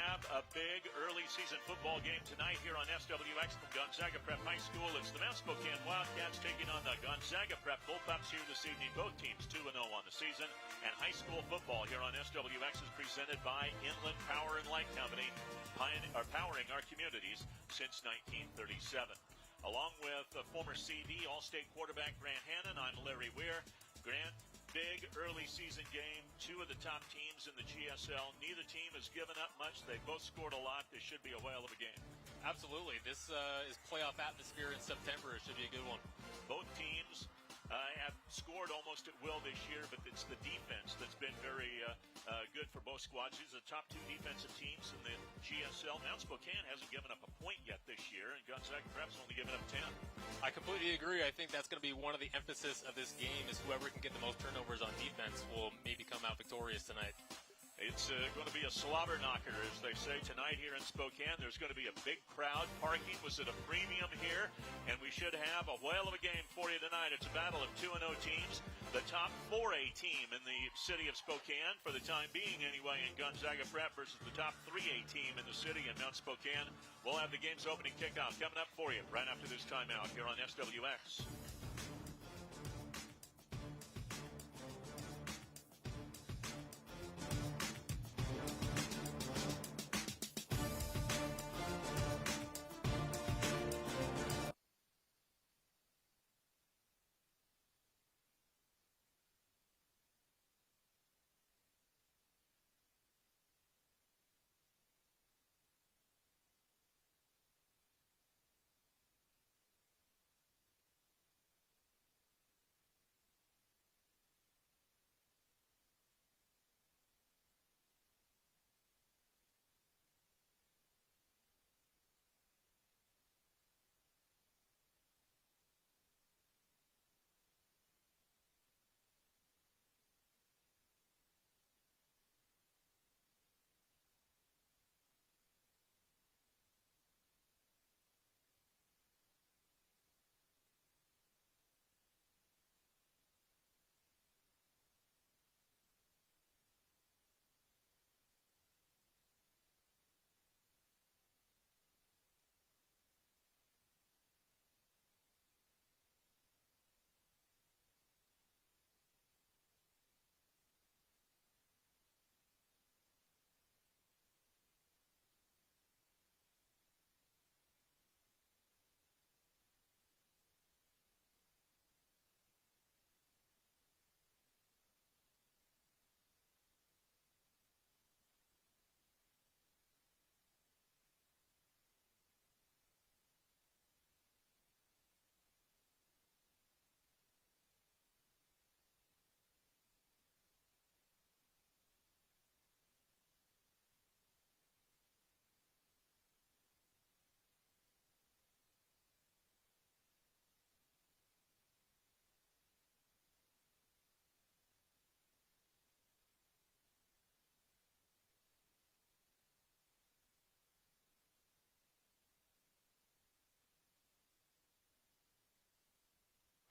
have a big early season football game tonight here on SWX from Gonzaga Prep High School. It's the Mount Spokane Wildcats taking on the Gonzaga Prep Bullpups here this evening. Both teams 2-0 on the season. And high school football here on SWX is presented by Inland Power and Light Company, powering our communities since 1937. Along with former CD All-State quarterback Grant Hannon, I'm Larry Weir. Grant, big early season game. Two of the top teams in the GSL. Neither team has given up much. They both scored a lot. This should be a whale of a game. Absolutely. This is playoff atmosphere in September. It should be a good one. Both teams have scored almost at will this year, but it's the defense that's been very good for both squads. These are the top two defensive teams in the GSL. Mount Spokane hasn't given up a point yet this year, and Gonzaga Prep's only given up 10. I completely agree. I think that's going to be one of the emphasis of this game is whoever can get the most turnovers on defense will maybe come out victorious tonight. It's going to be a slobber knocker, as they say, tonight here in Spokane. There's going to be a big crowd. Parking was at a premium here, and we should have a whale of a game for you tonight. It's a battle of 2-0 teams. The top 4A team in the city of Spokane, for the time being anyway, in Gonzaga Prep versus the top 3A team in the city in Mount Spokane. We'll have the game's opening kickoff coming up for you right after this timeout here on SWX.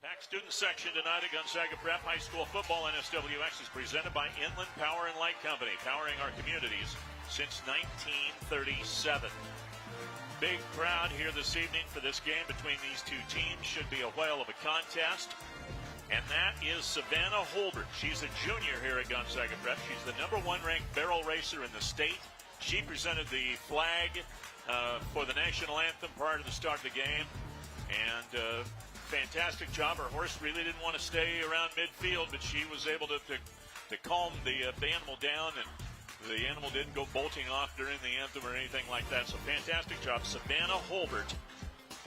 Packed student section tonight at Gonzaga Prep High School football. SWX is presented by Inland Power and Light Company, powering our communities since 1937. Big crowd here this evening for this game between these two teams. Should be a whale of a contest. And that is Savannah Holbert. She's a junior here at Gonzaga Prep. She's the #1 ranked barrel racer in the state. She presented the flag for the national anthem prior to the start of the game. And fantastic job. Her horse really didn't want to stay around midfield, but she was able to calm the animal down, and the animal didn't go bolting off during the anthem or anything like that. So fantastic job. Savannah Holbert,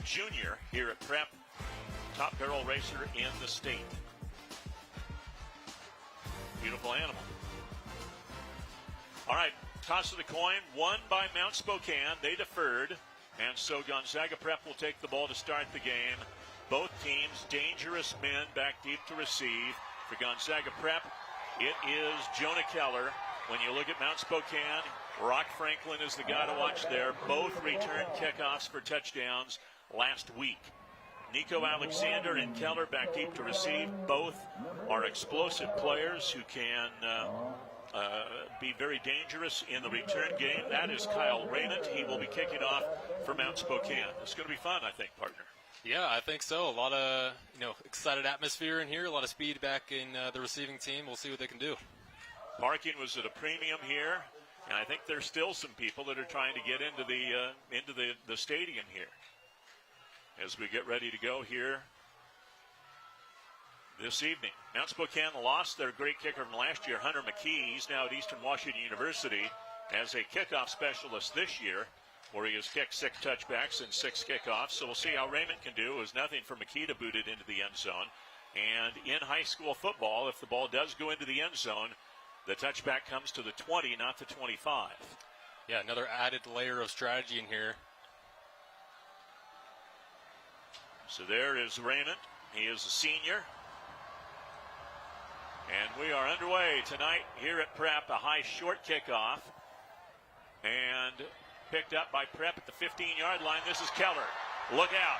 junior here at Prep, top barrel racer in the state. Beautiful animal. All right, toss of the coin, won by Mount Spokane. They deferred, and so Gonzaga Prep will take the ball to start the game. Both teams, dangerous men back deep to receive. For Gonzaga Prep, it is Jonah Keller. When you look at Mount Spokane, Rock Franklin is the guy to watch there. Both returned kickoffs for touchdowns last week. Nico Alexander and Keller back deep to receive. Both are explosive players who can be very dangerous in the return game. That is Kyle Raymond. He will be kicking off for Mount Spokane. It's going to be fun, I think, partner. Yeah, I think so. A lot of excited atmosphere in here, a lot of speed back in the receiving team. We'll see what they can do. Parking was at a premium here, and I think there's still some people that are trying to get into the stadium here as we get ready to go here this evening. Mount Spokane lost their great kicker from last year, Hunter McKee. He's now at Eastern Washington University as a kickoff specialist this year, where he has kicked 6 touchbacks and 6 kickoffs. So we'll see how Raymond can do. It was nothing for McKee to boot it into the end zone. And in high school football, if the ball does go into the end zone, the touchback comes to the 20, not the 25. Yeah, another added layer of strategy in here. So there is Raymond. He is a senior. And we are underway tonight here at Prep, a high short kickoff. And picked up by Prep at the 15-yard line. This is Keller. Look out.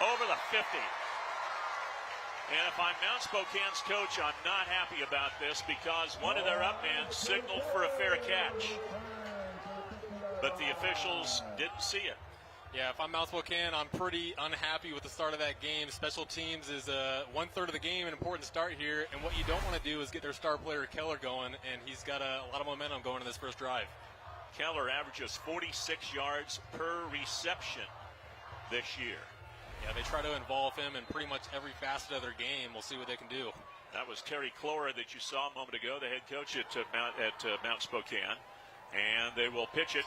Over the 50. And if I'm Mount Spokane's coach, I'm not happy about this because one of their up men signaled for a fair catch. But the officials didn't see it. Yeah, if I'm Mount Spokane, I'm pretty unhappy with the start of that game. Special teams is 1/3 of the game, an important start here. And what you don't want to do is get their star player Keller going, and he's got a lot of momentum going in this first drive. Keller averages 46 yards per reception this year. Yeah, they try to involve him in pretty much every facet of their game. We'll see what they can do. That was Terry Clora that you saw a moment ago, the head coach at Mount Spokane. And they will pitch it.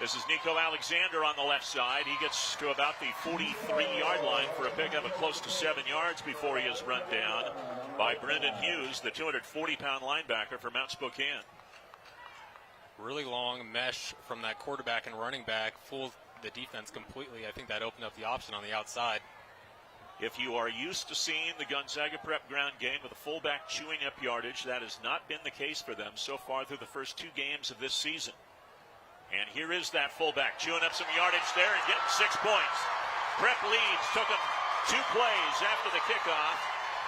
This is Nico Alexander on the left side. He gets to about the 43-yard line for a pickup of close to 7 yards before he is run down by Brendan Hughes, the 240-pound linebacker for Mount Spokane. Really long mesh from that quarterback and running back, fooled the defense completely. I think that opened up the option on the outside. If you are used to seeing the Gonzaga Prep ground game with a fullback chewing up yardage, that has not been the case for them so far through the first 2 games of this season. And here is that fullback chewing up some yardage there and getting 6 points. Prep leads, took them 2 plays after the kickoff.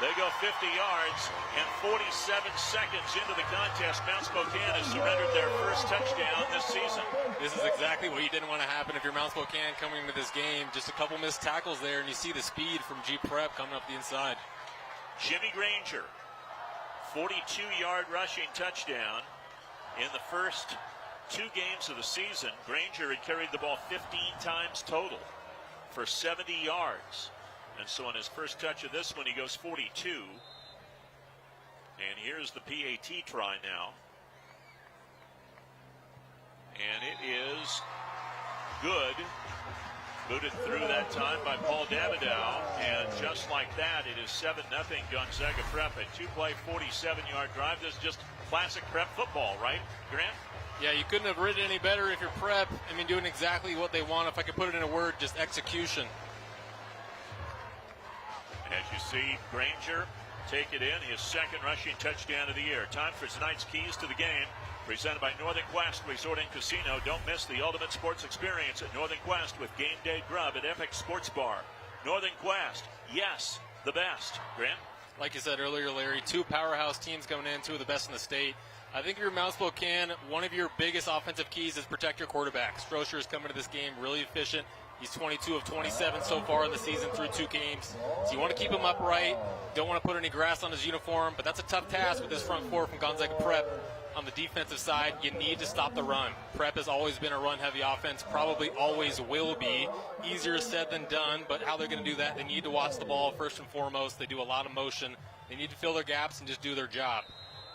They go 50 yards, and 47 seconds into the contest, Mount Spokane has surrendered their first touchdown this season. This is exactly what you didn't want to happen if you're Mount Spokane coming into this game. Just a couple missed tackles there, and you see the speed from G Prep coming up the inside. Jimmy Granger, 42-yard rushing touchdown in the first 2 games of the season. Granger had carried the ball 15 times total for 70 yards. And so on his first touch of this one, he goes 42. And here's the PAT try now. And it is good. Booted through that time by Paul Davidow. And just like that, it is 7-0 Gonzaga Prep. A 2-play, 47-yard drive. This is just classic Prep football, right, Grant? Yeah, you couldn't have written any better if you're Prep. I mean, doing exactly what they want. If I could put it in a word, just execution. As you see, Granger take it in, his second rushing touchdown of the year. Time for tonight's keys to the game, presented by Northern Quest Resort and Casino. Don't miss the ultimate sports experience at Northern Quest with game day grub at Epic Sports Bar. Northern Quest, yes, the best. Grant? Like you said earlier, Larry, 2 powerhouse teams coming in, 2 of the best in the state. I think if you're Mount Spokane, one of your biggest offensive keys is protect your quarterback. Strocher is coming to this game really efficient. He's 22 of 27 so far in the season through 2 games. So you want to keep him upright. Don't want to put any grass on his uniform, but that's a tough task with this front 4 from Gonzaga Prep. On the defensive side, you need to stop the run. Prep has always been a run-heavy offense, probably always will be. Easier said than done, but how they're going to do that, they need to watch the ball first and foremost. They do a lot of motion. They need to fill their gaps and just do their job.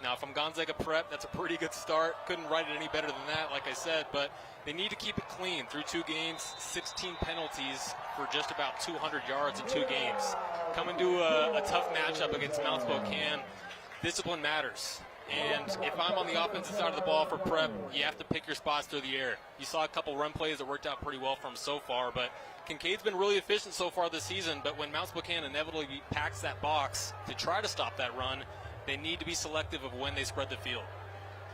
Now, from Gonzaga Prep, that's a pretty good start. Couldn't write it any better than that, like I said, but they need to keep it clean. Through 2 games, 16 penalties for just about 200 yards in 2 games. Coming to a tough matchup against Mount Spokane, discipline matters. And if I'm on the offensive side of the ball for Prep, you have to pick your spots through the air. You saw a couple run plays that worked out pretty well for him so far, but Kincaid's been really efficient so far this season, but when Mount Spokane inevitably packs that box to try to stop that run, they need to be selective of when they spread the field.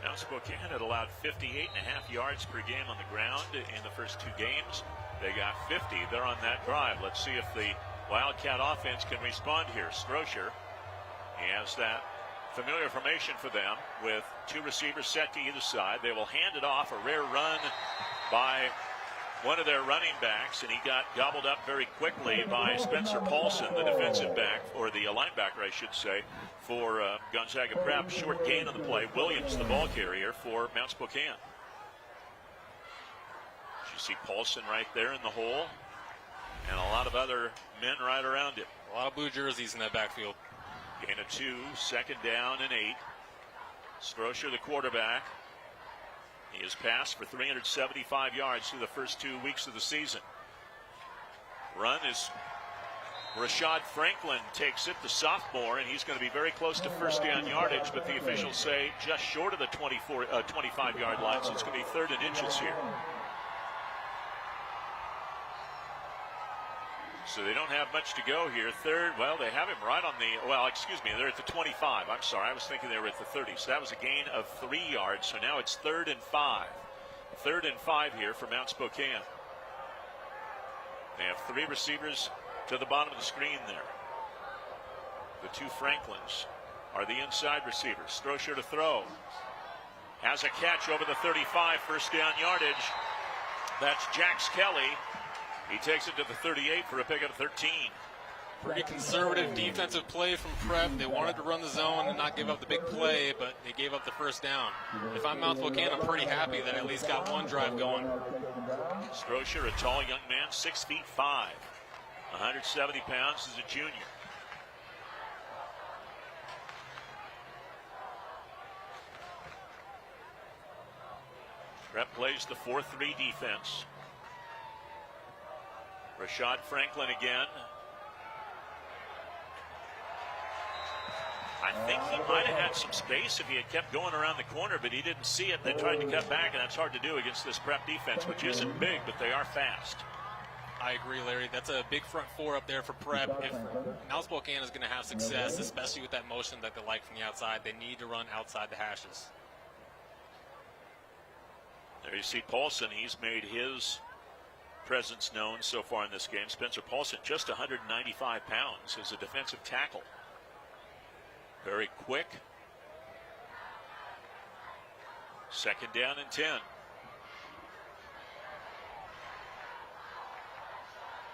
Mount Spokane had allowed 58.5 yards per game on the ground in the first 2 games. They got 50. They're on that drive. Let's see if the Wildcat offense can respond here. Strocher He has that familiar formation for them with two receivers set to either side. They will hand it off, a rare run by one of their running backs, and he got gobbled up very quickly by Spencer Paulson, the defensive back, or the linebacker, I should say, for Gonzaga Prep. Short gain on the play. Williams, the ball carrier for Mount Spokane. You see Paulson right there in the hole, and a lot of other men right around him. A lot of blue jerseys in that backfield. Gain of 2, second down and 8. Strosher, the quarterback. He has passed for 375 yards through the first 2 weeks of the season. Run is Rashad Franklin takes it, the sophomore, and he's going to be very close to first down yardage, but the officials say just short of the 25-yard line, so it's going to be 3rd and inches here. So they don't have much to go here. Third, well, they have him right on the, well, excuse me, they're at the 25. I'm sorry, I was thinking they were at the 30. So that was a gain of 3 yards. So now it's 3rd and 5. 3rd and 5 here for Mount Spokane. They have 3 receivers to the bottom of the screen there. The 2 Franklins are the inside receivers. Strosher to throw. Has a catch over the 35, first down yardage. That's Jax Kelly. He takes it to the 38 for a pickup of 13. Pretty conservative defensive play from Prep. They wanted to run the zone and not give up the big play, but they gave up the first down. If I'm Mount Spokane, I'm pretty happy that I at least got one drive going. Strosher, a tall young man, 6 feet 5, 170 pounds as a junior. Prep plays the 4-3 defense. Rashad Franklin again. I think he might have had some space if he had kept going around the corner, but he didn't see it. They tried to cut back, and that's hard to do against this Prep defense, which isn't big, but they are fast. I agree, Larry. That's a big front four up there for Prep. If Mount Spokane is going to have success, especially with that motion that they like from the outside, they need to run outside the hashes. There you see Paulson. He's made his presence known so far in this game. Spencer Paulson, just 195 pounds as a defensive tackle. Very quick. Second down and 10.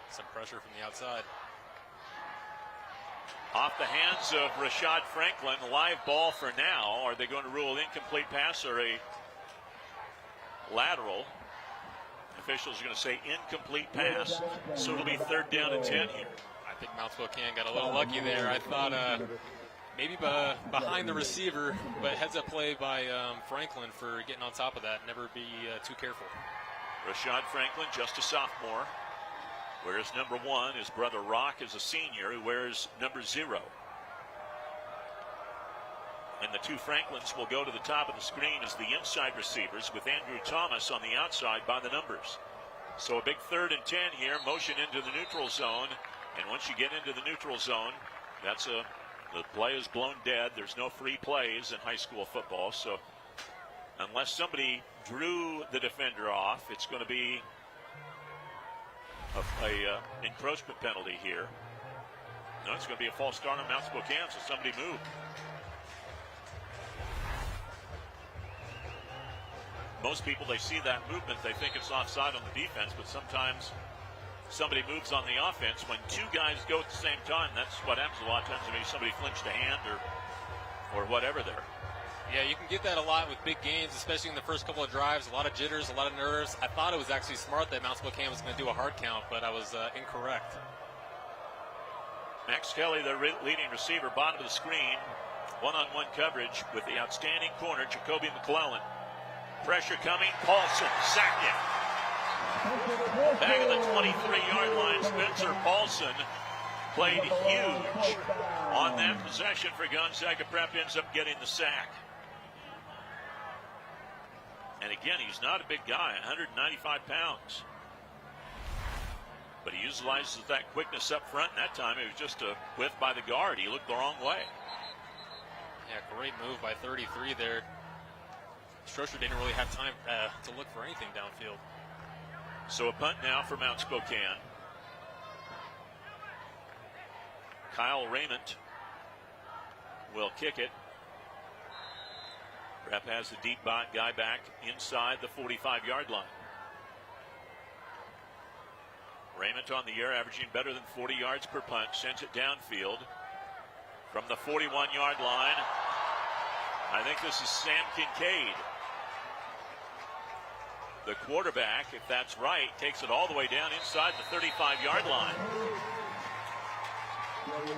Some pressure from the outside. Off the hands of Rashad Franklin. Live ball for now. Are they going to rule incomplete pass or a lateral? Officials are going to say incomplete pass, so it'll be 3rd down and 10 here. I think Mount Spokane got a little lucky there. I thought maybe behind the receiver, but heads-up play by Franklin for getting on top of that. Never be too careful. Rashad Franklin, just a sophomore, wears number 1. His brother Rock is a senior who wears number 0. And the 2 Franklins will go to the top of the screen as the inside receivers with Andrew Thomas on the outside by the numbers. So a big 3rd and 10 here, motion into the neutral zone. And once you get into the neutral zone, the play is blown dead. There's no free plays in high school football. So unless somebody drew the defender off, it's going to be a encroachment penalty here. No, it's going to be a false start on Mount Spokane, so somebody moved. Most people, they see that movement, they think it's offside on the defense, but sometimes somebody moves on the offense. When 2 guys go at the same time, that's what happens a lot of times. Maybe somebody flinched a hand or whatever there. Yeah, you can get that a lot with big games, especially in the first couple of drives. A lot of jitters, a lot of nerves. I thought it was actually smart that Mount Spokane was going to do a hard count, but I was incorrect. Max Kelly, the leading receiver, bottom of the screen. One-on-one coverage with the outstanding corner, Jacoby McClellan. Pressure coming, Paulson, sacked it. Back at the 23-yard line, Spencer Paulson played huge on that possession for Gonzaga Prep, ends up getting the sack. And again, he's not a big guy, 195 pounds. But he utilizes that quickness up front, and that time it was just a whiff by the guard. He looked the wrong way. Yeah, great move by 33 there. Strosher didn't really have time to look for anything downfield. So a punt now for Mount Spokane. Kyle Raymond will kick it. Prep has the deep guy back inside the 45-yard line. Raymond on the air, averaging better than 40 yards per punt, sends it downfield from the 41-yard line. I think this is Sam Kincaid. The quarterback, if that's right, takes it all the way down inside the 35-yard line.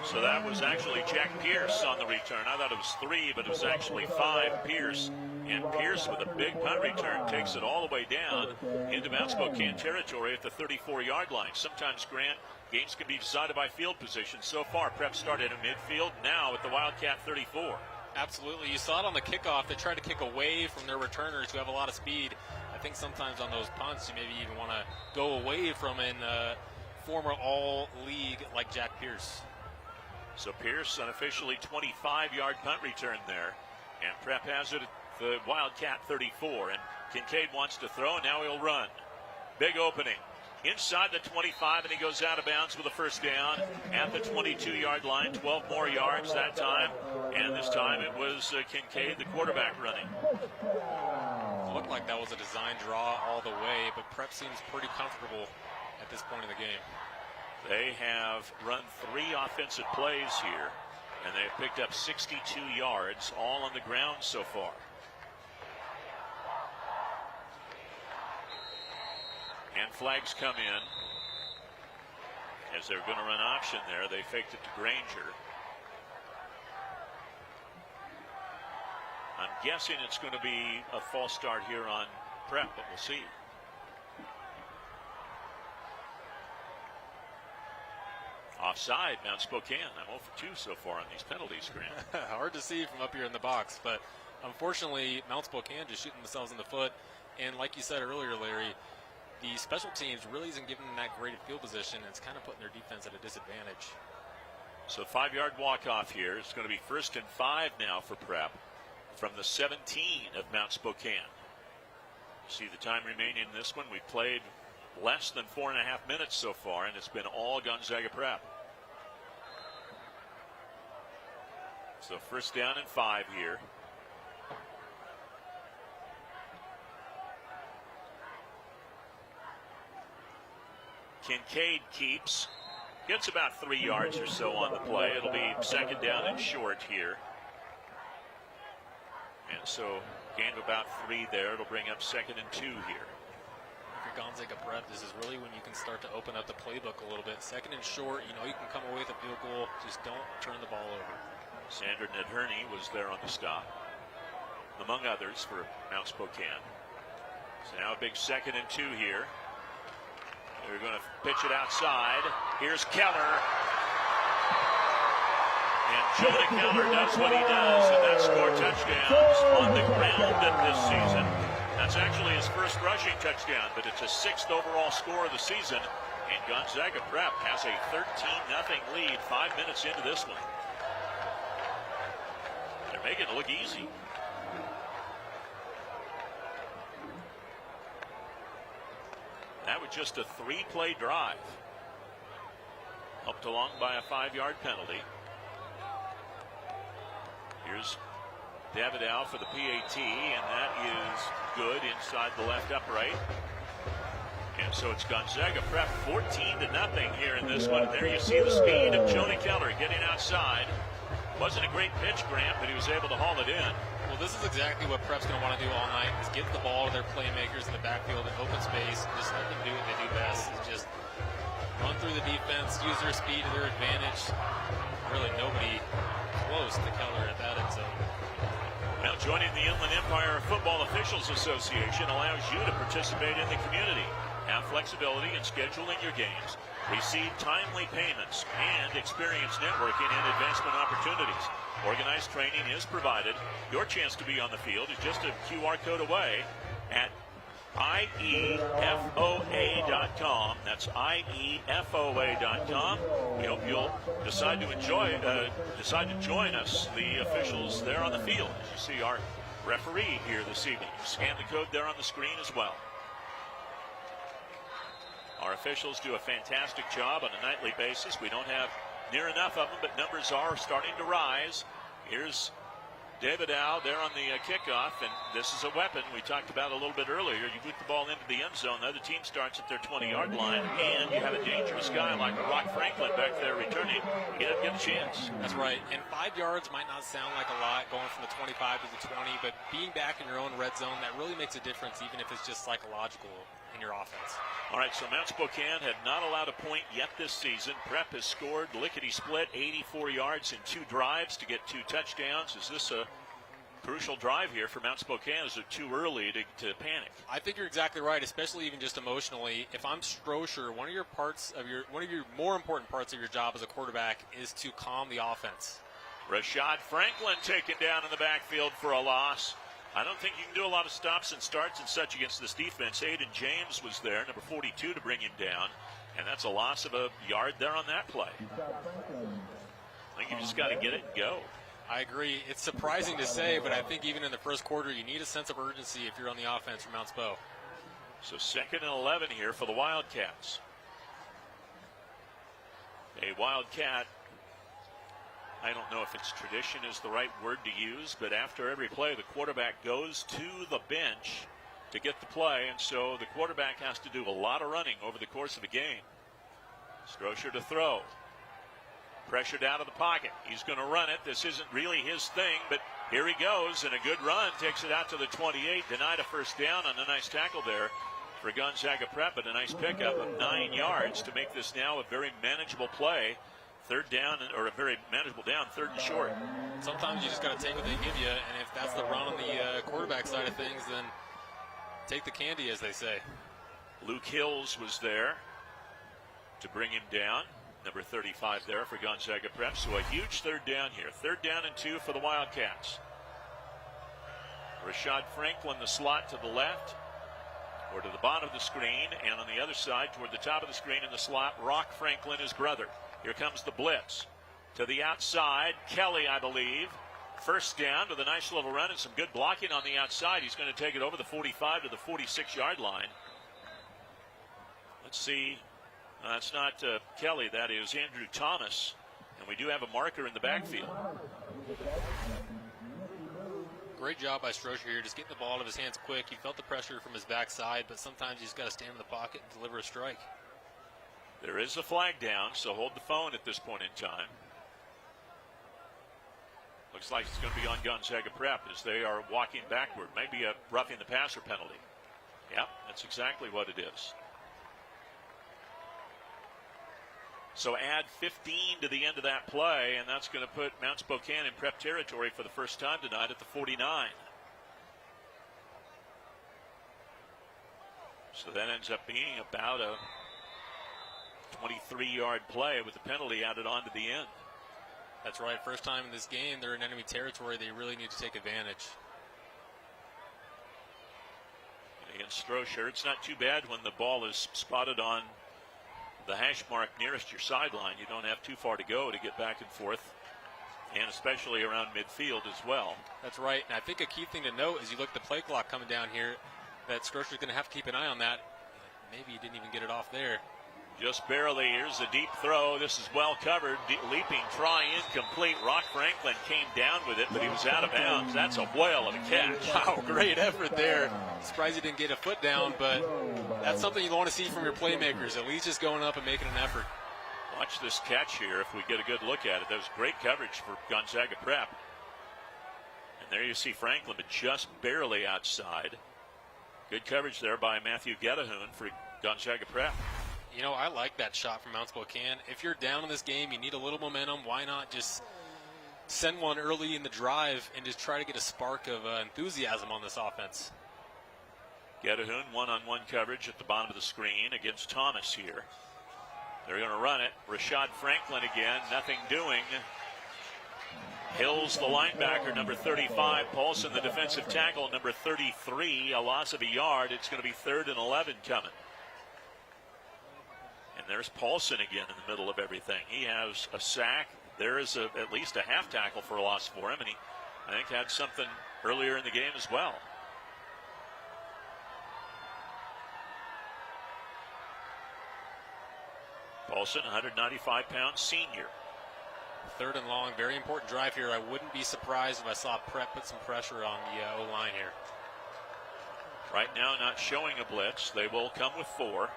So that was actually Jack Pierce on the return. I thought it was 3, but it was actually 5 Pierce. And Pierce with a big punt return takes it all the way down into Mount Spokane territory at the 34-yard line. Sometimes, Grant, games can be decided by field position. So far, Prep started in midfield, now at the Wildcat 34. Absolutely. You saw it on the kickoff. They tried to kick away from their returners who have a lot of speed. I think sometimes on those punts, you maybe even want to go away from a former all-league like Jack Pierce. So Pierce, unofficially 25-yard punt return there. And Prep has it at the Wildcat 34. And Kincaid wants to throw, now he'll run. Big opening. Inside the 25, and he goes out of bounds with a first down at the 22-yard line. 12 more yards that time. And this time it was Kincaid, the quarterback, running. It looked like that was a design draw all the way, but Prep seems pretty comfortable at this point in the game. They have run 3 offensive plays here, and they've picked up 62 yards, all on the ground so far. And flags come in as they're going to run option there. They faked it to Granger. I'm guessing it's going to be a false start here on Prep, but we'll see. Offside, Mount Spokane. I'm 0 for 2 so far on these penalties, Grant. Hard to see from up here in the box, but unfortunately, Mount Spokane just shooting themselves in the foot. And like you said earlier, Larry, the special teams really isn't giving them that great field position. It's kind of putting their defense at a disadvantage. So 5-yard walk-off here. It's going to be 1st and 5 now for Prep from the 17 of Mount Spokane. See the time remaining in this one. We've played less than 4.5 minutes so far, and it's been all Gonzaga Prep. So 1st down and 5 here. Kincaid keeps, gets about 3 yards or so on the play. It'll be 2nd down and short here. And so gain of about 3 there. It'll bring up 2nd and 2 here. Gonzaga Prep, this is really when you can start to open up the playbook a little bit. 2nd and short, you know you can come away with a field goal. Just don't turn the ball over. Sandra Nedherney was there on the stop, among others, for Mount Spokane. So now a big 2nd and 2 here. They're going to pitch it outside. Here's Keller. And Jonah Keller does what he does, and that's 4 touchdowns on the ground this season. That's actually his first rushing touchdown, but it's a 6th overall score of the season. And Gonzaga Prep has a 13-0 lead 5 minutes into this one. They're making it look easy. That was just a 3-play drive. Helped along by a 5-yard penalty. Here's Davidow for the PAT, and that is good inside the left upright. And so it's Gonzaga Prep 14-0 here in this one. There you see the speed of Jonah Keller getting outside. Wasn't a great pitch, Grant, but he was able to haul it in. Well, this is exactly what Prep's going to want to do all night, is get the ball to their playmakers in the backfield in open space, and just let them do what they do best, is just run through the defense, use their speed to their advantage. Really nobody close to Keller at that end zone. Now joining the Inland Empire Football Officials Association allows you to participate in the community, have flexibility in scheduling your games, receive timely payments, and experience networking and advancement opportunities. Organized training is provided. Your chance to be on the field is just a QR code away at IEFOA.com. That's IEFOA.com. We hope you'll decide to join us, the officials there on the field. As you see our referee here this evening. Scan the code there on the screen as well. Our officials do a fantastic job on a nightly basis. We don't have near enough of them, but numbers are starting to rise Here's David Dow there on the kickoff, and this is a weapon we talked about a little bit earlier. You put the ball into the end zone, the other team starts at their 20-yard line, and you have a dangerous guy like Rock Franklin back there returning. He doesn't get a chance. That's right, and 5 yards might not sound like a lot going from the 25 to the 20, but being back in your own red zone, that really makes a difference, even if it's just psychological in your offense. All right, so Mount Spokane had not allowed a point yet this season. Prep has scored lickety-split, 84 yards in 2 drives to get 2 touchdowns. Is this a crucial drive here for Mount Spokane? Is it too early to panic? I think you're exactly right, especially even just emotionally. If I'm Strocher, one of your more important parts of your job as a quarterback is to calm the offense. Rashad Franklin taken down in the backfield for a loss. I don't think you can do a lot of stops and starts and such against this defense. Aiden James was there, number 42, to bring him down, and that's a loss of a yard there on that play. I think you just got to get it and go. I agree. It's surprising to say, but I think even in the first quarter, you need a sense of urgency if you're on the offense for Mount Spo. So 2nd and 11 here for the Wildcats. A Wildcat, I don't know if it's tradition is the right word to use, but after every play, the quarterback goes to the bench to get the play, and so the quarterback has to do a lot of running over the course of a game. Strocher to throw. Pressured out of the pocket. He's going to run it. This isn't really his thing, but here he goes, and a good run. Takes it out to the 28. Denied a first down on a nice tackle there for Gonzaga Prep, but a nice pickup of 9 yards to make this now a very manageable play. 3rd down, or a very manageable down, 3rd and short. Sometimes you just got to take what they give you, and if that's the run on the quarterback side of things, then take the candy, as they say. Luke Hills was there to bring him down. Number 35 there for Gonzaga Prep. So a huge 3rd down here. 3rd down and 2 for the Wildcats. Rashad Franklin, the slot to the left, or to the bottom of the screen, and on the other side, toward the top of the screen in the slot, Rock Franklin, his brother. Here comes the blitz. To the outside, Kelly, I believe. 1st down with a nice little run and some good blocking on the outside. He's going to take it over the 45 to the 46-yard line. Let's see. That's not Kelly. That is Andrew Thomas. And we do have a marker in the backfield. Great job by Strocher here, just getting the ball out of his hands quick. He felt the pressure from his backside, but sometimes he's got to stand in the pocket and deliver a strike. There is a flag down, so hold the phone at this point in time. Looks like it's going to be on Gonzaga Prep as they are walking backward. Maybe a roughing the passer penalty. Yep, that's exactly what it is. So add 15 to the end of that play, and that's going to put Mount Spokane in Prep territory for the first time tonight at the 49. So that ends up being about a 23-yard play with the penalty added on to the end. That's right. First time in this game, they're in enemy territory. They really need to take advantage. Against Strocher, it's not too bad when the ball is spotted on the hash mark nearest your sideline. You don't have too far to go to get back and forth, and especially around midfield as well. That's right. And I think a key thing to note is you look at the play clock coming down here, that Strocher's going to have to keep an eye on that. Maybe he didn't even get it off there. Just barely. Here's a deep throw. This is well covered. Leaping try incomplete. Rock Franklin came down with it, but he was out of bounds. That's a whale of a catch. Wow, great effort there. Surprised he didn't get a foot down, but that's something you want to see from your playmakers, at least just going up and making an effort. Watch this catch here if we get a good look at it. That was great coverage for Gonzaga Prep. And there you see Franklin, but just barely outside. Good coverage there by Matthew Gettahun for Gonzaga Prep. You know, I like that shot from Mount Spokane. If you're down in this game, you need a little momentum. Why not just send one early in the drive and just try to get a spark of enthusiasm on this offense? Gettahun one-on-one coverage at the bottom of the screen against Thomas here. They're going to run it. Rashad Franklin again, nothing doing. Hills, the linebacker, number 35. Paulson, the defensive tackle, number 33. A loss of a yard. It's going to be 3rd and 11 coming. And there's Paulson again in the middle of everything. He has a sack. There is at least a half tackle for a loss for him, and he, I think, had something earlier in the game as well. Paulson, 195-pound senior. 3rd and long, very important drive here. I wouldn't be surprised if I saw Prep put some pressure on the O-line here. Right now, not showing a blitz. They will come with 4.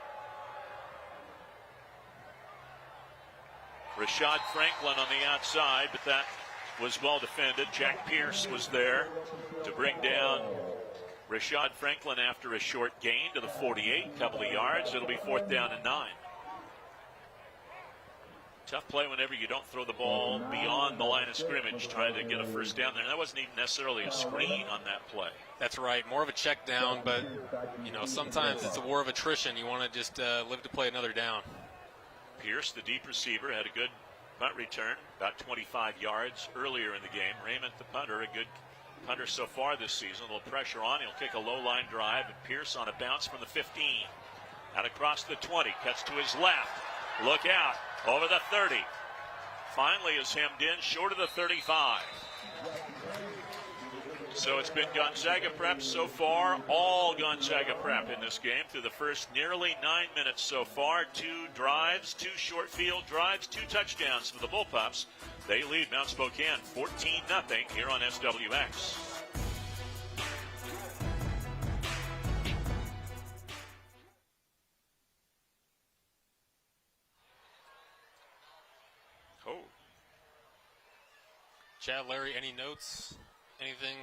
Rashad Franklin on the outside, but that was well defended. Jack Pierce was there to bring down Rashad Franklin after a short gain to the 48, couple of yards. It'll be 4th down and 9. Tough play whenever you don't throw the ball beyond the line of scrimmage, trying to get a first down there. And that wasn't even necessarily a screen on that play. That's right, more of a check down, but sometimes it's a war of attrition. You want to just live to play another down. Pierce, the deep receiver, had a good punt return, about 25 yards earlier in the game. Raymond, the punter, a good punter so far this season. A little pressure on. He'll kick a low-line drive, and Pierce on a bounce from the 15. Out across the 20, cuts to his left. Look out, over the 30. Finally is hemmed in, short of the 35. So it's been Gonzaga Prep so far, all Gonzaga Prep in this game through the first nearly 9 minutes so far. 2 drives, 2 short field drives, 2 touchdowns for the Bullpups. They lead Mount Spokane 14-0 here on SWX. Chad, Larry, any notes? Anything?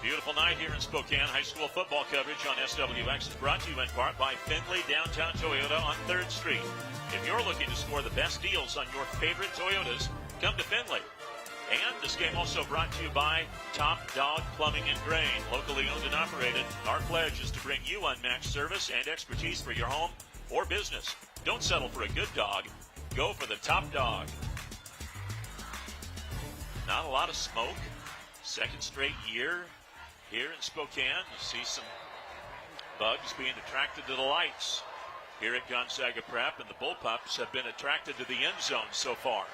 Beautiful night here in Spokane. High school football coverage on SWX is brought to you in part by Findlay Downtown Toyota on 3rd Street. If you're looking to score the best deals on your favorite Toyotas, come to Findlay. And this game also brought to you by Top Dog Plumbing and Grain, locally owned and operated. Our pledge is to bring you unmatched service and expertise for your home or business. Don't settle for a good dog. Go for the top dog. Not a lot of smoke. 2nd straight year here in Spokane. You see some bugs being attracted to the lights here at Gonzaga Prep, and the Bullpups have been attracted to the end zone so far.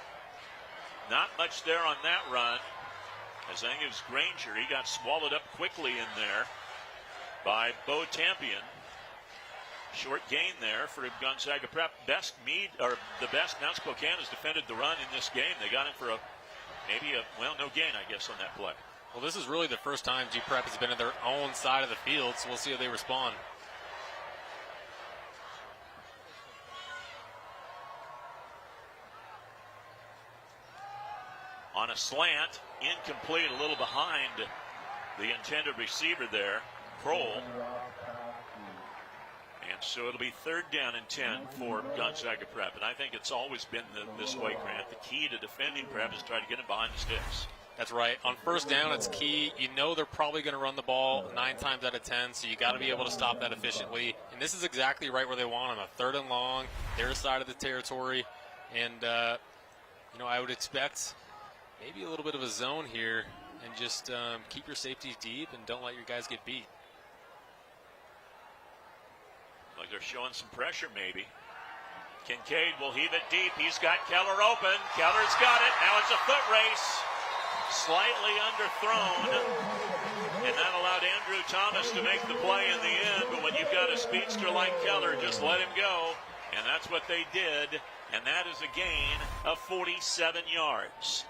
Not much there on that run, as I think it was Granger. He got swallowed up quickly in there by Bo Tampion. Short gain there for Gonzaga Prep. The best Mount Spokane has defended the run in this game. They got him for no gain, I guess, on that play. Well, this is really the first time G Prep has been in their own side of the field, so we'll see how they respond. On a slant, incomplete, a little behind the intended receiver there, Kroll. And so it'll be 3rd down and 10 for Gonzaga Prep. And I think it's always been this way, Grant. The key to defending Prep is try to get them behind the sticks. That's right. On 1st down, it's key. You know they're probably going to run the ball 9 times out of 10, so you got to be able to stop that efficiently. And this is exactly right where they want them, a 3rd and long, their side of the territory. And, I would expect maybe a little bit of a zone here and just keep your safeties deep and don't let your guys get beat. Like they're showing some pressure maybe. Kincaid will heave it deep. He's got Keller open. Keller's got it. Now it's a foot race. Slightly underthrown. and that allowed Andrew Thomas to make the play in the end. But when you've got a speedster like Keller, just let him go. And that's what they did. And that is a gain of 47 yards.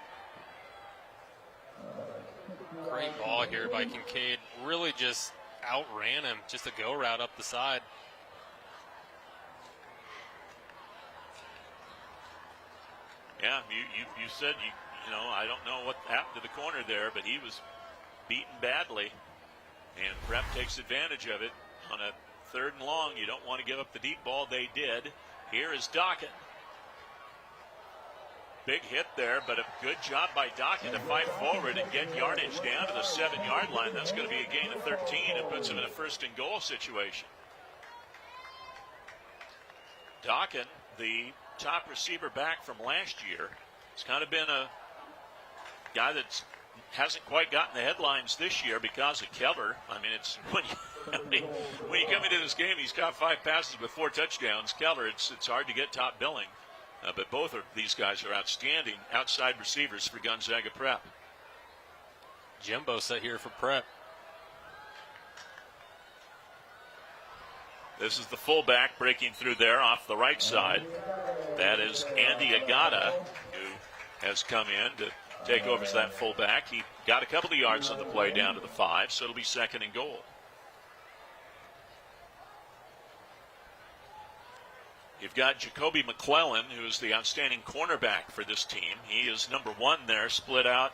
Great ball here by Kincaid. Really just outran him. Just a go route up the side. Yeah, you said, you know, I don't know what happened to the corner there, but he was beaten badly. And Prep takes advantage of it on a 3rd and long. You don't want to give up the deep ball. They did. Here is Dockett. Big hit there, but a good job by Dockett to fight forward and get yardage down to the 7-yard line. That's going to be a gain of 13. It puts him in a 1st and goal situation. Dockett, the top receiver back from last year, has kind of been a guy that hasn't quite gotten the headlines this year because of Keller. I mean, it's when you come into this game, he's got 5 passes with 4 touchdowns. Keller, it's hard to get top billing. But both of these guys are outstanding outside receivers for Gonzaga Prep. Jimbo set here for Prep. This is the fullback breaking through there off the right side. That is Andy Agata, who has come in to take over as that fullback. He got a couple of yards on the play down to the 5, so it'll be 2nd and goal. You've got Jacoby McClellan, who is the outstanding cornerback for this team. He is number 1 there, split out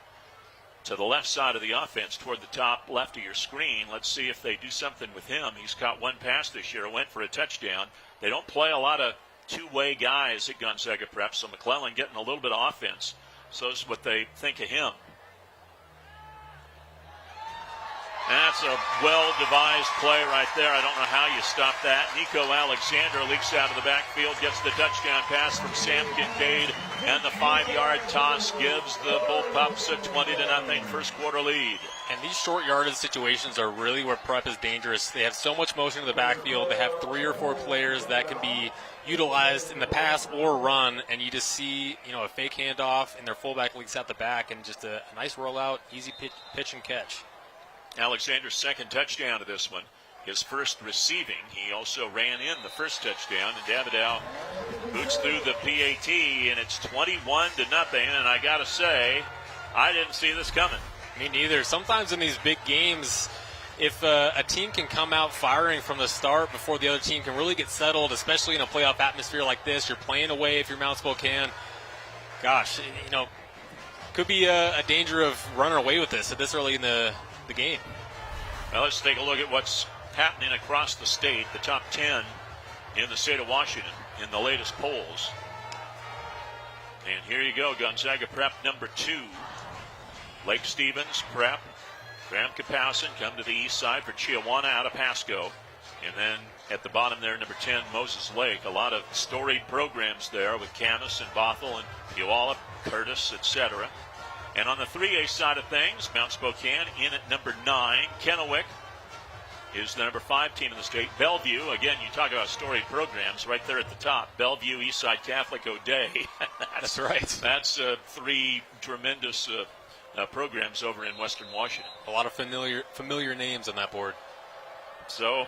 to the left side of the offense toward the top left of your screen. Let's see if they do something with him. He's caught 1 pass this year, went for a touchdown. They don't play a lot of two-way guys at Gonzaga Prep, so McClellan getting a little bit of offense. So is what they think of him. That's a well-devised play right there. I don't know how you stop that. Nico Alexander leaks out of the backfield, gets the touchdown pass from Sam Kincaid, and the 5-yard toss gives the Bullpups a 20-0 first quarter lead. And these short yardage situations are really where Prep is dangerous. They have so much motion in the backfield. They have 3 or 4 players that can be utilized in the pass or run, and you just see, you know, a fake handoff, and their fullback leaks out the back, and just a nice rollout, easy pitch and catch. Alexander's 2nd touchdown to this one. His 1st receiving. He also ran in the 1st touchdown, and Davidow boots through the PAT, and it's 21-0. And I got to say, I didn't see this coming. Me neither. Sometimes in these big games, if a team can come out firing from the start before the other team can really get settled, especially in a playoff atmosphere like this, you're playing away if you're Mount Spokane. Gosh, you know, could be a danger of running away with this at this early in the game. Well, let's take a look at what's happening across the state. The top 10 in the state of Washington in the latest polls. And here you go, Gonzaga Prep number 2. Lake Stevens, Prep, Graham Kapowsin come to the east side for Chiawana out of Pasco. And then at the bottom there, number 10, Moses Lake. A lot of storied programs there with Camas and Bothell and Puyallup, Curtis, etc. And on the 3A side of things, Mount Spokane in at number 9. Kennewick is the number 5 team in the state. Bellevue, again, you talk about storied programs right there at the top. Bellevue, Eastside Catholic, O'Day. That's right. That's 3 tremendous programs over in Western Washington. A lot of familiar names on that board. So,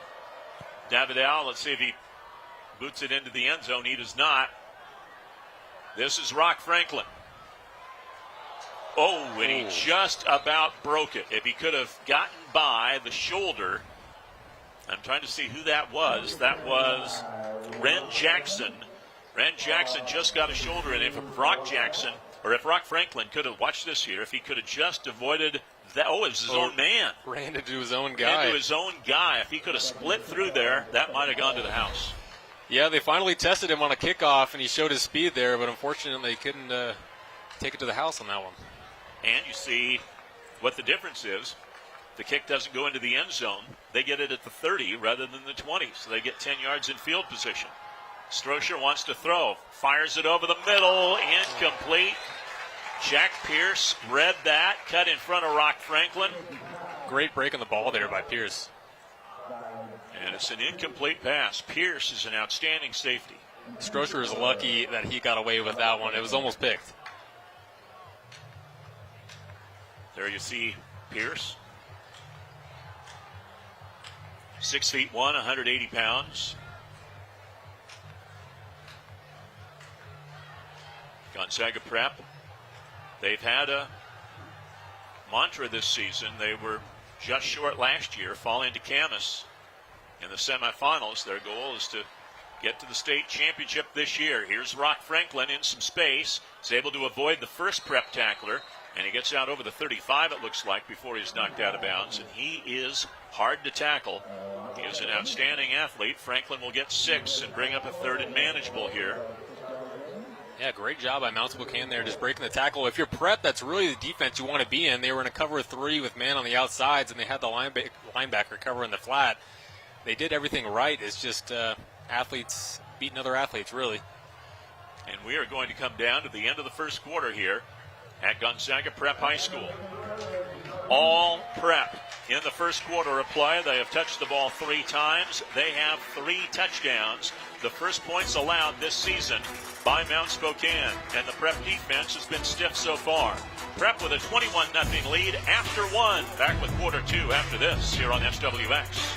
Davidow, let's see if he boots it into the end zone. He does not. This is Rock Franklin. Oh, and he just about broke it. If he could have gotten by the shoulder, I'm trying to see who that was. That was Ren Jackson. Ren Jackson just got a shoulder in. If Rock Franklin could have watched this here, if he could have just avoided that, it was his own man. Ran into his own guy. If he could have split through there, that might have gone to the house. Yeah, they finally tested him on a kickoff, and he showed his speed there, but unfortunately couldn't take it to the house on that one. And you see what the difference is. The kick doesn't go into the end zone. They get it at the 30 rather than the 20, so they get 10 yards in field position. Strosher wants to throw. Fires it over the middle. Incomplete. Jack Pierce spread that. Cut in front of Rock Franklin. Great break on the ball there by Pierce. And it's an incomplete pass. Pierce is an outstanding safety. Strosher is lucky that he got away with that one. It was almost picked. There you see Pierce. 6'1", 180 pounds. Gonzaga Prep, they've had a mantra this season. They were just short last year, falling to Camas in the semifinals. Their goal is to get to the state championship this year. Here's Rock Franklin in some space. He's able to avoid the first Prep tackler, and he gets out over the 35, it looks like, before he's knocked out of bounds. And he is hard to tackle. He is an outstanding athlete. Franklin will get 6 and bring up a third and manageable here. Yeah, great job by Mount Spokane there, just breaking the tackle. If you're Prep, that's really the defense you want to be in. They were in a cover 3 with man on the outsides, and they had the linebacker covering the flat. They did everything right. It's just athletes beating other athletes, really. And we are going to come down to the end of the first quarter here at Gonzaga Prep High School. All Prep in the first quarter of play. They have touched the ball 3 times. They have 3 touchdowns. The first points allowed this season by Mount Spokane. And the Prep defense has been stiff so far. Prep with a 21-0 lead after 1. Back with quarter 2 after this here on SWX.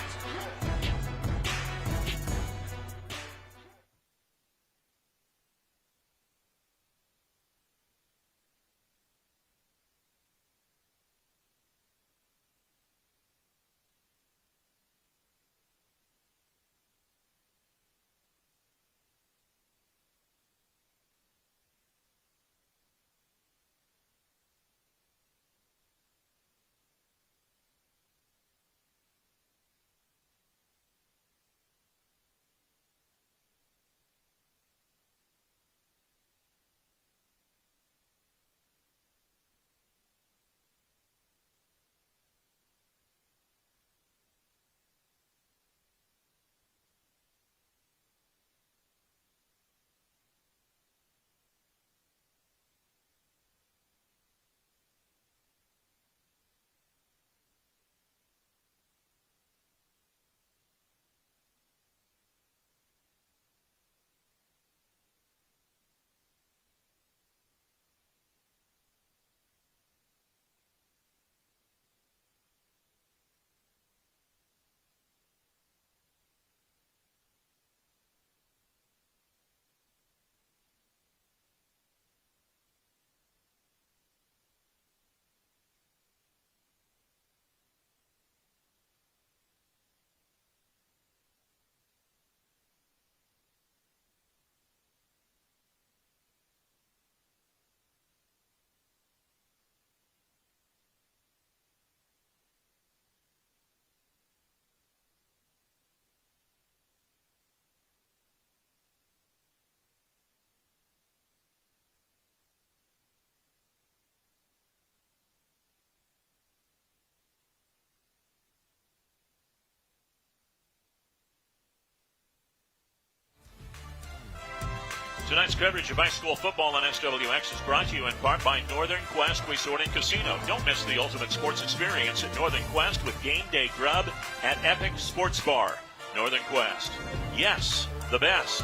Tonight's coverage of high school football on SWX is brought to you in part by Northern Quest Resort and Casino. Don't miss the ultimate sports experience at Northern Quest with game day grub at Epic Sports Bar. Northern Quest. Yes, the best.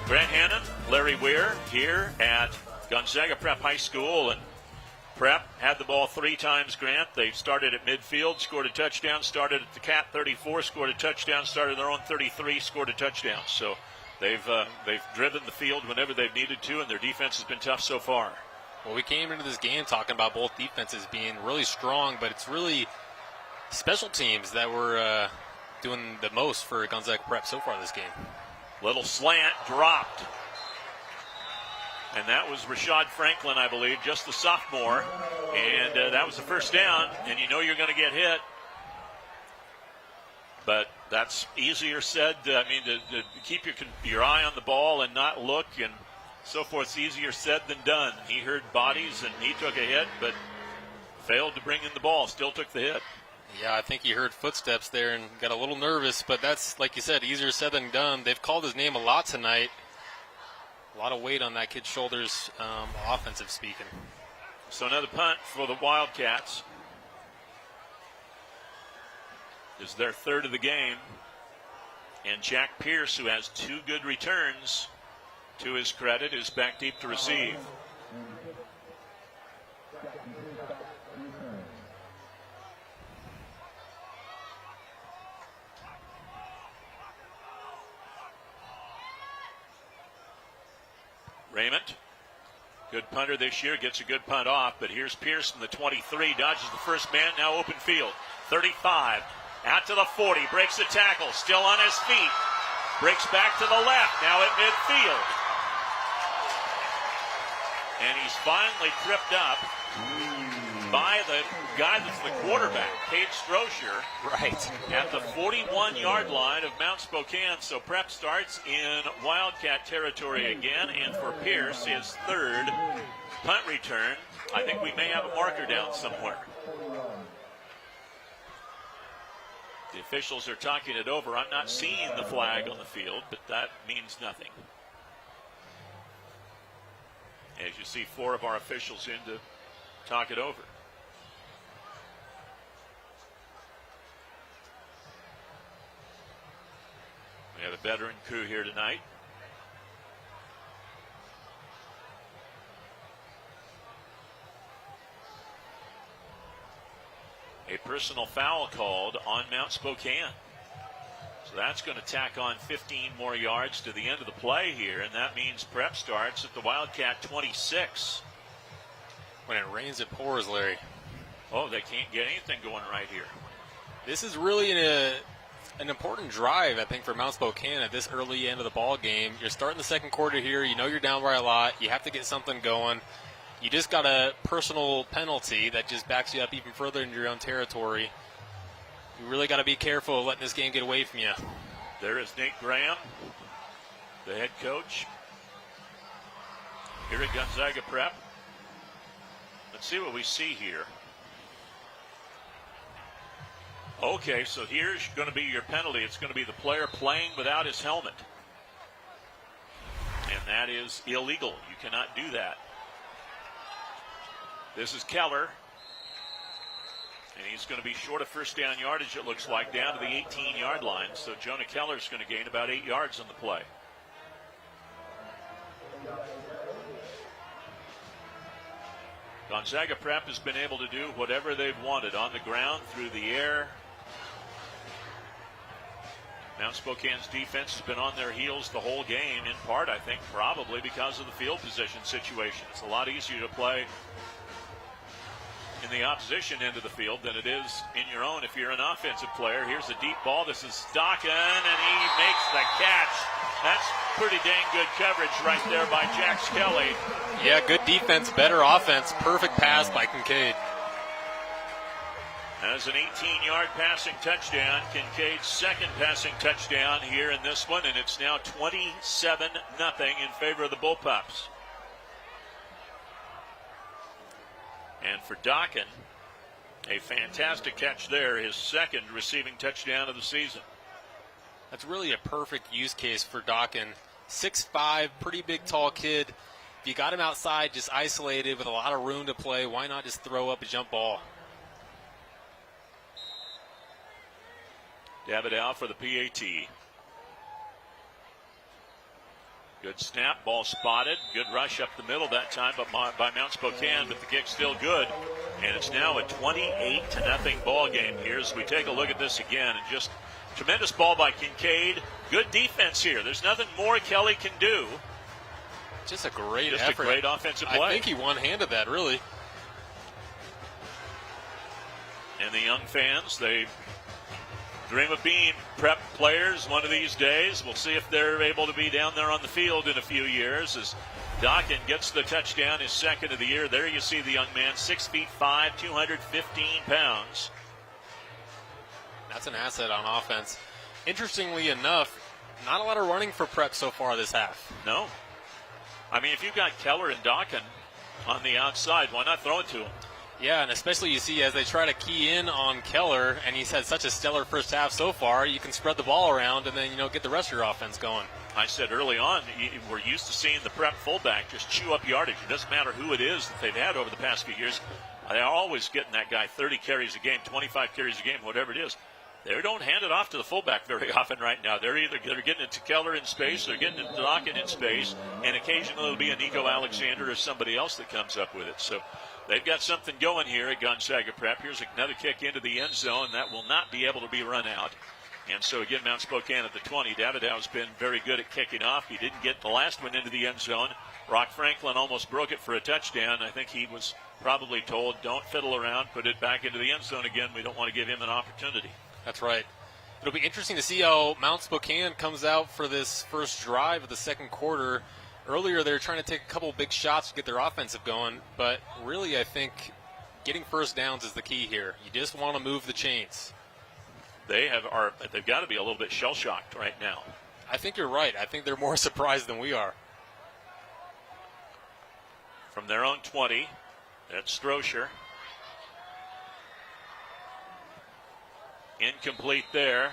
Grant Hannon, Larry Weir here at Gonzaga Prep High School. And Prep had the ball 3 times, Grant. They started at midfield, scored a touchdown, started at the Cat 34, scored a touchdown, started their own 33, scored a touchdown. So they've driven the field whenever they've needed to, and their defense has been tough so far. Well, we came into this game talking about both defenses being really strong, but it's really special teams that were doing the most for Gonzaga Prep so far this game. Little slant dropped. And that was Rashad Franklin, I believe, just the sophomore. And that was the first down, and you know you're going to get hit. But that's easier said. To keep your eye on the ball and not look and so forth. It's easier said than done. He heard bodies and he took a hit, but failed to bring in the ball. Still took the hit. Yeah, I think he heard footsteps there and got a little nervous. But that's, like you said, easier said than done. They've called his name a lot tonight. A lot of weight on that kid's shoulders, offensive speaking. So another punt for the Wildcats. Is their third of the game. And Jack Pierce, who has 2 good returns to his credit, is back deep to receive. Raymond, good punter this year, gets a good punt off, but here's Pierce from the 23, dodges the first man, now open field. 35, out to the 40, breaks the tackle, still on his feet, breaks back to the left, now at midfield. And he's finally tripped up by the guy that's the quarterback, Cade Strozier. Right. At the 41-yard line of Mount Spokane. So Prep starts in Wildcat territory again. And for Pierce, his third punt return. I think we may have a marker down somewhere. The officials are talking it over. I'm not seeing the flag on the field, but that means nothing. As you see, 4 of our officials in to talk it over. We have a veteran crew here tonight. A personal foul called on Mount Spokane. So that's going to tack on 15 more yards to the end of the play here, and that means Prep starts at the Wildcat 26. When it rains, it pours, Larry. Oh, they can't get anything going right here. This is really an important drive, I think, for Mount Spokane at this early end of the ball game. You're starting the second quarter here. You know you're down by a lot. You have to get something going. You just got a personal penalty that just backs you up even further into your own territory. You really got to be careful of letting this game get away from you. There is Nate Graham, the head coach here at Gonzaga Prep. Let's see what we see here. Okay, so here's going to be your penalty. It's going to be the player playing without his helmet. And that is illegal. You cannot do that. This is Keller. And he's going to be short of first down yardage, it looks like, down to the 18-yard line. So Jonah Keller's going to gain about 8 yards on the play. Gonzaga Prep has been able to do whatever they've wanted on the ground, through the air. Mount Spokane's defense has been on their heels the whole game, in part, I think, probably because of the field position situation. It's a lot easier to play in the opposition end of the field than it is in your own if you're an offensive player. Here's a deep ball. This is Stockin, and he makes the catch. That's pretty dang good coverage right there by Jax Kelly. Yeah, good defense, better offense. Perfect pass by Kincaid. As an 18-yard passing touchdown, Kincaid's second passing touchdown here in this one, and it's now 27-0 in favor of the Bullpups. And for Dockin, a fantastic catch there, his second receiving touchdown of the season. That's really a perfect use case for Dockin. 6'5", pretty big, tall kid. If you got him outside, just isolated with a lot of room to play, why not just throw up a jump ball? Davidow for the PAT. Good snap, ball spotted. Good rush up the middle that time by Mount Spokane, but the kick's still good. And it's now a 28-0 ball game here as we take a look at this again. And just tremendous ball by Kincaid. Good defense here. There's nothing more Kelly can do. Just a great Just effort. a great offensive play. I think he one-handed that, really. And the young fans, they dream of being Prep players one of these days. We'll see if they're able to be down there on the field in a few years as Dockin gets the touchdown, his second of the year. There you see the young man, 6'5", 215 pounds. That's an asset on offense. Interestingly enough, not a lot of running for Prep so far this half. No. I mean, if you've got Keller and Dockin on the outside, why not throw it to him? Yeah, and especially you see as they try to key in on Keller, and he's had such a stellar first half so far, you can spread the ball around and then, get the rest of your offense going. I said early on, we're used to seeing the Prep fullback just chew up yardage. It doesn't matter who it is that they've had over the past few years. They're always getting that guy 30 carries a game, 25 carries a game, whatever it is. They don't hand it off to the fullback very often right now. They're getting it to Keller in space, they're getting it to Dockin in space, and occasionally it'll be a Nico Alexander or somebody else that comes up with it. So they've got something going here at Gonzaga Prep. Here's another kick into the end zone. That will not be able to be run out. And so again, Mount Spokane at the 20. Davidow's been very good at kicking off. He didn't get the last one into the end zone. Rock Franklin almost broke it for a touchdown. I think he was probably told, don't fiddle around, put it back into the end zone again. We don't want to give him an opportunity. That's right. It'll be interesting to see how Mount Spokane comes out for this first drive of the second quarter. Earlier, they were trying to take a couple big shots to get their offensive going, but really, I think getting first downs is the key here. You just want to move the chains. They've got to be a little bit shell-shocked right now. I think you're right. I think they're more surprised than we are. From their own 20, that's Stroesher. Incomplete there.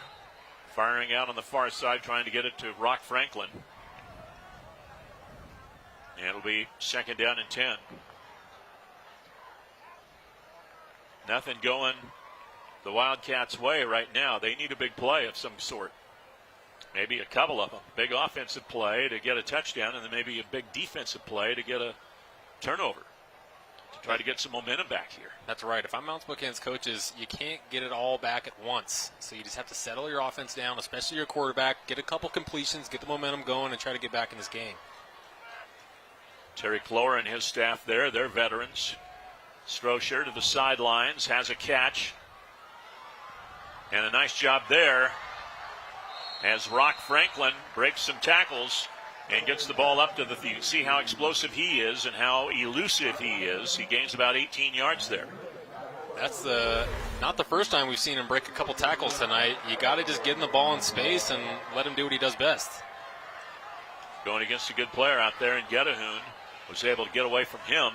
Firing out on the far side, trying to get it to Rock Franklin. And it'll be second down and 10. Nothing going the Wildcats' way right now. They need a big play of some sort. Maybe a couple of them. Big offensive play to get a touchdown, and then maybe a big defensive play to get a turnover to try to get some momentum back here. That's right. If I'm Mount Spokane's coaches, you can't get it all back at once. So you just have to settle your offense down, especially your quarterback, get a couple completions, get the momentum going, and try to get back in this game. Terry Clower and his staff there, they're veterans. Stroesher to the sidelines, has a catch. And a nice job there as Rock Franklin breaks some tackles and gets the ball up to the field. See how explosive he is and how elusive he is. He gains about 18 yards there. That's not the first time we've seen him break a couple tackles tonight. You got to just get him the ball in space and let him do what he does best. Going against a good player out there in Gedahoon. Was able to get away from him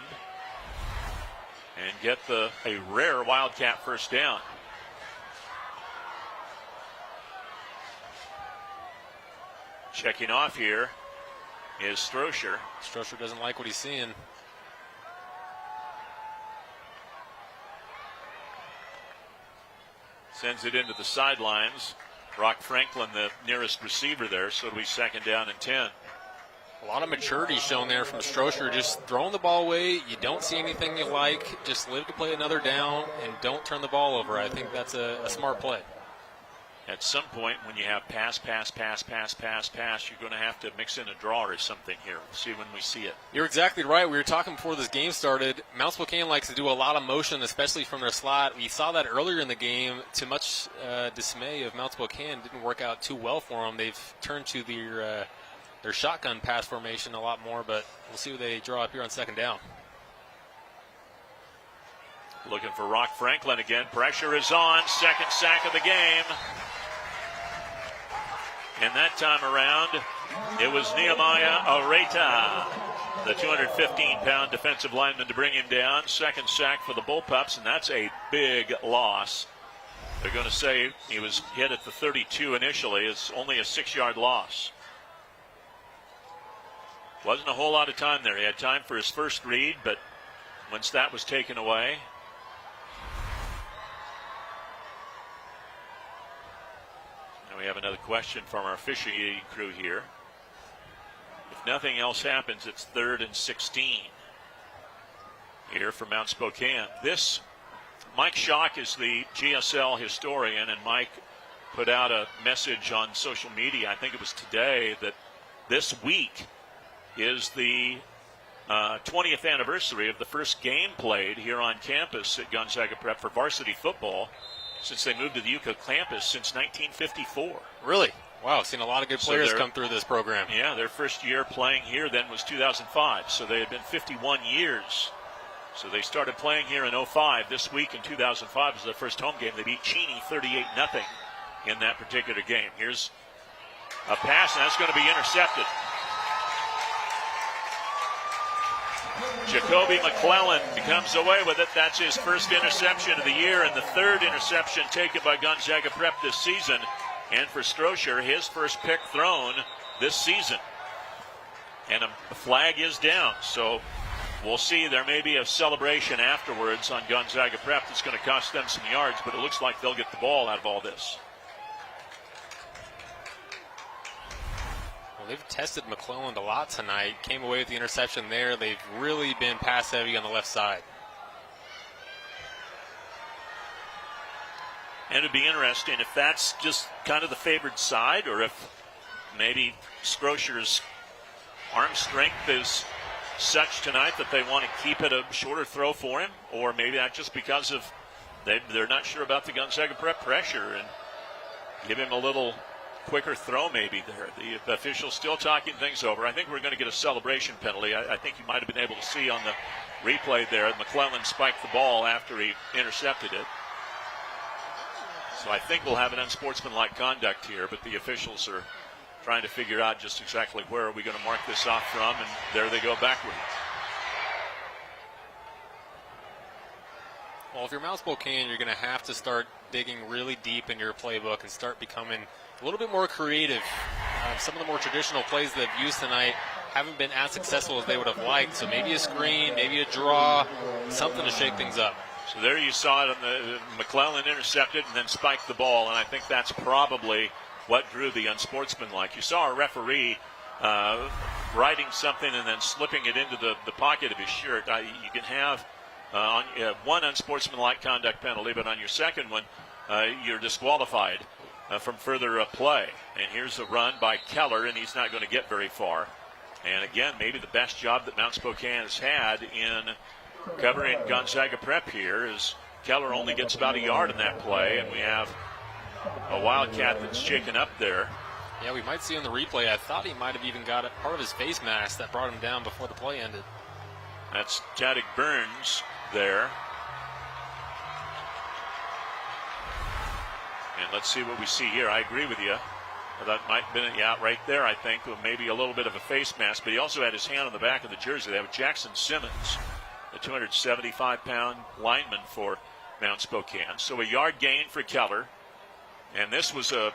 and get a rare Wildcat first down. Checking off here is Stroesher. Stroesher doesn't like what he's seeing. Sends it into the sidelines. Rock Franklin, the nearest receiver there, so it'll be second down and 10. A lot of maturity shown there from Stroesher, just throwing the ball away. You don't see anything you like. Just live to play another down and don't turn the ball over. I think that's a smart play. At some point, when you have pass, you're going to have to mix in a draw or something here. We'll see when we see it. You're exactly right. We were talking before this game started. Mount Spokane likes to do a lot of motion, especially from their slot. We saw that earlier in the game. To much dismay of Mount Spokane, didn't work out too well for them. They've turned to their shotgun pass formation a lot more, but we'll see what they draw up here on second down. Looking for Rock Franklin again. Pressure is on. Second sack of the game. And that time around, it was Nehemiah Areta, the 215-pound defensive lineman, to bring him down. Second sack for the Bullpups, and that's a big loss. They're going to say he was hit at the 32 initially. It's only a 6-yard loss. Wasn't a whole lot of time there. He had time for his first read, but once that was taken away. Now we have another question from our officiating crew here. If nothing else happens, it's 3rd and 16 here for Mount Spokane. Mike Schock is the GSL historian, and Mike put out a message on social media, I think it was today, that this week is the 20th anniversary of the first game played here on campus at Gonzaga Prep for varsity football since they moved to the UCO campus since 1954. Really? Wow, seen a lot of good players come through this program. Yeah, their first year playing here then was 2005, so they had been 51 years. So they started playing here in 05. This week in 2005 was their first home game. They beat Cheney 38-0 in that particular game. Here's a pass, and that's going to be intercepted. Jacoby McClellan comes away with it. That's his first interception of the year and the third interception taken by Gonzaga Prep this season. And for Stroesher, his first pick thrown this season. And a flag is down. So we'll see. There may be a celebration afterwards on Gonzaga Prep that's going to cost them some yards, but it looks like they'll get the ball out of all this. Well, they've tested McClelland a lot tonight. Came away with the interception there. They've really been pass heavy on the left side. And it'd be interesting if that's just kind of the favored side, or if maybe Scrosier's arm strength is such tonight that they want to keep it a shorter throw for him, or maybe that's just because of they're not sure about the Gonzaga Prep pressure and give him a little quicker throw maybe there. The official's still talking things over. I think we're going to get a celebration penalty. I think you might have been able to see on the replay there, McClellan spiked the ball after he intercepted it. So I think we'll have an unsportsmanlike conduct here, but the officials are trying to figure out just exactly where are we going to mark this off from, and there they go backward. Well, if you're Mount Spokane, you're going to have to start digging really deep in your playbook and start becoming a little bit more creative. Some of the more traditional plays they've used tonight haven't been as successful as they would have liked, so maybe a screen, maybe a draw, something to shake things up. So there you saw it on the McClellan intercepted and then spiked the ball, and I think that's probably what drew the unsportsmanlike. You saw a referee writing something and then slipping it into the pocket of his shirt. You can have on one unsportsmanlike conduct penalty, but on your second one, you're disqualified from further play. And here's a run by Keller, and he's not going to get very far. And again, maybe the best job that Mount Spokane has had in covering Gonzaga Prep here is Keller only gets about a yard in that play, and we have a Wildcat that's shaken up there. Yeah, we might see in the replay, I thought he might have even got part of his face mask that brought him down before the play ended. That's Taddick Burns there. And let's see what we see here. I agree with you. That might have been, yeah, right there, I think, with maybe a little bit of a face mask, but he also had his hand on the back of the jersey. They have Jackson Simmons, the 275-pound lineman for Mount Spokane. So a yard gain for Keller. And this was a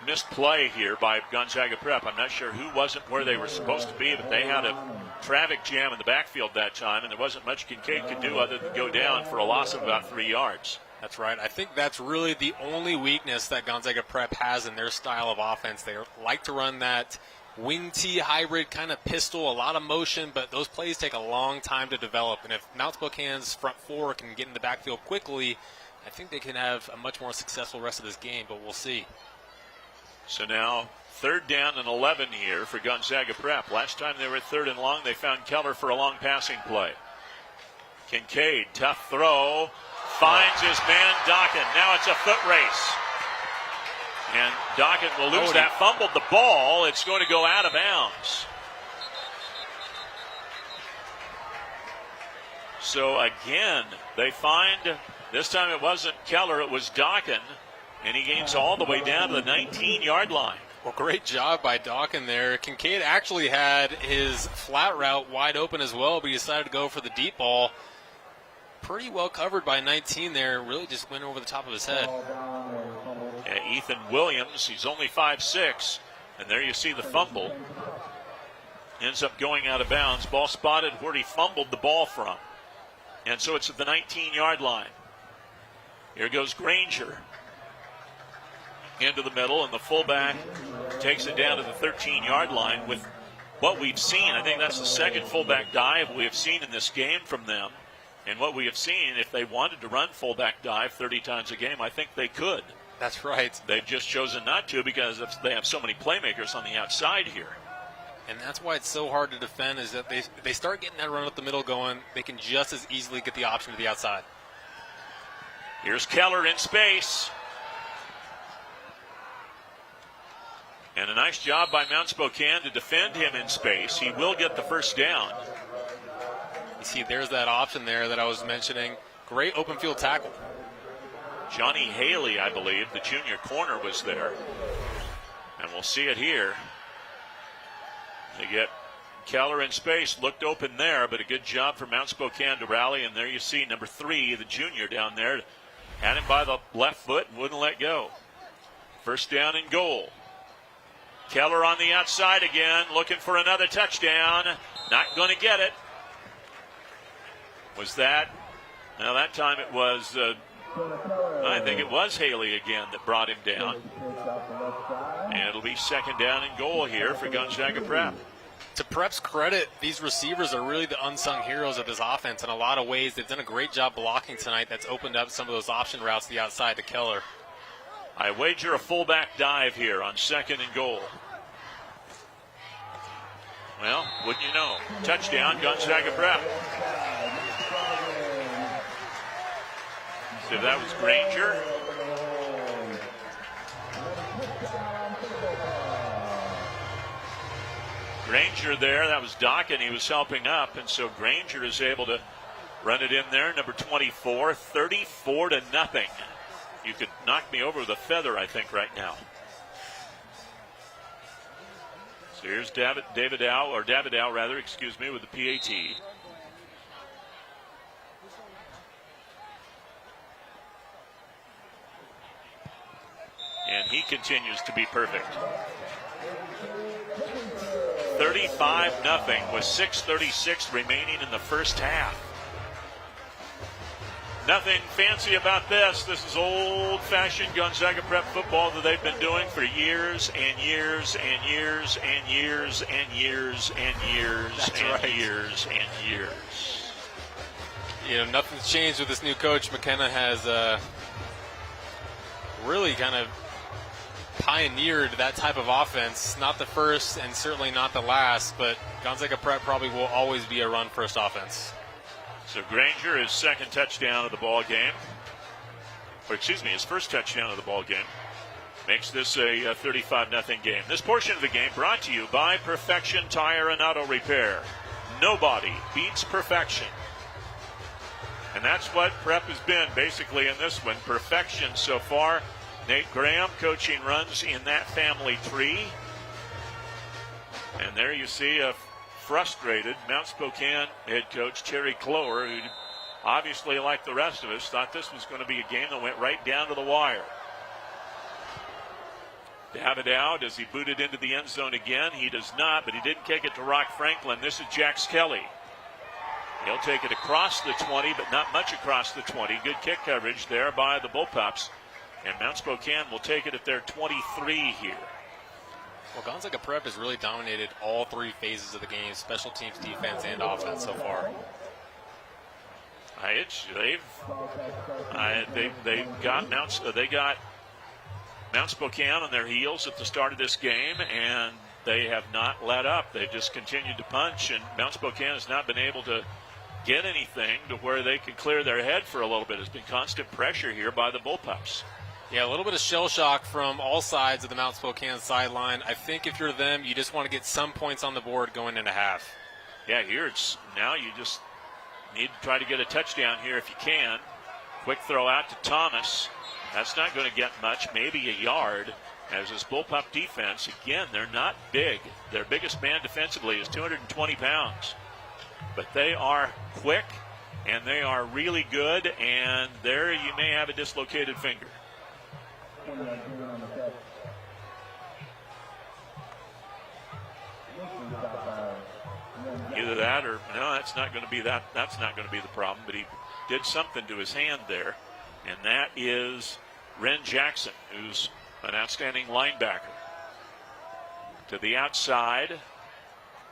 missed play here by Gonzaga Prep. I'm not sure who wasn't where they were supposed to be, but they had a traffic jam in the backfield that time, and there wasn't much Kincaid could do other than go down for a loss of about 3 yards. That's right. I think that's really the only weakness that Gonzaga Prep has in their style of offense. They like to run that wing T hybrid kind of pistol, a lot of motion, but those plays take a long time to develop. And if Mount Spokane's front four can get in the backfield quickly, I think they can have a much more successful rest of this game, but we'll see. So now 3rd down and 11 here for Gonzaga Prep. Last time they were 3rd and long, they found Keller for a long passing play. Kincaid, tough throw, finds his man Dokken. Now it's a foot race. And Dokken will lose that, fumbled the ball. It's going to go out of bounds. So again, they find, this time it wasn't Keller, it was Dokken. And he gains all the way down to the 19-yard line. Well, great job by Dokken there. Kincaid actually had his flat route wide open as well, but he decided to go for the deep ball. Pretty well covered by 19 there. Really just went over the top of his head. Yeah, Ethan Williams, he's only 5'6", and there you see the fumble. Ends up going out of bounds. Ball spotted where he fumbled the ball from. And so it's at the 19-yard line. Here goes Granger into the middle, and the fullback takes it down to the 13-yard line. With what we've seen, I think that's the second fullback dive we have seen in this game from them. And what we have seen, if they wanted to run fullback dive 30 times a game, I think they could. That's right. They've just chosen not to because they have so many playmakers on the outside here. And that's why it's so hard to defend, is that they start getting that run up the middle going, they can just as easily get the option to the outside. Here's Keller in space. And a nice job by Mount Spokane to defend him in space. He will get the first down. You see, there's that option there that I was mentioning. Great open field tackle. Johnny Haley, I believe, the junior corner, was there. And we'll see it here. They get Keller in space, looked open there, but a good job for Mount Spokane to rally. And there you see number 3, the junior down there, had him by the left foot and wouldn't let go. First down and goal. Keller on the outside again, looking for another touchdown. Not going to get it. Was that? Now that time it was, I think it was Haley again that brought him down. And it'll be second down and goal here for Gonzaga Prep. To Prep's credit, these receivers are really the unsung heroes of this offense in a lot of ways. They've done a great job blocking tonight. That's opened up some of those option routes to the outside to Keller. I wager a fullback dive here on 2nd and goal. Well, wouldn't you know? Touchdown, Gonzaga Prep. So that was Granger. Granger there, that was Dockett, he was helping up, and so Granger is able to run it in there, number 24, 34-0. You could knock me over with a feather, I think, right now. So here's Davidow with the PAT. And he continues to be perfect. 35-0 with 6:36 remaining in the first half. Nothing fancy about this. This is old-fashioned Gonzaga Prep football that they've been doing for years and years and years and years and years and years years and years. You know, nothing's changed with this new coach. McKenna has really kind of pioneered that type of offense. Not the first and certainly not the last, but Gonzaga Prep probably will always be a run-first offense. So Granger, his second touchdown of the ball game, his first touchdown of the ball game, makes this a 35-0 game. This portion of the game brought to you by Perfection Tire and Auto Repair. Nobody beats perfection. And that's what Prep has been basically in this one. Perfection so far. Nate Graham coaching runs in that family tree. And there you see a frustrated Mount Spokane head coach Terry Clower, who obviously, like the rest of us, thought this was going to be a game that went right down to the wire. Davidow, does he boot it into the end zone again? He does not, but he didn't kick it to Rock Franklin. This is Jax Kelly. He'll take it across the 20, but not much across the 20. Good kick coverage there by the Bullpups. And Mount Spokane will take it at their 23 here. Well, Gonzaga Prep has really dominated all three phases of the game, special teams, defense, and offense so far. They got Mount Spokane on their heels at the start of this game, and they have not let up. They've just continued to punch, and Mount Spokane has not been able to get anything to where they can clear their head for a little bit. There's been constant pressure here by the Bullpups. Yeah, a little bit of shell shock from all sides of the Mount Spokane sideline. I think if you're them, you just want to get some points on the board going into half. Yeah, here it's now you just need to try to get a touchdown here if you can. Quick throw out to Thomas. That's not going to get much, maybe a yard. As this Bullpup defense, again, they're not big. Their biggest man defensively is 220 pounds. But they are quick, and they are really good, and there you may have a dislocated finger. Either that or no, that's not going to be that. That's not going to be the problem. But he did something to his hand there, and that is Ren Jackson, who's an outstanding linebacker. To the outside.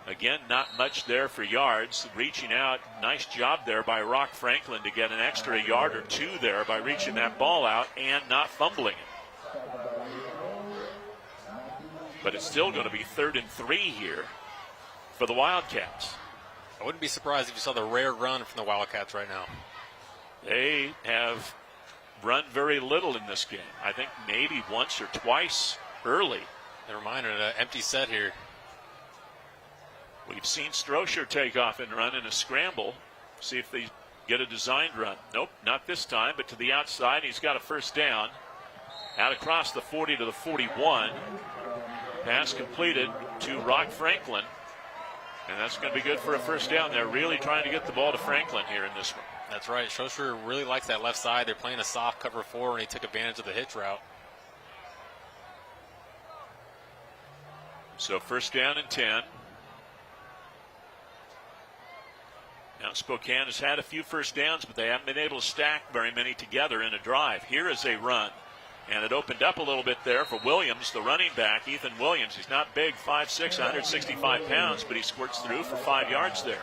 Again, not much there for yards. Reaching out, nice job there by Rock Franklin to get an extra yard or two there by reaching that ball out and not fumbling it. But it's still going to be 3rd and 3 here for the Wildcats. I wouldn't be surprised if you saw the rare run from the Wildcats right now. They have run very little in this game. I think maybe once or twice early. Never mind, an empty set here. We've seen Strocher take off and run in a scramble. See if they get a designed run. Nope, not this time, but to the outside. He's got a first down. Out across the 40 to the 41. Pass completed to Rock Franklin. And that's going to be good for a first down. They're really trying to get the ball to Franklin here in this one. That's right. Strocher really likes that left side. They're playing a soft cover 4, and he took advantage of the hitch route. So first down and 10. Now Spokane has had a few first downs, but they haven't been able to stack very many together in a drive. Here is a run. And it opened up a little bit there for Williams, the running back, Ethan Williams. He's not big, 5'6", 165 pounds, but he squirts through for 5 yards there.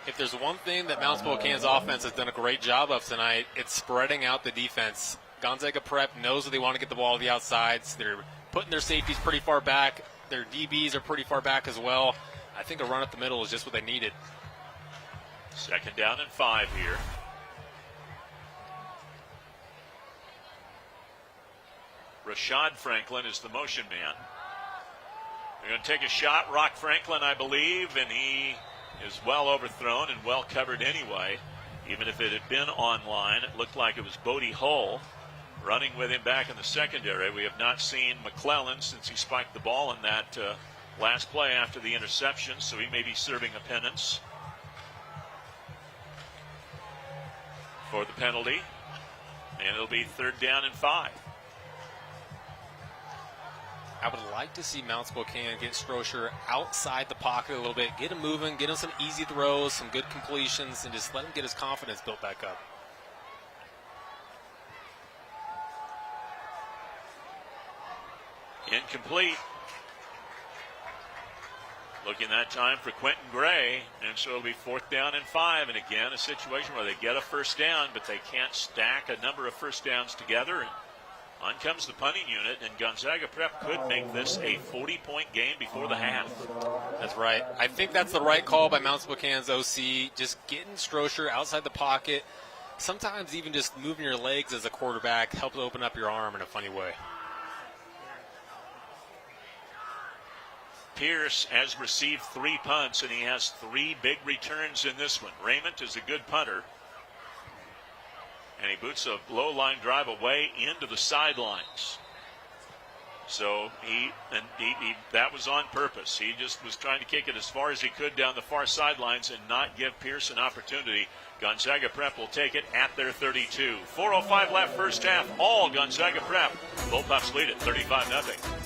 If there's one thing that Mount Spokane's offense has done a great job of tonight, it's spreading out the defense. Gonzaga Prep knows that they want to get the ball to the outsides. They're putting their safeties pretty far back. Their DBs are pretty far back as well. I think a run up the middle is just what they needed. 2nd down and 5 here. Rashad Franklin is the motion man. They're going to take a shot. Rock Franklin, I believe, and he is well overthrown and well covered anyway. Even if it had been online, it looked like it was Bodie Hull running with him back in the secondary. We have not seen McClellan since he spiked the ball in that last play after the interception, so he may be serving a penance for the penalty. And it'll be 3rd down and 5. I would like to see Mount Spokane get Strocher outside the pocket a little bit, get him moving, get him some easy throws, some good completions, and just let him get his confidence built back up. Incomplete. Looking that time for Quentin Gray, and so it'll be 4th down and 5. And again, a situation where they get a first down, but they can't stack a number of first downs together. And on comes the punting unit, and Gonzaga Prep could make this a 40-point game before the half. That's right. I think that's the right call by Mount Spokane's OC, just getting Strocher outside the pocket. Sometimes even just moving your legs as a quarterback helps open up your arm in a funny way. Pierce has received 3 punts, and he has 3 big returns in this one. Raymond is a good punter, and he boots a low-line drive away into the sidelines. So that was on purpose. He just was trying to kick it as far as he could down the far sidelines and not give Pierce an opportunity. Gonzaga Prep will take it at their 32. 4:05 left first half. All Gonzaga Prep. Bullpups lead at 35-0.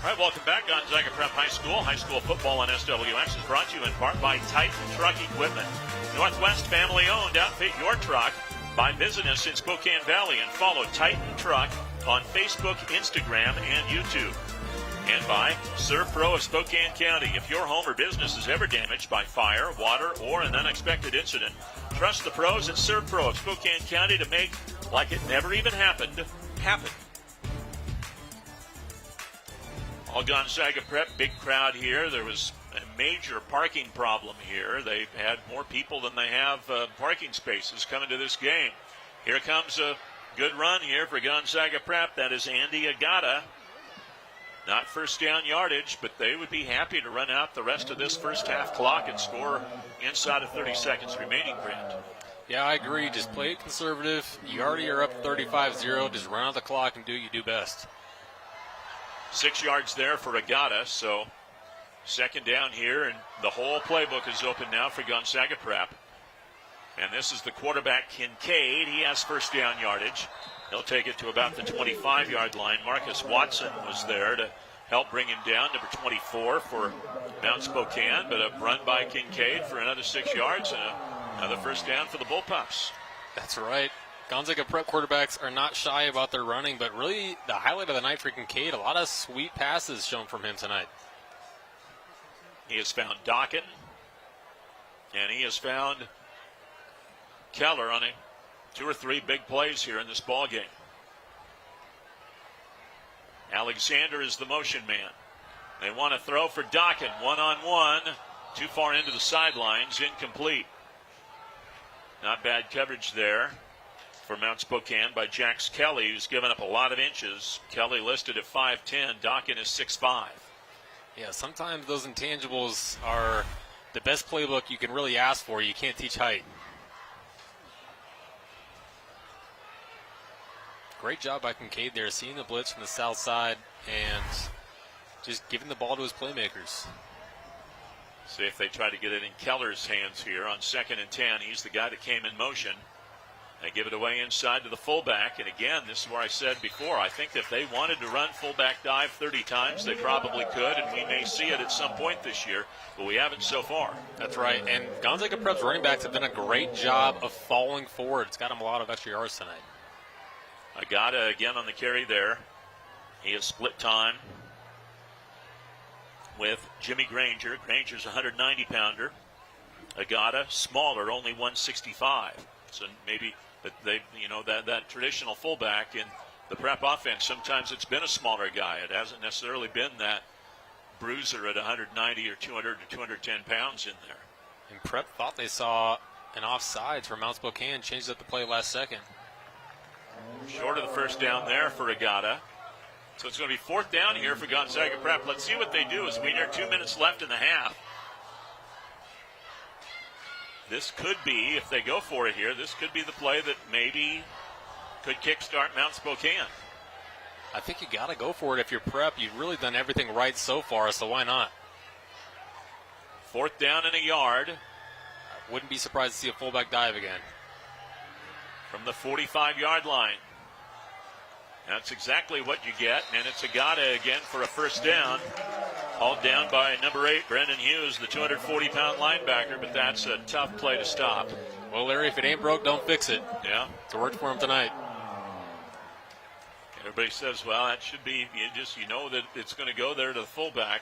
All right, welcome back. Gonzaga Prep High School football on SWX is brought to you in part by Titan Truck Equipment. Northwest family-owned. Outfit your truck by visiting us in Spokane Valley and follow Titan Truck on Facebook, Instagram, and YouTube. And by ServPro of Spokane County. If your home or business is ever damaged by fire, water, or an unexpected incident, trust the pros at ServPro of Spokane County to make like it never even happened happen. All Gonzaga Prep, big crowd here. There was a major parking problem here. They've had more people than they have parking spaces coming to this game. Here comes a good run here for Gonzaga Prep. That is Andy Agata. Not first down yardage, but they would be happy to run out the rest of this first half clock and score inside of 30 seconds remaining, Grant. Yeah, I agree. Just play it conservative. You already are up 35-0. Just run out the clock and do what you do best. 6 yards there for Agata, so Second down here, and the whole playbook is open now for Gonzaga Prep. And this is the quarterback, Kincaid. He has first down yardage. He'll take it to about the 25-yard line. Marcus Watson was there to help bring him down, number 24 for Mount Spokane, but a run by Kincaid for another 6 yards and another first down for the Bullpups. That's right. Gonzaga Prep quarterbacks are not shy about their running, but really the highlight of the night for Kincaid, a lot of sweet passes shown from him tonight. He has found Dokken, and he has found Keller on 2 or 3 big plays here in this ball game. Alexander is the motion man. They want to throw for Dokken, one-on-one, too far into the sidelines, incomplete. Not bad coverage there for Mount Spokane by Jax Kelly, who's given up a lot of inches. Kelly listed at 5'10", Dokken is 6'5". Yeah, sometimes those intangibles are the best playbook you can really ask for. You can't teach height. Great job by Kincaid there, seeing the blitz from the south side and just giving the ball to his playmakers. See if they try to get it in Keller's hands here on 2nd and 10. He's the guy that came in motion. They give it away inside to the fullback. And again, this is where I said before, I think if they wanted to run fullback dive 30 times, they probably could, and we may see it at some point this year, but we haven't so far. That's right. And Gonzaga Prep's running backs have done a great job of falling forward. It's got them a lot of extra yards tonight. Agata again on the carry there. He has split time with Jimmy Granger. Granger's a 190-pounder. Agata, smaller, only 165. So maybe that traditional fullback in the Prep offense, sometimes it's been a smaller guy. It hasn't necessarily been that bruiser at 190 or 200 or 210 pounds in there. And Prep thought they saw an offsides for Mount Spokane, changed up the play last second. Short of the first down there for Agata. So it's going to be 4th down here for Gonzaga Prep. Let's see what they do as we near 2 minutes left in the half. This could be, if they go for it here, this could be the play that maybe could kickstart Mount Spokane. I think you got to go for it if you're Prep. You've really done everything right so far, so why not? 4th down and a yard. I wouldn't be surprised to see a fullback dive again. From the 45-yard line. That's exactly what you get, and it's Agata again for a first down. Hauled down by number 8, Brendan Hughes, the 240-pound linebacker, but that's a tough play to stop. Well, Larry, if it ain't broke, don't fix it. Yeah. It's worked for him tonight. Everybody says, well, that should be, you know that it's going to go there to the fullback,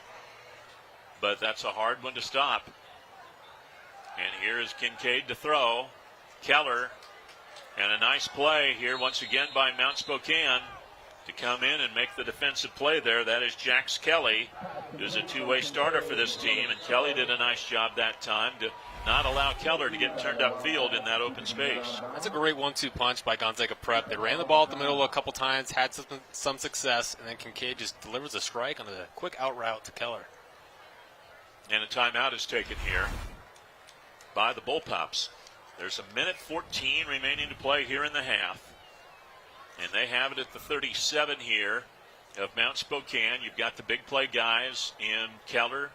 but that's a hard one to stop. And here is Kincaid to throw. Keller, and a nice play here once again by Mount Spokane to come in and make the defensive play there. That is Jax Kelly, who's a two-way starter for this team, and Kelly did a nice job that time to not allow Keller to get turned upfield in that open space. That's a great 1-2 punch by Gonzaga Prep. They ran the ball at the middle a couple times, had some success, and then Kincaid just delivers a strike on a quick out route to Keller. And a timeout is taken here by the Bullpups. There's a minute 14 remaining to play here in the half. And they have it at the 37 here of Mount Spokane. You've got the big play guys in Keller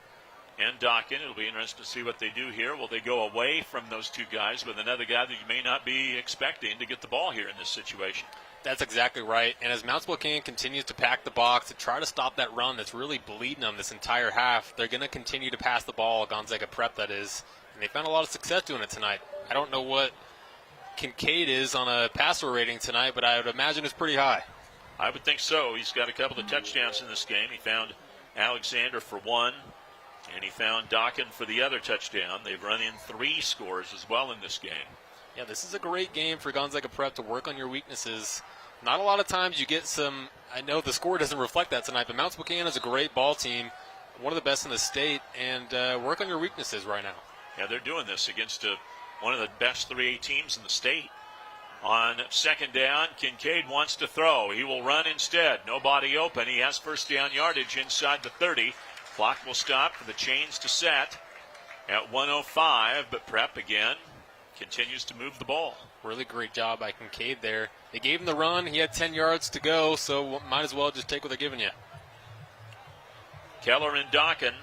and Dokken. It'll be interesting to see what they do here. Will they go away from those two guys with another guy that you may not be expecting to get the ball here in this situation? That's exactly right. And as Mount Spokane continues to pack the box to try to stop that run that's really bleeding them this entire half, they're going to continue to pass the ball, Gonzaga Prep that is. And they found a lot of success doing it tonight. I don't know what Kincaid is on a passer rating tonight, but I would imagine it's pretty high. I would think so. He's got a couple of touchdowns in this game. He found Alexander for one, and he found Dokken for the other touchdown. They've run in 3 scores as well in this game. Yeah, this is a great game for Gonzaga Prep to work on your weaknesses. Not a lot of times you get some, I know the score doesn't reflect that tonight, but Mount Spokane is a great ball team, one of the best in the state, and work on your weaknesses right now. Yeah, they're doing this against one of the best 3A teams in the state. On second down, Kincaid wants to throw. He will run instead. Nobody open. He has first down yardage inside the 30. Clock will stop for the chains to set at 1:05, but Prep again continues to move the ball. Really great job by Kincaid there. They gave him the run. He had 10 yards to go, so might as well just take what they're giving you. Keller and Dokken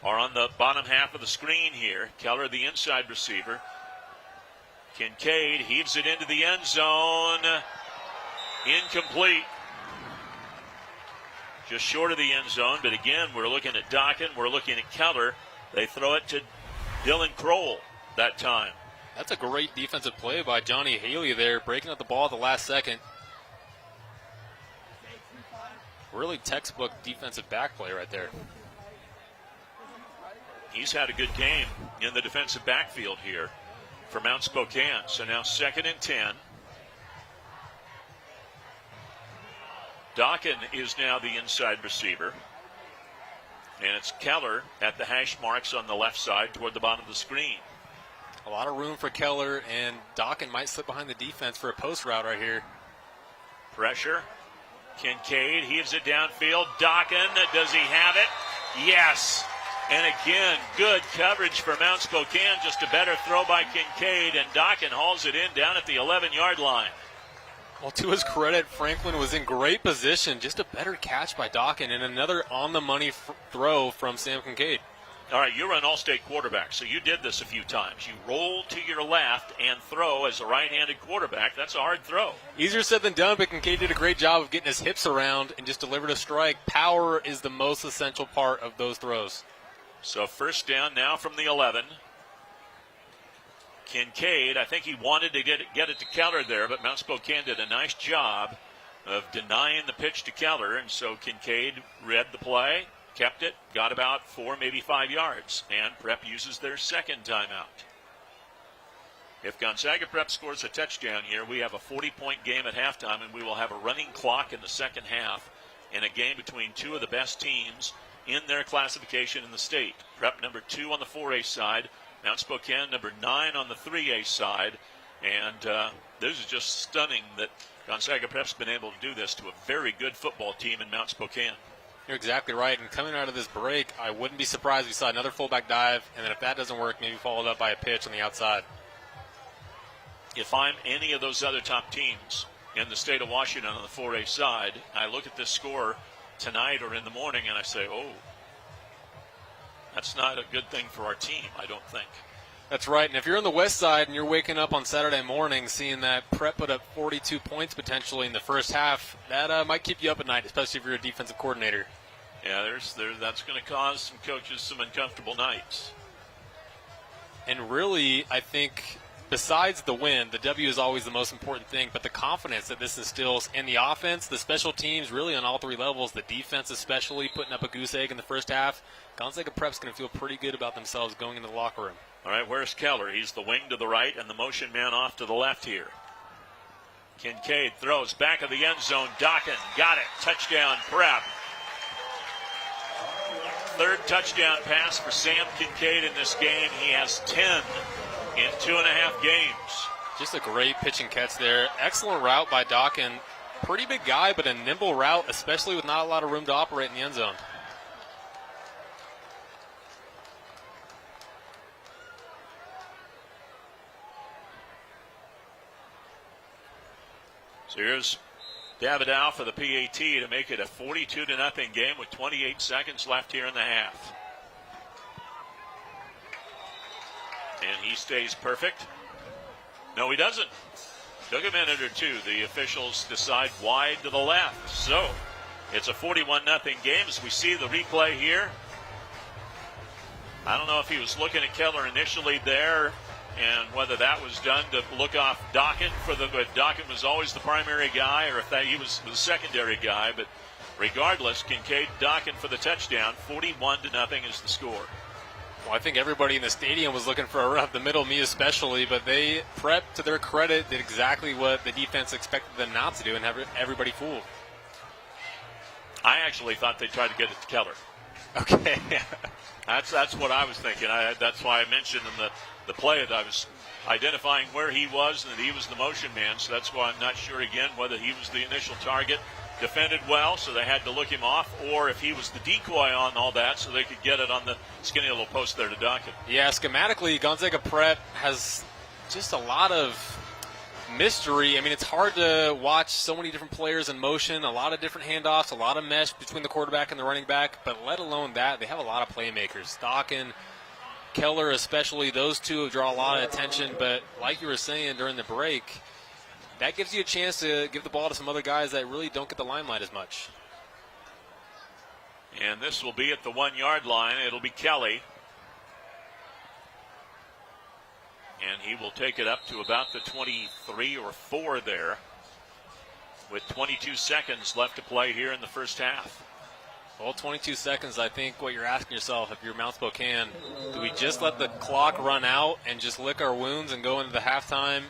are on the bottom half of the screen here. Keller, the inside receiver. Kincaid heaves it into the end zone. Incomplete. Just short of the end zone, but again, we're looking at Dockin, we're looking at Keller. They throw it to Dylan Kroll that time. That's a great defensive play by Johnny Haley there, breaking up the ball at the last second. Really textbook defensive back play right there. He's had a good game in the defensive backfield here for Mount Spokane. So now 2nd and 10. Dockin is now the inside receiver. And it's Keller at the hash marks on the left side toward the bottom of the screen. A lot of room for Keller, and Dockin might slip behind the defense for a post route right here. Pressure. Kincaid heaves it downfield. Dockin, does he have it? Yes. And again, good coverage for Mount Spokane. Just a better throw by Kincaid, and Dockin hauls it in down at the 11-yard line. Well, to his credit, Franklin was in great position. Just a better catch by Dockin, and another on-the-money throw from Sam Kincaid. All right, you're an all-state quarterback, so you did this a few times. You roll to your left and throw as a right-handed quarterback. That's a hard throw. Easier said than done, but Kincaid did a great job of getting his hips around and just delivered a strike. Power is the most essential part of those throws. So first down now from the 11. Kincaid, I think he wanted to get it to Keller there, but Mount Spokane did a nice job of denying the pitch to Keller, and so Kincaid read the play, kept it, got about 4, maybe 5 yards, and Prep uses their second timeout. If Gonzaga Prep scores a touchdown here, we have a 40-point game at halftime, and we will have a running clock in the second half in a game between two of the best teams in their classification in the state. Prep number 2 on the 4A side, Mount Spokane number 9 on the 3A side, and this is just stunning that Gonzaga Prep's been able to do this to a very good football team in Mount Spokane. You're exactly right, and coming out of this break, I wouldn't be surprised if we saw another fullback dive, and then if that doesn't work, maybe followed up by a pitch on the outside. If I'm any of those other top teams in the state of Washington on the 4A side, I look at this score tonight or in the morning and I say, oh, that's not a good thing for our team, I don't think. That's right, and if you're on the west side and you're waking up on Saturday morning seeing that Prep put up 42 points potentially in the first half, that might keep you up at night, especially if you're a defensive coordinator. Yeah, that's going to cause some coaches some uncomfortable nights. And really, I think besides the win, the W is always the most important thing, but the confidence that this instills in the offense, the special teams, really on all three levels, the defense especially, putting up a goose egg in the first half, Gonzaga Prep's going to feel pretty good about themselves going into the locker room. All right, where's Keller? He's the wing to the right and the motion man off to the left here. Kincaid throws back of the end zone. Dockin got it. Touchdown, Prep. Third touchdown pass for Sam Kincaid in this game. He has 10 in 2.5 games. Just a great pitch and catch there. Excellent route by Dockin. Pretty big guy, but a nimble route, especially with not a lot of room to operate in the end zone. So here's Davidow for the PAT to make it a 42-0 game with 28 seconds left here in the half. And he stays perfect. No, he doesn't. Took a minute or two. The officials decide wide to the left. So it's a 41-0 game as we see the replay here. I don't know if he was looking at Keller initially there and whether that was done to look off Dockin but Dockin was always the primary guy, or if that he was the secondary guy. But regardless, Kincaid, Dockin for the touchdown. 41-0 is the score. Well, I think everybody in the stadium was looking for a run up the middle, me especially, but they, Prep, to their credit, did exactly what the defense expected them not to do and have everybody fooled. I actually thought they tried to get it to Keller. Okay. That's what I was thinking. That's why I mentioned in the play that I was identifying where he was and that he was the motion man. So that's why I'm not sure again whether he was the initial target, defended well, so they had to look him off, or if he was the decoy on all that so they could get it on the skinny little post there to Dockin. Yeah, schematically, Gonzaga Prep has just a lot of mystery. I mean, it's hard to watch so many different players in motion, a lot of different handoffs, a lot of mesh between the quarterback and the running back, but let alone that, they have a lot of playmakers. Stockin, Keller especially, those two draw a lot of attention, but like you were saying during the break, that gives you a chance to give the ball to some other guys that really don't get the limelight as much. And this will be at the 1-yard line. It'll be Kelly. And he will take it up to about the 23 or 4 there, with 22 seconds left to play here in the first half. Well, 22 seconds, I think what you're asking yourself, if you're Mount Spokane, do we just let the clock run out and just lick our wounds and go into the halftime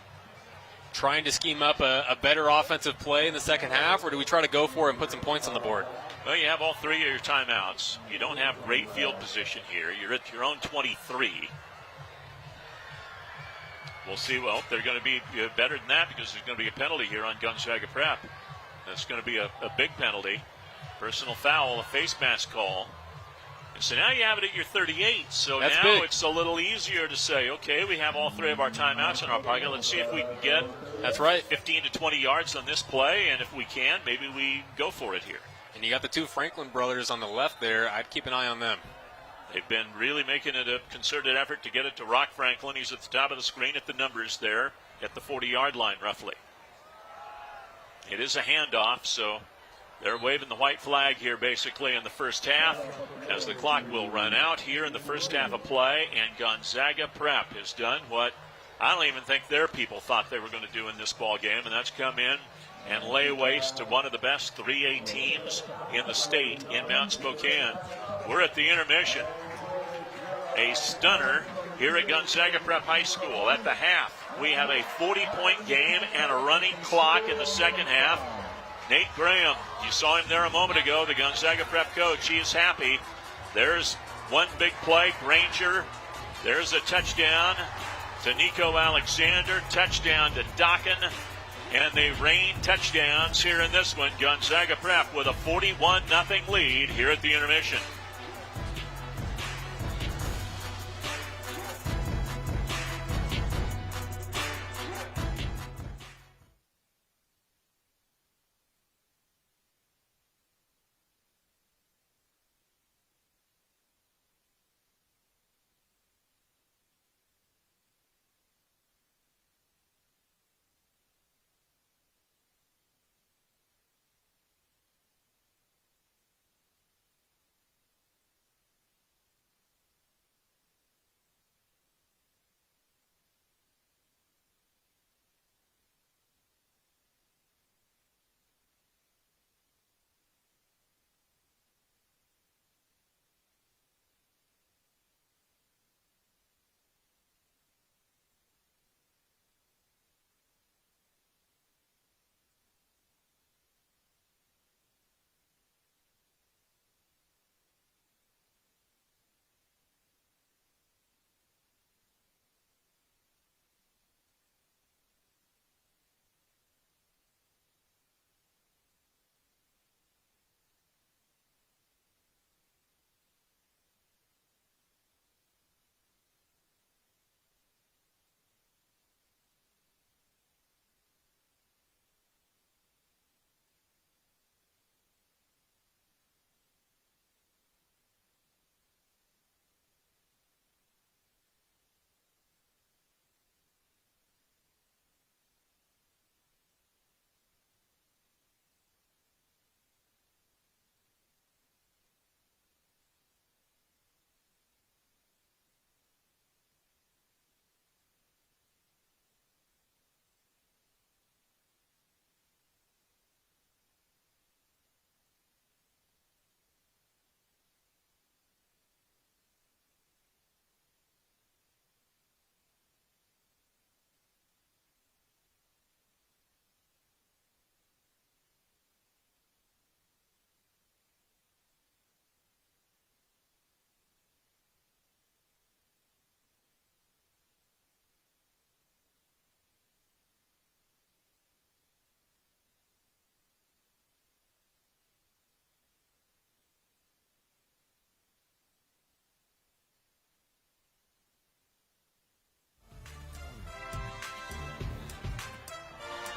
trying to scheme up a better offensive play in the second half, or do we try to go for it and put some points on the board? Well, you have all 3 of your timeouts. You don't have great field position here. You're at your own 23. We'll see. Well, they're going to be better than that because there's going to be a penalty here on Gonzaga Prep. That's going to be a big penalty. Personal foul, a face mask call. And so now you have it at your 38. So that's now big. It's a little easier to say, okay, we have all 3 of our timeouts in our pocket. Let's see if we can get 15 to 20 yards on this play. And if we can, maybe we go for it here. And you got the 2 Franklin brothers on the left there. I'd keep an eye on them. They've been really making it a concerted effort to get it to Rock Franklin. He's at the top of the screen at the numbers there at the 40-yard line, roughly. It is a handoff, so they're waving the white flag here basically in the first half as the clock will run out here in the first half of play. And Gonzaga Prep has done what I don't even think their people thought they were going to do in this ball game, and that's come in and lay waste to one of the best 3A teams in the state in Mount Spokane. We're at the intermission. A stunner here at Gonzaga Prep High School. At the half, we have a 40-point game and a running clock in the second half. Nate Graham, you saw him there a moment ago, the Gonzaga Prep coach. He is happy. There's one big play, Granger. There's a touchdown to Nico Alexander, touchdown to Dockin. And they rain touchdowns here in this one. Gonzaga Prep with a 41-0 lead here at the intermission.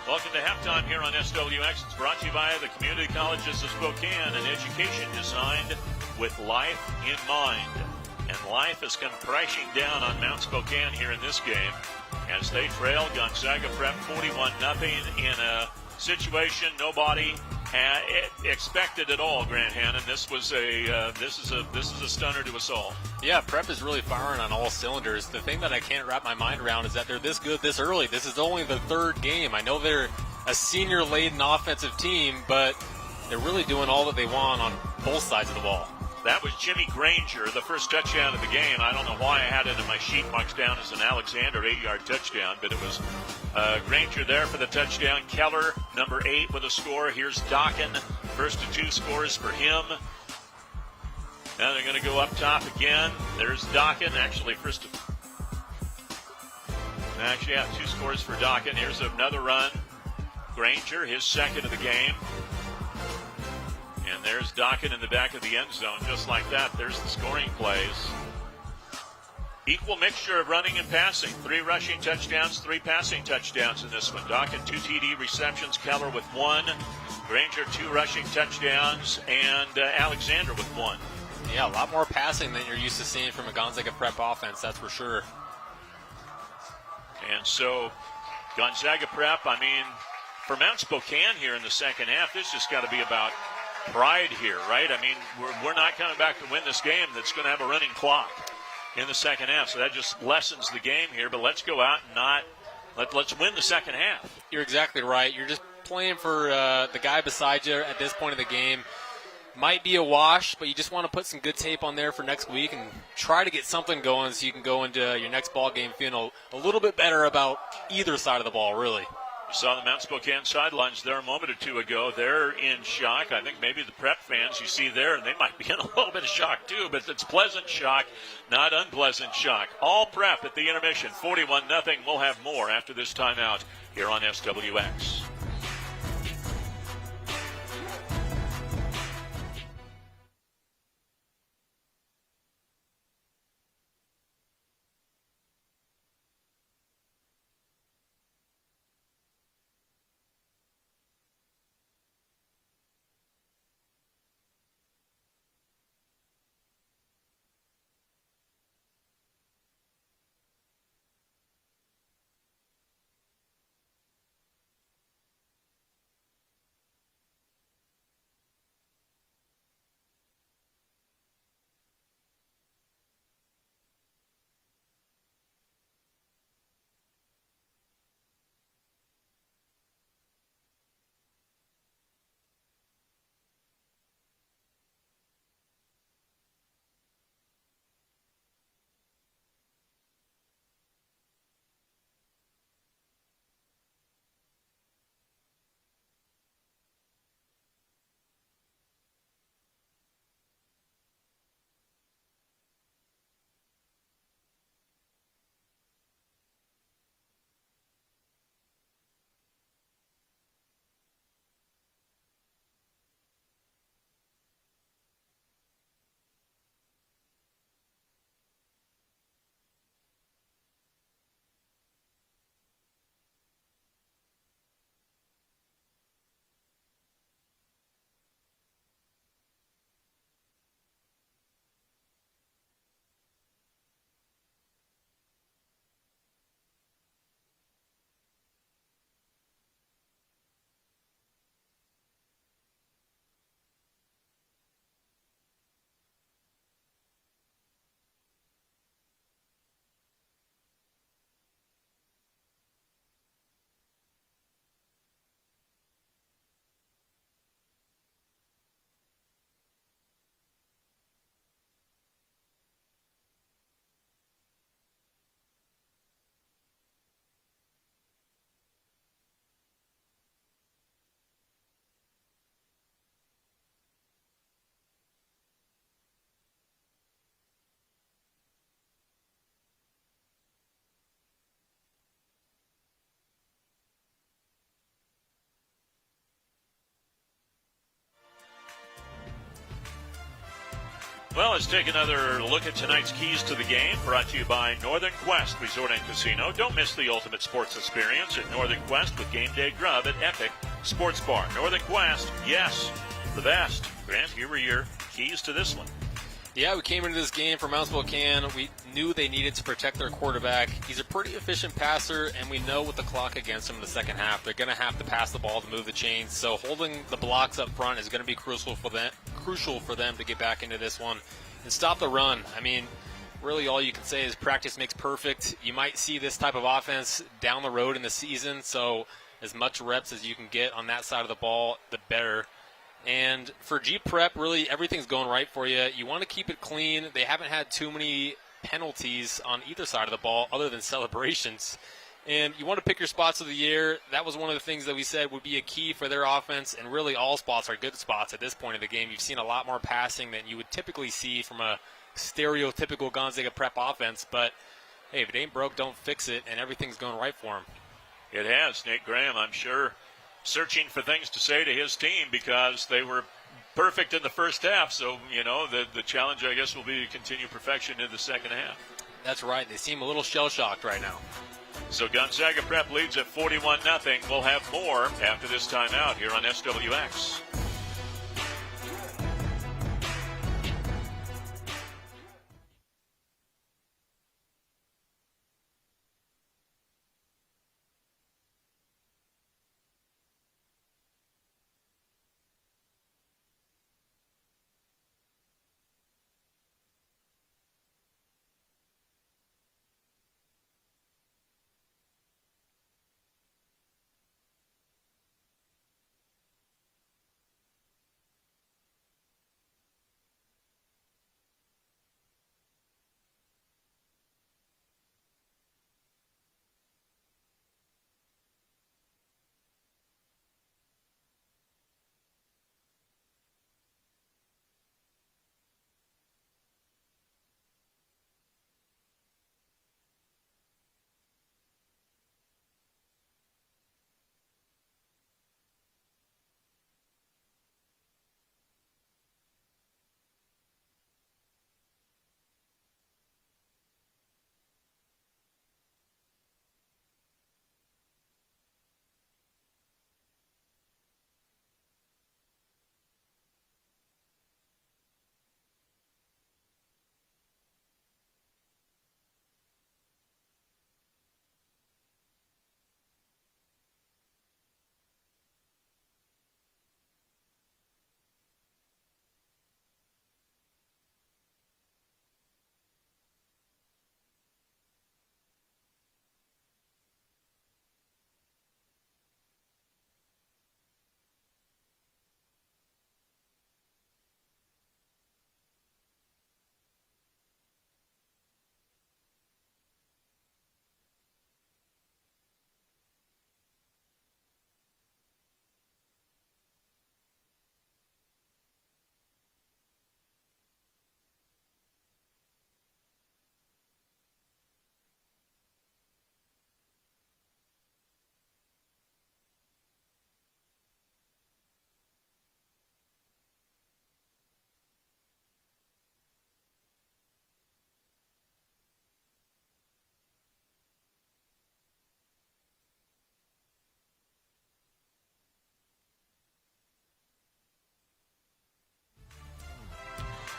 Welcome to halftime here on SWX. It's brought to you by the Community Colleges of Spokane, an education designed with life in mind. And life has come crashing down on Mount Spokane here in this game as they trail Gonzaga Prep 41-0 in a situation nobody had expected at all. Grant Hannon, this is a stunner to us all. Yeah, Prep is really firing on all cylinders. The thing that I can't wrap my mind around is that they're this good this early. This is only the third game. I know they're a senior-laden offensive team, but they're really doing all that they want on both sides of the ball. That was Jimmy Granger, the first touchdown of the game. I don't know why I had it in my sheet marks down as an Alexander 8-yard touchdown, but it was Granger there for the touchdown. Keller, number 8, with a score. Here's Dokken, first of 2 scores for him. Now they're going to go up top again. There's Dokken, actually 2 scores for Dokken. Here's another run. Granger, his second of the game. And there's Dokken in the back of the end zone, just like that. There's the scoring plays. Equal mixture of running and passing. 3 rushing touchdowns, 3 passing touchdowns in this one. Dokken, 2 TD receptions. Keller with 1. Granger, 2 rushing touchdowns. And Alexander with 1. Yeah, a lot more passing than you're used to seeing from a Gonzaga Prep offense, that's for sure. And so Gonzaga Prep, I mean, for Mount Spokane here in the second half, this just got to be about pride here, right? I mean, we're not coming back to win this game that's going to have a running clock in the second half. So that just lessens the game here. But let's go out and let's win the second half. You're exactly right. You're just playing for the guy beside you at this point of the game. Might be a wash, but you just want to put some good tape on there for next week and try to get something going so you can go into your next ball game feeling a little bit better about either side of the ball, really. You saw the Mount Spokane sidelines there a moment or two ago. They're in shock. I think maybe the Prep fans you see there, they might be in a little bit of shock too, but it's pleasant shock, not unpleasant shock. All Prep at the intermission, 41-0. We'll have more after this timeout here on SWX. Well, let's take another look at tonight's keys to the game, brought to you by Northern Quest Resort and Casino. Don't miss the ultimate sports experience at Northern Quest with game day grub at Epic Sports Bar. Northern Quest, yes, the best. Grant, here were your keys to this one. Yeah, we came into this game for Mount Spokane. We knew they needed to protect their quarterback. He's a pretty efficient passer, and we know with the clock against him in the second half, they're going to have to pass the ball to move the chains. So holding the blocks up front is going to be crucial for them to get back into this one and stop the run. I mean, really all you can say is practice makes perfect. You might see this type of offense down the road in the season, so as much reps as you can get on that side of the ball, the better. And for G Prep, really everything's going right for you. You want to keep it clean. They haven't had too many penalties on either side of the ball other than celebrations. And you want to pick your spots of the year. That was one of the things that we said would be a key for their offense, and really all spots are good spots at this point of the game. You've seen a lot more passing than you would typically see from a stereotypical Gonzaga Prep offense. But, hey, if it ain't broke, don't fix it, and everything's going right for them. It has. Nate Graham, I'm sure, searching for things to say to his team because they were perfect in the first half. So, the challenge, I guess, will be to continue perfection in the second half. That's right. They seem a little shell-shocked right now. So Gonzaga Prep leads at 41-0. We'll have more after this timeout here on SWX.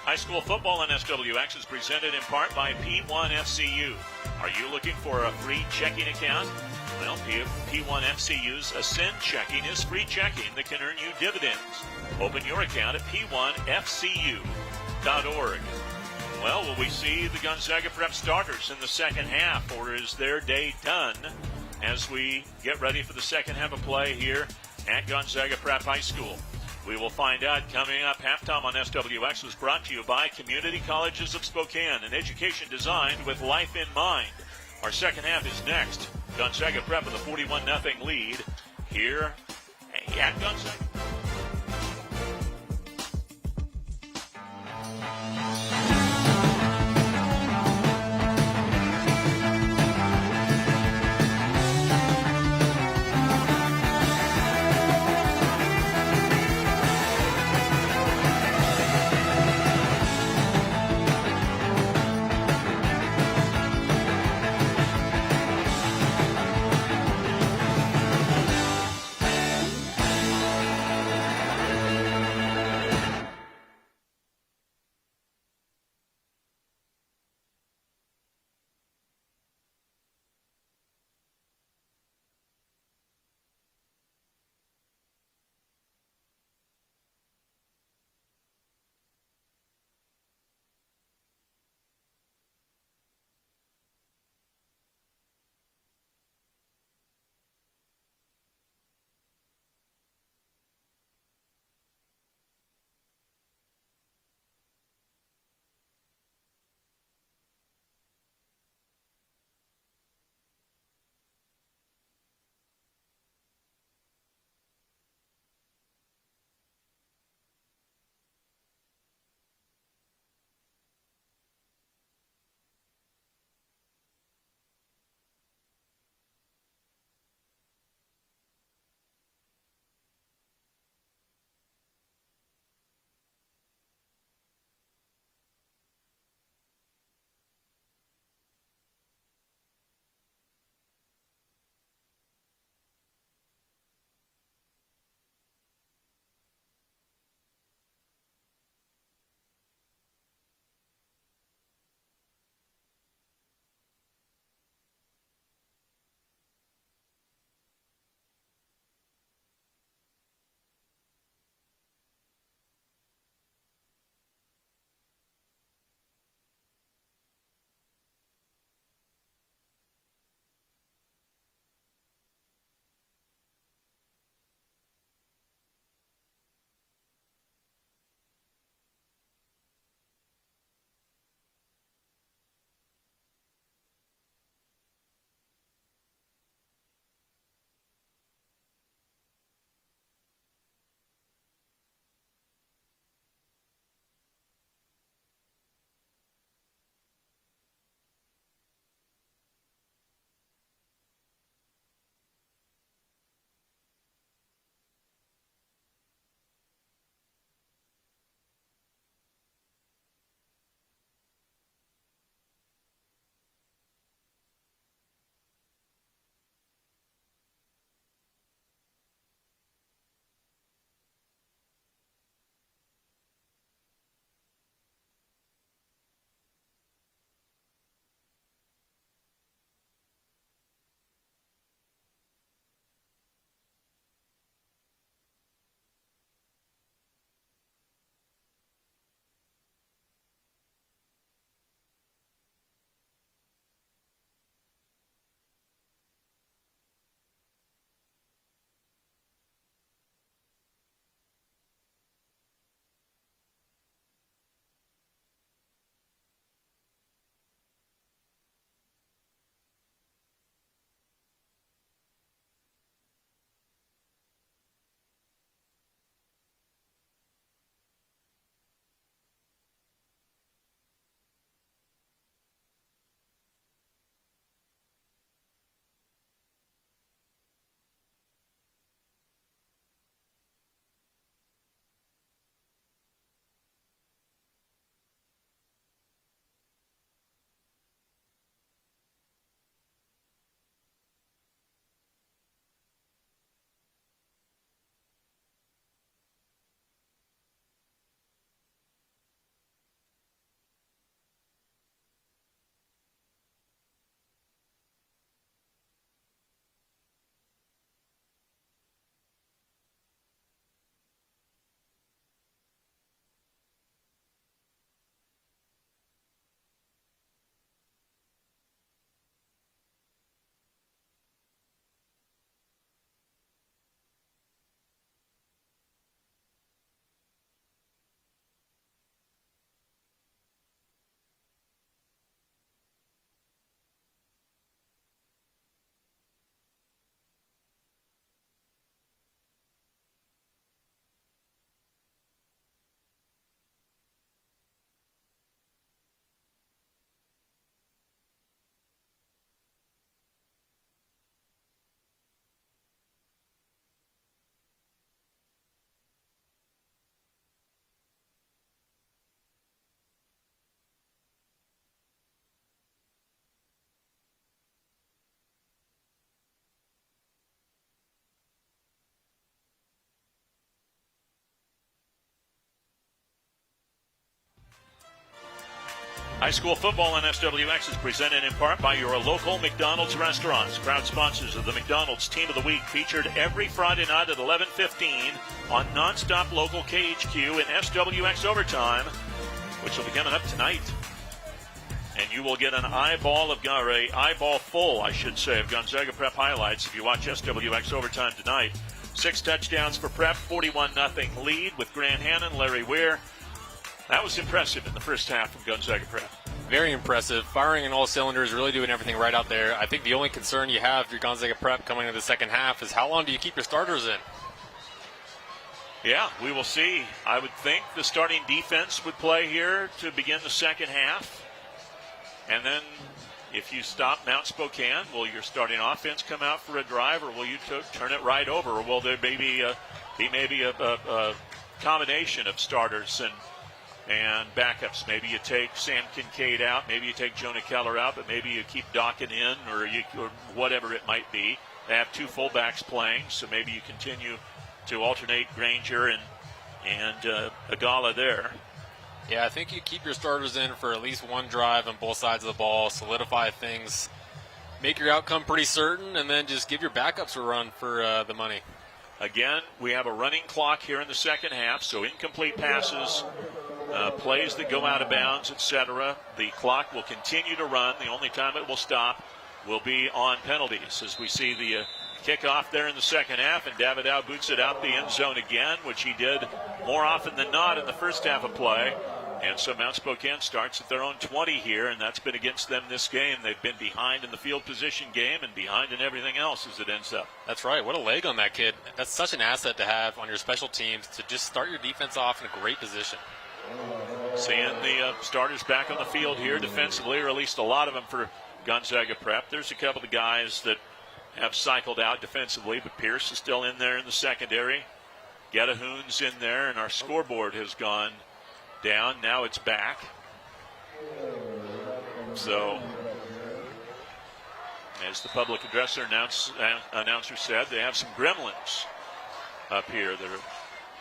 High school football on SWX is presented in part by P1FCU. Are you looking for a free checking account? Well, P1FCU's Ascend Checking is free checking that can earn you dividends. Open your account at P1FCU.org. Well, will we see the Gonzaga Prep starters in the second half, or is their day done as we get ready for the second half of play here at Gonzaga Prep High School? We will find out coming up. Halftime on SWX was brought to you by Community Colleges of Spokane, an education designed with life in mind. Our second half is next. Gonzaga Prep with a 41-0 lead here at Gonzaga. High school football on SWX is presented in part by your local McDonald's restaurants. Proud sponsors of the McDonald's Team of the Week, featured every Friday night at 11:15 on NonStop Local KHQ in SWX Overtime, which will be coming up tonight. And you will get an eyeball full, I should say, of Gonzaga Prep highlights if you watch SWX Overtime tonight. 6 touchdowns for Prep, 41-0 lead with Grant Hannon, Larry Weir. That was impressive in the first half from Gonzaga Prep. Very impressive. Firing in all cylinders, really doing everything right out there. I think the only concern you have for your Gonzaga Prep coming into the second half is how long do you keep your starters in? Yeah, we will see. I would think the starting defense would play here to begin the second half. And then if you stop Mount Spokane, will your starting offense come out for a drive, or will you turn it right over? Or will there be a combination of starters and backups? Maybe you take Sam Kincaid out, maybe you take Jonah Keller out, but maybe you keep Dawkin in, or whatever it might be. They have 2 fullbacks playing, so maybe you continue to alternate Granger and Agala there. Yeah, I think you keep your starters in for at least one drive on both sides of the ball, solidify things, make your outcome pretty certain, and then just give your backups a run for the money. Again, we have a running clock here in the second half, so incomplete passes, plays that go out of bounds, etc. The clock will continue to run. The only time it will stop will be on penalties, as we see the kickoff there in the second half, and Davidow boots it out the end zone again, which he did more often than not in the first half of play. And so Mount Spokane starts at their own 20 here, and that's been against them this game. They've been behind in the field position game and behind in everything else as it ends up. That's right. What a leg on that kid. That's such an asset to have on your special teams, to just start your defense off in a great position. Seeing the starters back on the field here defensively, or at least a lot of them for Gonzaga Prep. There's a couple of guys that have cycled out defensively, but Pierce is still in there in the secondary. Getahoon's in there, and our scoreboard has gone down. Now it's back. So, as the public addresser announcer said, they have some gremlins up here that are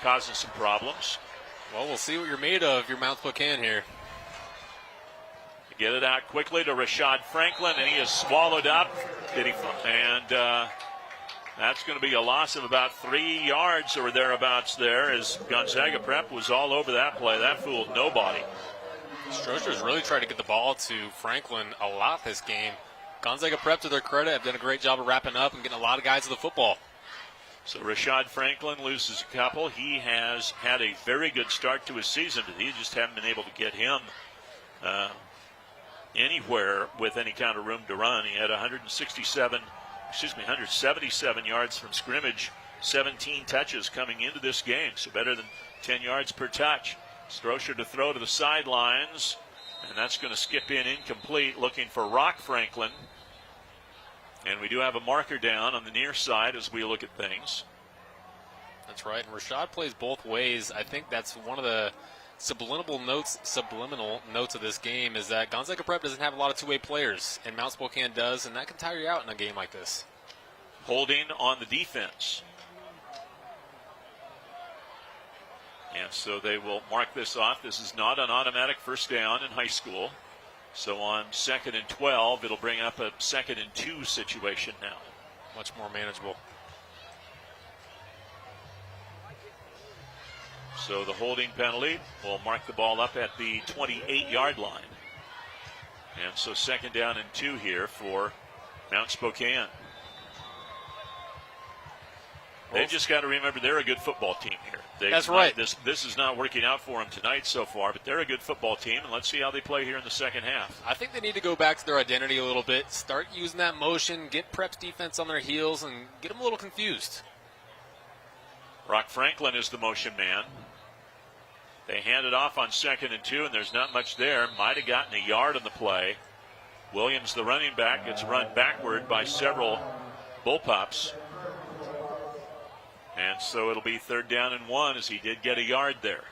causing some problems. Well, we'll see what you're made of, your Mount Spokane here. Get it out quickly to Rashad Franklin, and he is swallowed up. That's going to be a loss of about 3 yards or thereabouts there, as Gonzaga Prep was all over that play. That fooled nobody. Strocher's really tried to get the ball to Franklin a lot this game. Gonzaga Prep, to their credit, have done a great job of wrapping up and getting a lot of guys to the football. So Rashad Franklin loses a couple. He has had a very good start to his season, but he just haven't been able to get him anywhere with any kind of room to run. He had 177 yards from scrimmage, 17 touches coming into this game, so better than 10 yards per touch. Strocher to throw to the sidelines, and that's going to skip in incomplete, looking for Rock Franklin. And we do have a marker down on the near side as we look at things. That's right, and Rashad plays both ways. I think that's one of the subliminal notes of this game, is that Gonzaga Prep doesn't have a lot of two-way players, and Mount Spokane does, and that can tire you out in a game like this. Holding on the defense. And so they will mark this off. This is not an automatic first down in high school. So on 2nd and 12, it'll bring up a 2nd and 2 situation now. Much more manageable. So the holding penalty will mark the ball up at the 28-yard line. And so 2nd down and 2 here for Mount Spokane. They've just got to remember they're a good football team here. That's right. This is not working out for them tonight so far, but they're a good football team, and let's see how they play here in the second half. I think they need to go back to their identity a little bit, start using that motion, get Prep's defense on their heels, and get them a little confused. Rock Franklin is the motion man. They hand it off on 2nd and 2, and there's not much there. Might have gotten a yard on the play. Williams, the running back, gets run backward by several Bullpups. And so it'll be 3rd down and 1, as he did get a yard there.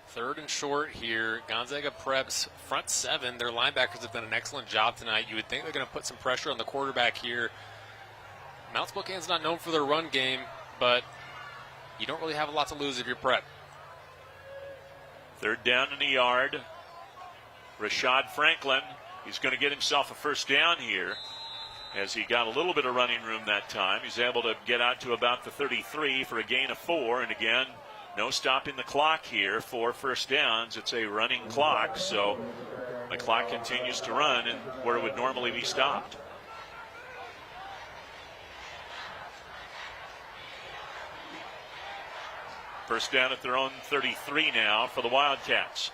Third and short here. Gonzaga Prep's front 7. Their linebackers have done an excellent job tonight. You would think they're going to put some pressure on the quarterback here. Mount Spokane's not known for their run game, but you don't really have a lot to lose if you're Prep. Third down in the yard. Rashad Franklin, he's going to get himself a first down here as he got a little bit of running room that time. He's able to get out to about the 33 for a gain of 4. And again, no stopping the clock here for first downs. It's a running clock, so the clock continues to run and where it would normally be stopped. First down at their own 33 now for the Wildcats.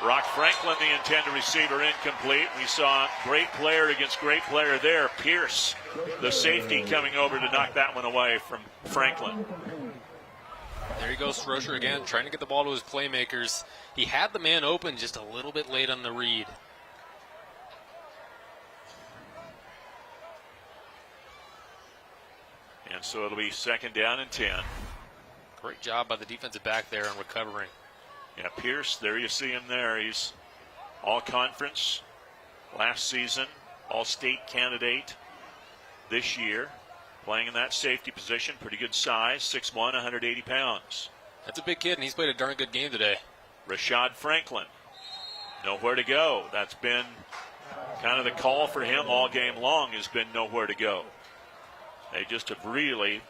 Rock Franklin, the intended receiver, incomplete. We saw great player against great player there. Pierce, the safety, coming over to knock that one away from Franklin. There he goes, Strosher again, trying to get the ball to his playmakers. He had the man open just a little bit late on the read. And so it'll be second down and 10. Great job by the defensive back there in recovering. Yeah, Pierce, there you see him there. He's all-conference last season, all-state candidate this year, playing in that safety position. Pretty good size, 6'1", 180 pounds. That's a big kid, and he's played a darn good game today. Rashad Franklin, nowhere to go. That's been kind of the call for him all game long, has been nowhere to go. They just have really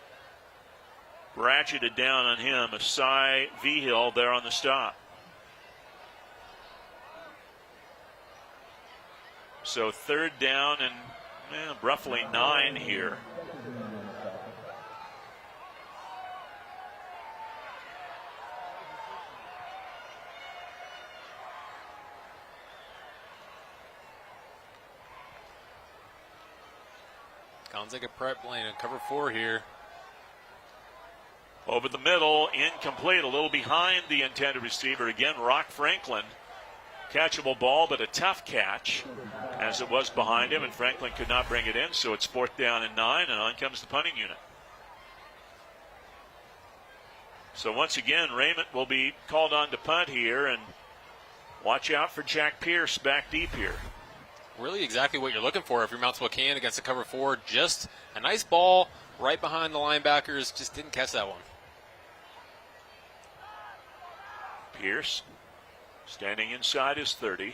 ratcheted down on him. Asai Vigil there on the stop. So third down and roughly 9 here. Gonzaga Prep playing in cover 4 here. Over the middle, incomplete, a little behind the intended receiver. Again, Rock Franklin. Catchable ball, but a tough catch as it was behind him, and Franklin could not bring it in, so it's fourth down and 9, and on comes the punting unit. So once again, Raymond will be called on to punt here, and watch out for Jack Pierce back deep here. Really exactly what you're looking for if you're Mount Spokane against the cover 4. Just a nice ball right behind the linebackers. Just didn't catch that one. Pierce standing inside his 30.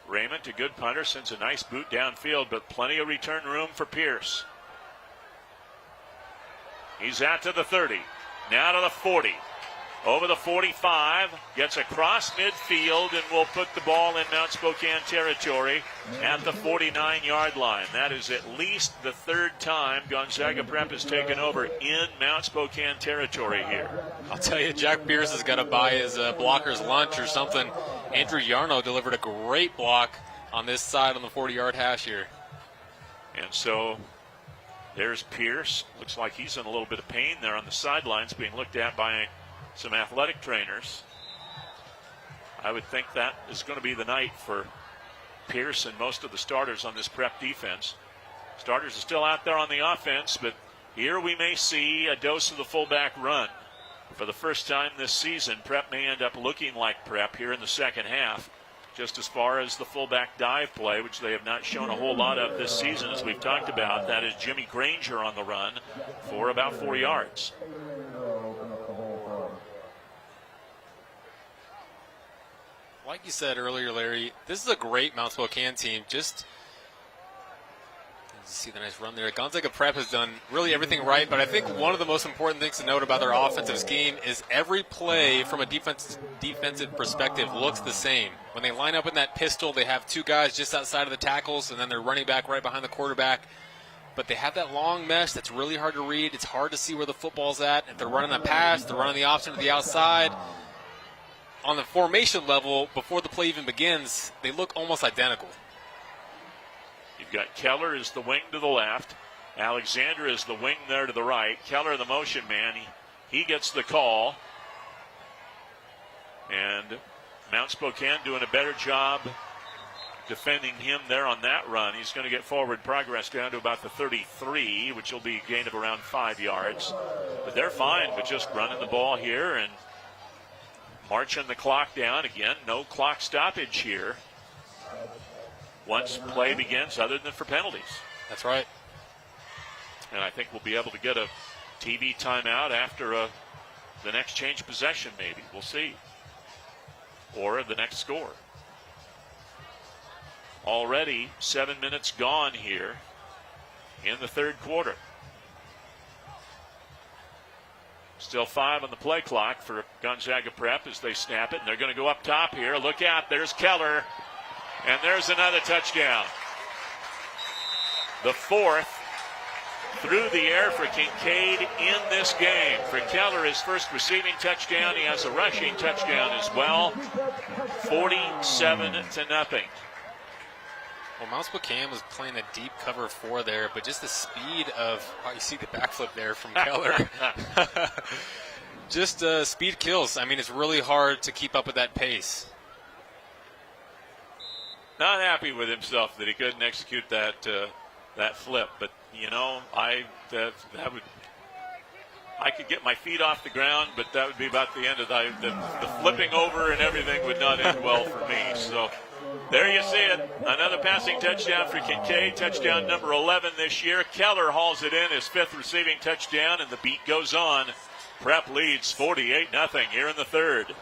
Raymond, a good punter, sends a nice boot downfield, but plenty of return room for Pierce. He's out to the 30, now to the 40. Over the 45, gets across midfield and will put the ball in Mount Spokane territory at the 49-yard line. That is at least the third time Gonzaga Prep has taken over in Mount Spokane territory here. I'll tell you, Jack Pierce has got to buy his blocker's lunch or something. Andrew Yarno delivered a great block on this side on the 40-yard hash here. And so there's Pierce. Looks like he's in a little bit of pain there on the sidelines, being looked at by some athletic trainers. I would think that is going to be the night for Pierce and most of the starters on this Prep defense. Starters are still out there on the offense, but here we may see a dose of the fullback run. For the first time this season, Prep may end up looking like Prep here in the second half, just as far as the fullback dive play, which they have not shown a whole lot of this season, as we've talked about. That is Jimmy Granger on the run for about 4 yards. Like you said earlier, Larry, this is a great Mount Spokane team. Just see the nice run there. Gonzaga Prep has done really everything right, but I think one of the most important things to note about their offensive scheme is every play from a defensive perspective looks the same. When they line up in that pistol, they have 2 guys just outside of the tackles, and then they're running back right behind the quarterback. But they have that long mesh that's really hard to read. It's hard to see where the football's at. If they're running a pass, they're running the option to the outside. On the formation level, before the play even begins, they look almost identical. You've got Keller is the wing to the left. Alexander is the wing there to the right. Keller, the motion man, he gets the call. And Mount Spokane doing a better job defending him there on that run. He's going to get forward progress down to about the 33, which will be a gain of around 5 yards. But they're fine with just running the ball here and marching the clock down again. No clock stoppage here once play begins, other than for penalties. That's right. And I think we'll be able to get a TV timeout after the next change possession, maybe. We'll see. Or the next score. Already 7 minutes gone here in the third quarter. Still 5 on the play clock for Gonzaga Prep as they snap it. And they're going to go up top here. Look out. There's Keller. And there's another touchdown. The fourth through the air for Kincaid in this game. For Keller, his first receiving touchdown. He has a rushing touchdown as well. 47-0. Well, Mount Spokane was playing a deep cover 4 there, but just the speed of, you see the backflip there from Keller. Just speed kills. I mean, it's really hard to keep up with that pace. Not happy with himself that he couldn't execute that flip, but you know, I could get my feet off the ground, but that would be about the end of the flipping over and everything would not end well for me. So there you see it. Another passing touchdown for Kincaid, touchdown number 11 this year. Keller hauls it in, his 5th receiving touchdown, and the beat goes on. Prep leads 48-0 here in the third.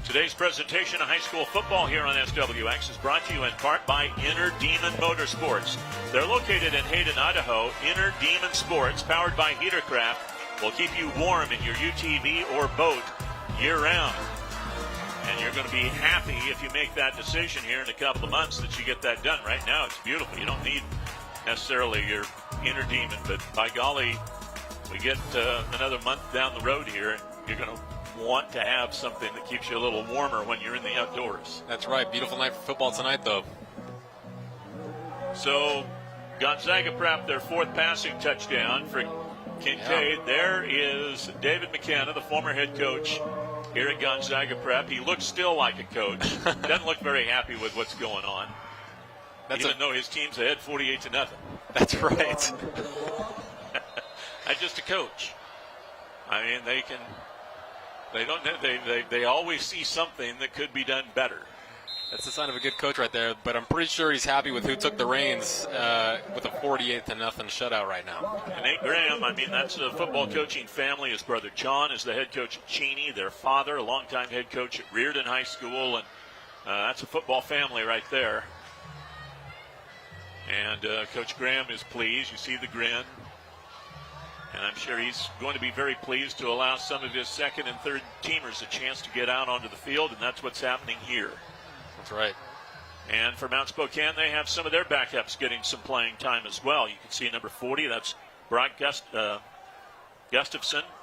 Today's presentation of high school football here on SWX is brought to you in part by Inner Demon Motorsports. They're located in Hayden, Idaho. Inner Demon Sports, powered by Heatercraft, will keep you warm in your UTV or boat year-round. And you're going to be happy if you make that decision here in a couple of months that you get that done. Right now, it's beautiful. You don't need necessarily your Inner Demon, but by golly, we get another month down the road here, and you're going to want to have something that keeps you a little warmer when you're in the outdoors. That's right. Beautiful night for football tonight, though. So Gonzaga Prep, their 4th passing touchdown for Kincaid. Yeah. There is David McKenna, the former head coach here at Gonzaga Prep. He looks still like a coach. Doesn't look very happy with what's going on. Even though his team's ahead 48-0. That's right. That's just a coach. I mean, they always see something that could be done better. That's the sign of a good coach right there, but I'm pretty sure he's happy with who took the reins with a 48-0 shutout right now. And Nate Graham, I mean, that's a football coaching family. His brother John is the head coach at Cheney, their father, a longtime head coach at Reardon High School, and that's a football family right there. And Coach Graham is pleased. You see the grin. And I'm sure he's going to be very pleased to allow some of his second and third teamers a chance to get out onto the field, and that's what's happening here. That's right. And for Mount Spokane, they have some of their backups getting some playing time as well. You can see number 40, that's Brock Gustafson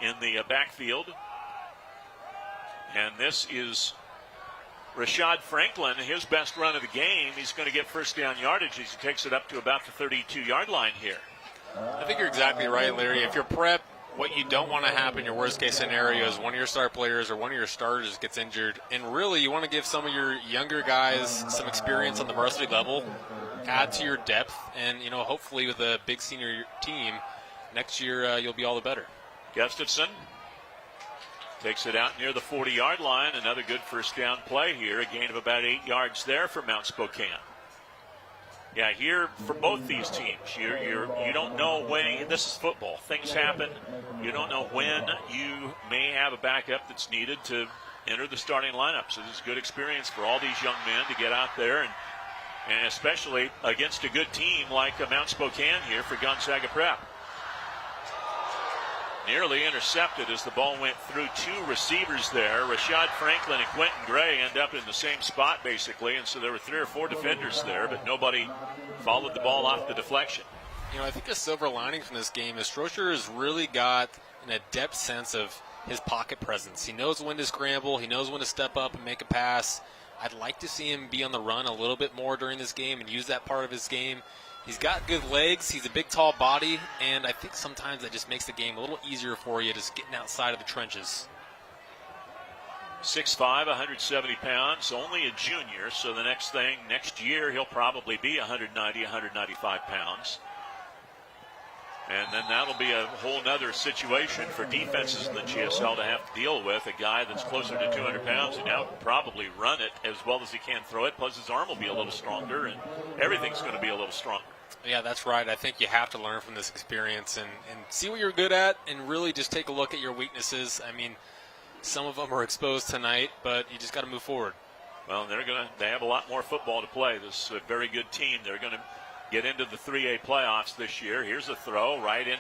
in the backfield. And this is Rashad Franklin, his best run of the game. He's going to get first down yardage as he takes it up to about the 32-yard line here. I think you're exactly right, Larry. If you're Prep, what you don't want to happen, your worst-case scenario, is one of your star players or one of your starters gets injured. And really, you want to give some of your younger guys some experience on the varsity level, add to your depth, and, hopefully with a big senior team, next year you'll be all the better. Gustafson takes it out near the 40-yard line. Another good first down play here. A gain of about 8 yards there for Mount Spokane. Yeah, here for both these teams, you don't know when. This is football. Things happen. You don't know when you may have a backup that's needed to enter the starting lineup. So this is a good experience for all these young men to get out there, and especially against a good team like Mount Spokane here for Gonzaga Prep. Nearly intercepted as the ball went through two receivers there. Rashad Franklin and Quentin Gray end up in the same spot, basically, and so there were 3 or 4 defenders there, but nobody followed the ball off the deflection. I think a silver lining from this game is Strocher has really got an adept sense of his pocket presence. He knows when to scramble. He knows when to step up and make a pass. I'd like to see him be on the run a little bit more during this game and use that part of his game. He's got good legs. He's a big, tall body, and I think sometimes that just makes the game a little easier for you, just getting outside of the trenches. 6'5", 170 pounds, only a junior, so the next year he'll probably be 190, 195 pounds. And then that'll be a whole nother situation for defenses in the GSL to have to deal with. A guy that's closer to 200 pounds and now can probably run it as well as he can throw it. Plus his arm will be a little stronger and everything's going to be a little stronger. Yeah, that's right. I think you have to learn from this experience and see what you're good at and really just take a look at your weaknesses. I mean, some of them are exposed tonight, but you just got to move forward. Well, they have a lot more football to play. This is a very good team. They're going to get into the 3A playoffs this year. Here's a throw right in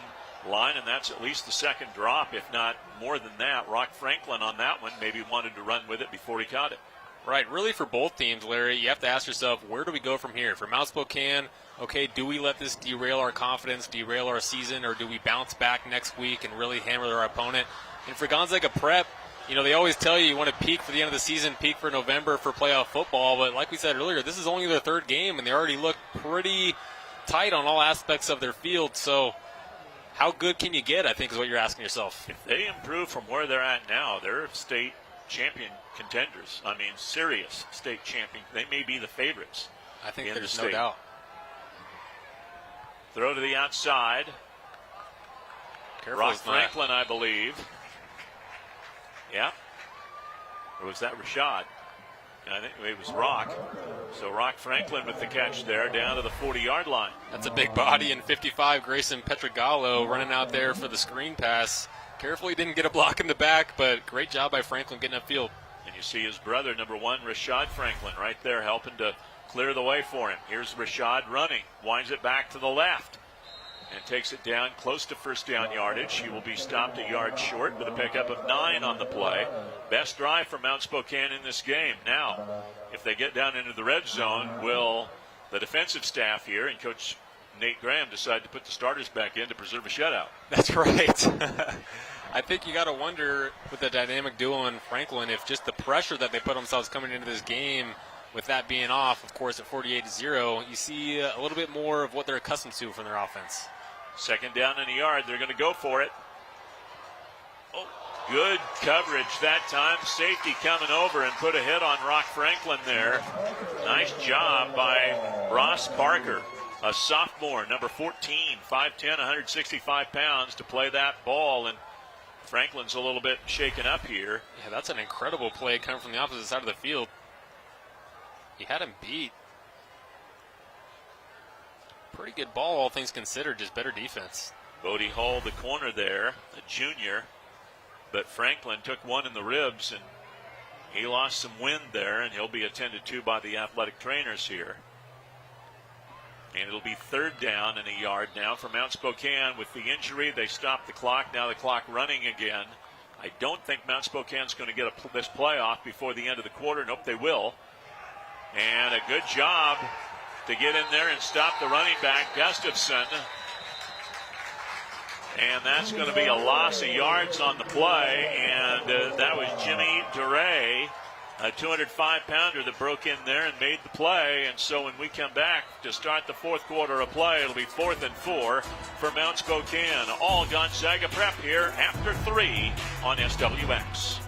line, and that's at least the second drop, if not more than that. Rock Franklin on that one maybe wanted to run with it before he caught it. Right, really for both teams, Larry, you have to ask yourself, where do we go from here? For Mount Spokane, okay, do we let this derail our confidence, derail our season, or do we bounce back next week and really hammer our opponent? And for Gonzaga Prep, they always tell you want to peak for the end of the season, peak for November for playoff football. But like we said earlier, this is only their third game, and they already look pretty tight on all aspects of their field. So how good can you get, I think, is what you're asking yourself. If they improve from where they're at now, they're state champion contenders. I mean, serious state champion. They may be the favorites. I think there's no doubt. Throw to the outside. Careful, Rock Franklin, I believe. Yeah. Or was that Rashad? I think it was Rock. So Rock Franklin with the catch there down to the 40-yard line. That's a big body, and 55, Grayson Petrogallo running out there for the screen pass. Carefully didn't get a block in the back, but great job by Franklin getting upfield. And you see his brother, number 1, Rashad Franklin, right there helping to clear the way for him. Here's Rashad running, winds it back to the left, and takes it down close to first down yardage. He will be stopped a yard short with a pickup of 9 on the play. Best drive for Mount Spokane in this game. Now, if they get down into the red zone, will the defensive staff here and Coach Nate Graham decide to put the starters back in to preserve a shutout? That's right. I think you got to wonder with the dynamic duo in Franklin if just the pressure that they put themselves coming into this game, with that being off, of course, at 48-0, you see a little bit more of what they're accustomed to from their offense. Second down in a yard. They're going to go for it. Oh, good coverage that time. Safety coming over and put a hit on Rock Franklin there. Nice job by Ross Parker, a sophomore, number 14, 5'10", 165 pounds, to play that ball. And Franklin's a little bit shaken up here. Yeah, that's an incredible play coming from the opposite side of the field. He had him beat. Pretty good ball, all things considered, just better defense. Bodie Hull, the corner there, a junior. But Franklin took one in the ribs, and he lost some wind there, and he'll be attended to by the athletic trainers here. And it'll be third down and a yard now for Mount Spokane. With the injury, they stopped the clock. Now the clock running again. I don't think Mount Spokane's going to get this playoff before the end of the quarter. Nope, they will. And a good job to get in there and stop the running back, Gustafson. And that's going to be a loss of yards on the play. And that was Jimmy DeRay a 205-pounder that broke in there and made the play. And so when we come back to start the fourth quarter of play, it'll be 4th and 4 for Mount Spokane. All Gonzaga Prep here after 3 on SWX.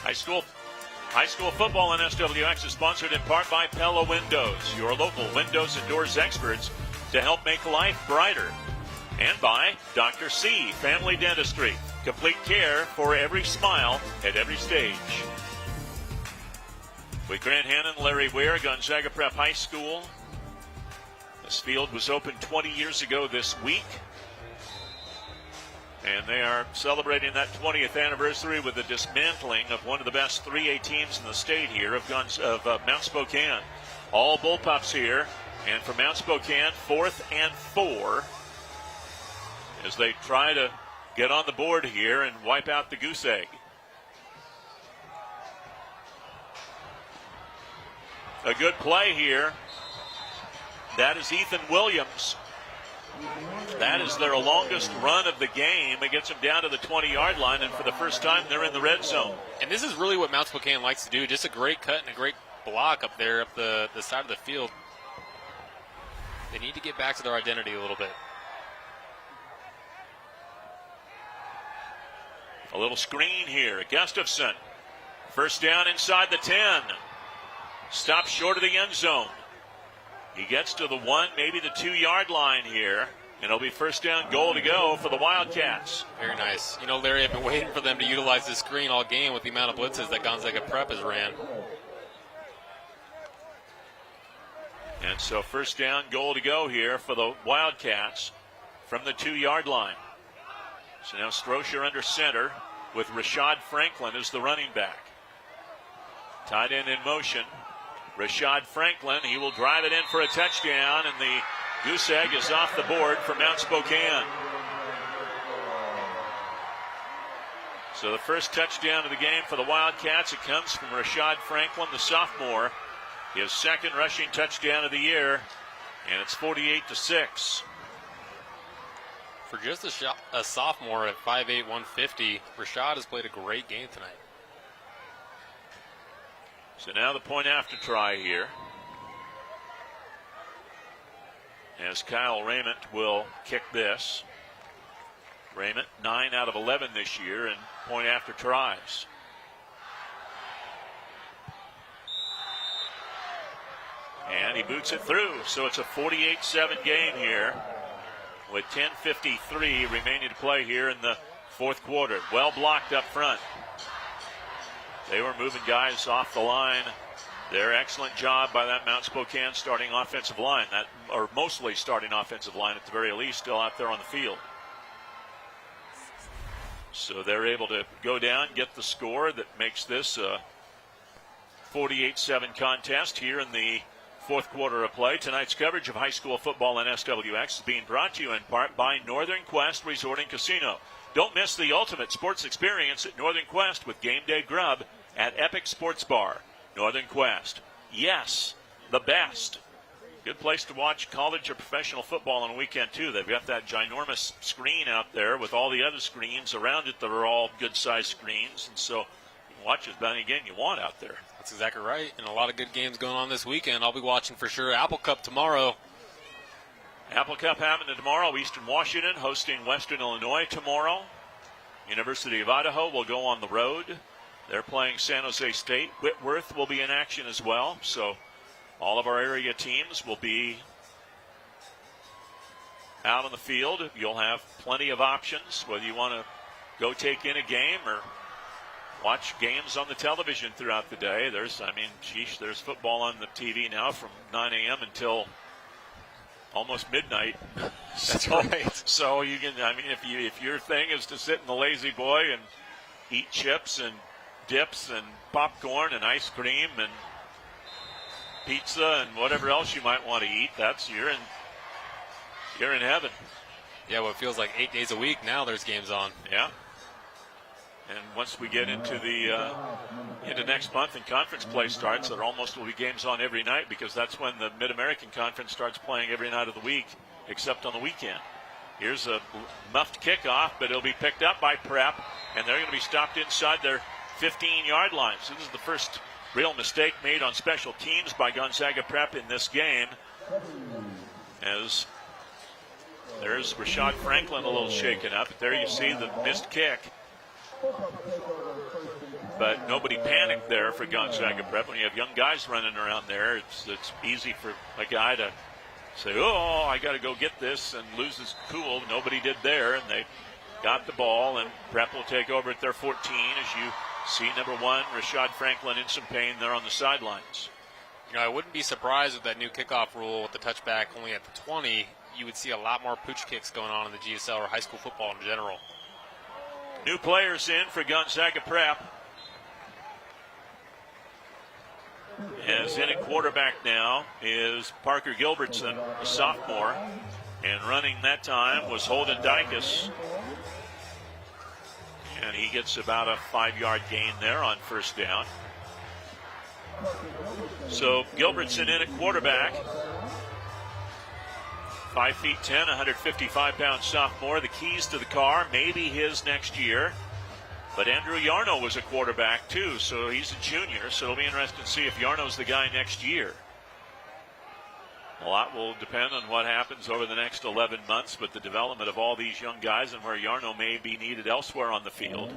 High school football on SWX is sponsored in part by Pella Windows, your local windows and doors experts to help make life brighter. And by Dr. C, Family Dentistry, complete care for every smile at every stage. With Grant Hannon, Larry Ware, Gonzaga Prep High School. This field was opened 20 years ago this week. And they are celebrating that 20th anniversary with the dismantling of one of the best 3A teams in the state here of Mount Spokane. All Bullpups here. And for Mount Spokane, 4th and 4 as they try to get on the board here and wipe out the goose egg. A good play here. That is Ethan Williams. That is their longest run of the game. It gets them down to the 20-yard line, and for the first time, they're in the red zone. And this is really what Mount Spokane likes to do. Just a great cut and a great block up there up the side of the field. They need to get back to their identity a little bit. A little screen here. Gustafson. First down inside the 10. Stops short of the end zone. He gets to the 1, maybe the 2-yard line here. And it'll be first down goal to go for the Wildcats. Very nice. You know, Larry, I've been waiting for them to utilize this screen all game with the amount of blitzes that Gonzaga Prep has ran. And so first down goal to go here for the Wildcats from the 2-yard line. So now Strocher under center with Rashad Franklin as the running back. Tight end in motion. Rashad Franklin, he will drive it in for a touchdown, and the goose egg is off the board for Mount Spokane. So the first touchdown of the game for the Wildcats, it comes from Rashad Franklin, the sophomore. His second rushing touchdown of the year, and it's 48-6. For just a sophomore at 5'8", 150, Rashad has played a great game tonight. So now the point after try here. As Kyle Raymond will kick this. Raymond, 9 out of 11 this year in point after tries. And he boots it through, so it's a 48-7 game here with 10:53 remaining to play here in the fourth quarter. Well blocked up front. They were moving guys off the line. Their excellent job by that Mount Spokane starting offensive line, or mostly starting offensive line at the very least, still out there on the field. So they're able to go down, get the score that makes this a 48-7 contest here in the fourth quarter of play. Tonight's coverage of high school football on SWX is being brought to you in part by Northern Quest Resort and Casino. Don't miss the ultimate sports experience at Northern Quest with game day grub at Epic Sports Bar. Northern Quest, yes, the best. Good place to watch college or professional football on a weekend, too. They've got that ginormous screen out there with all the other screens around it that are all good-sized screens. And so you can watch as many game you want out there. That's exactly right. And a lot of good games going on this weekend. I'll be watching for sure. Apple Cup tomorrow. Apple Cup happening tomorrow. Eastern Washington hosting Western Illinois tomorrow. University of Idaho will go on the road. They're playing San Jose State. Whitworth will be in action as well. So all of our area teams will be out on the field. You'll have plenty of options, whether you want to go take in a game or watch games on the television throughout the day. There's football on the TV now from 9 a.m. until almost midnight. That's right. So you can, if your thing is to sit in the lazy boy and eat chips and dips and popcorn and ice cream and pizza and whatever else you might want to eat, you're in heaven. Yeah, well, it feels like 8 days a week now. There's games on. Yeah. And once we get into into next month and conference play starts, there almost will be games on every night because that's when the Mid-American Conference starts playing every night of the week, except on the weekend. Here's a muffed kickoff, but it'll be picked up by Prep, and they're going to be stopped inside their 15-yard line. So this is the first real mistake made on special teams by Gonzaga Prep in this game. As there's Rashad Franklin a little shaken up. There you see the missed kick. But nobody panicked there for Gonzaga Prep. When you have young guys running around there, it's easy for a guy to say, oh, I got to go get this, and lose his cool. Nobody did there, and they got the ball, and Prep will take over at their 14 as you see number 1, Rashad Franklin, in some pain there on the sidelines. You know, I wouldn't be surprised with that new kickoff rule with the touchback only at the 20. You would see a lot more pooch kicks going on in the GSL or high school football in general. New players in for Gonzaga Prep. As in at quarterback now is Parker Gilbertson, a sophomore. And running that time was Holden Dykus. And he gets about a 5-yard gain there on first down. So Gilbertson in at quarterback. 5'10", 155-pound sophomore. The keys to the car, maybe his next year. But Andrew Yarno was a quarterback too, so he's a junior. So it'll be interesting to see if Yarno's the guy next year. A lot will depend on what happens over the next 11 months, but the development of all these young guys and where Yarno may be needed elsewhere on the field.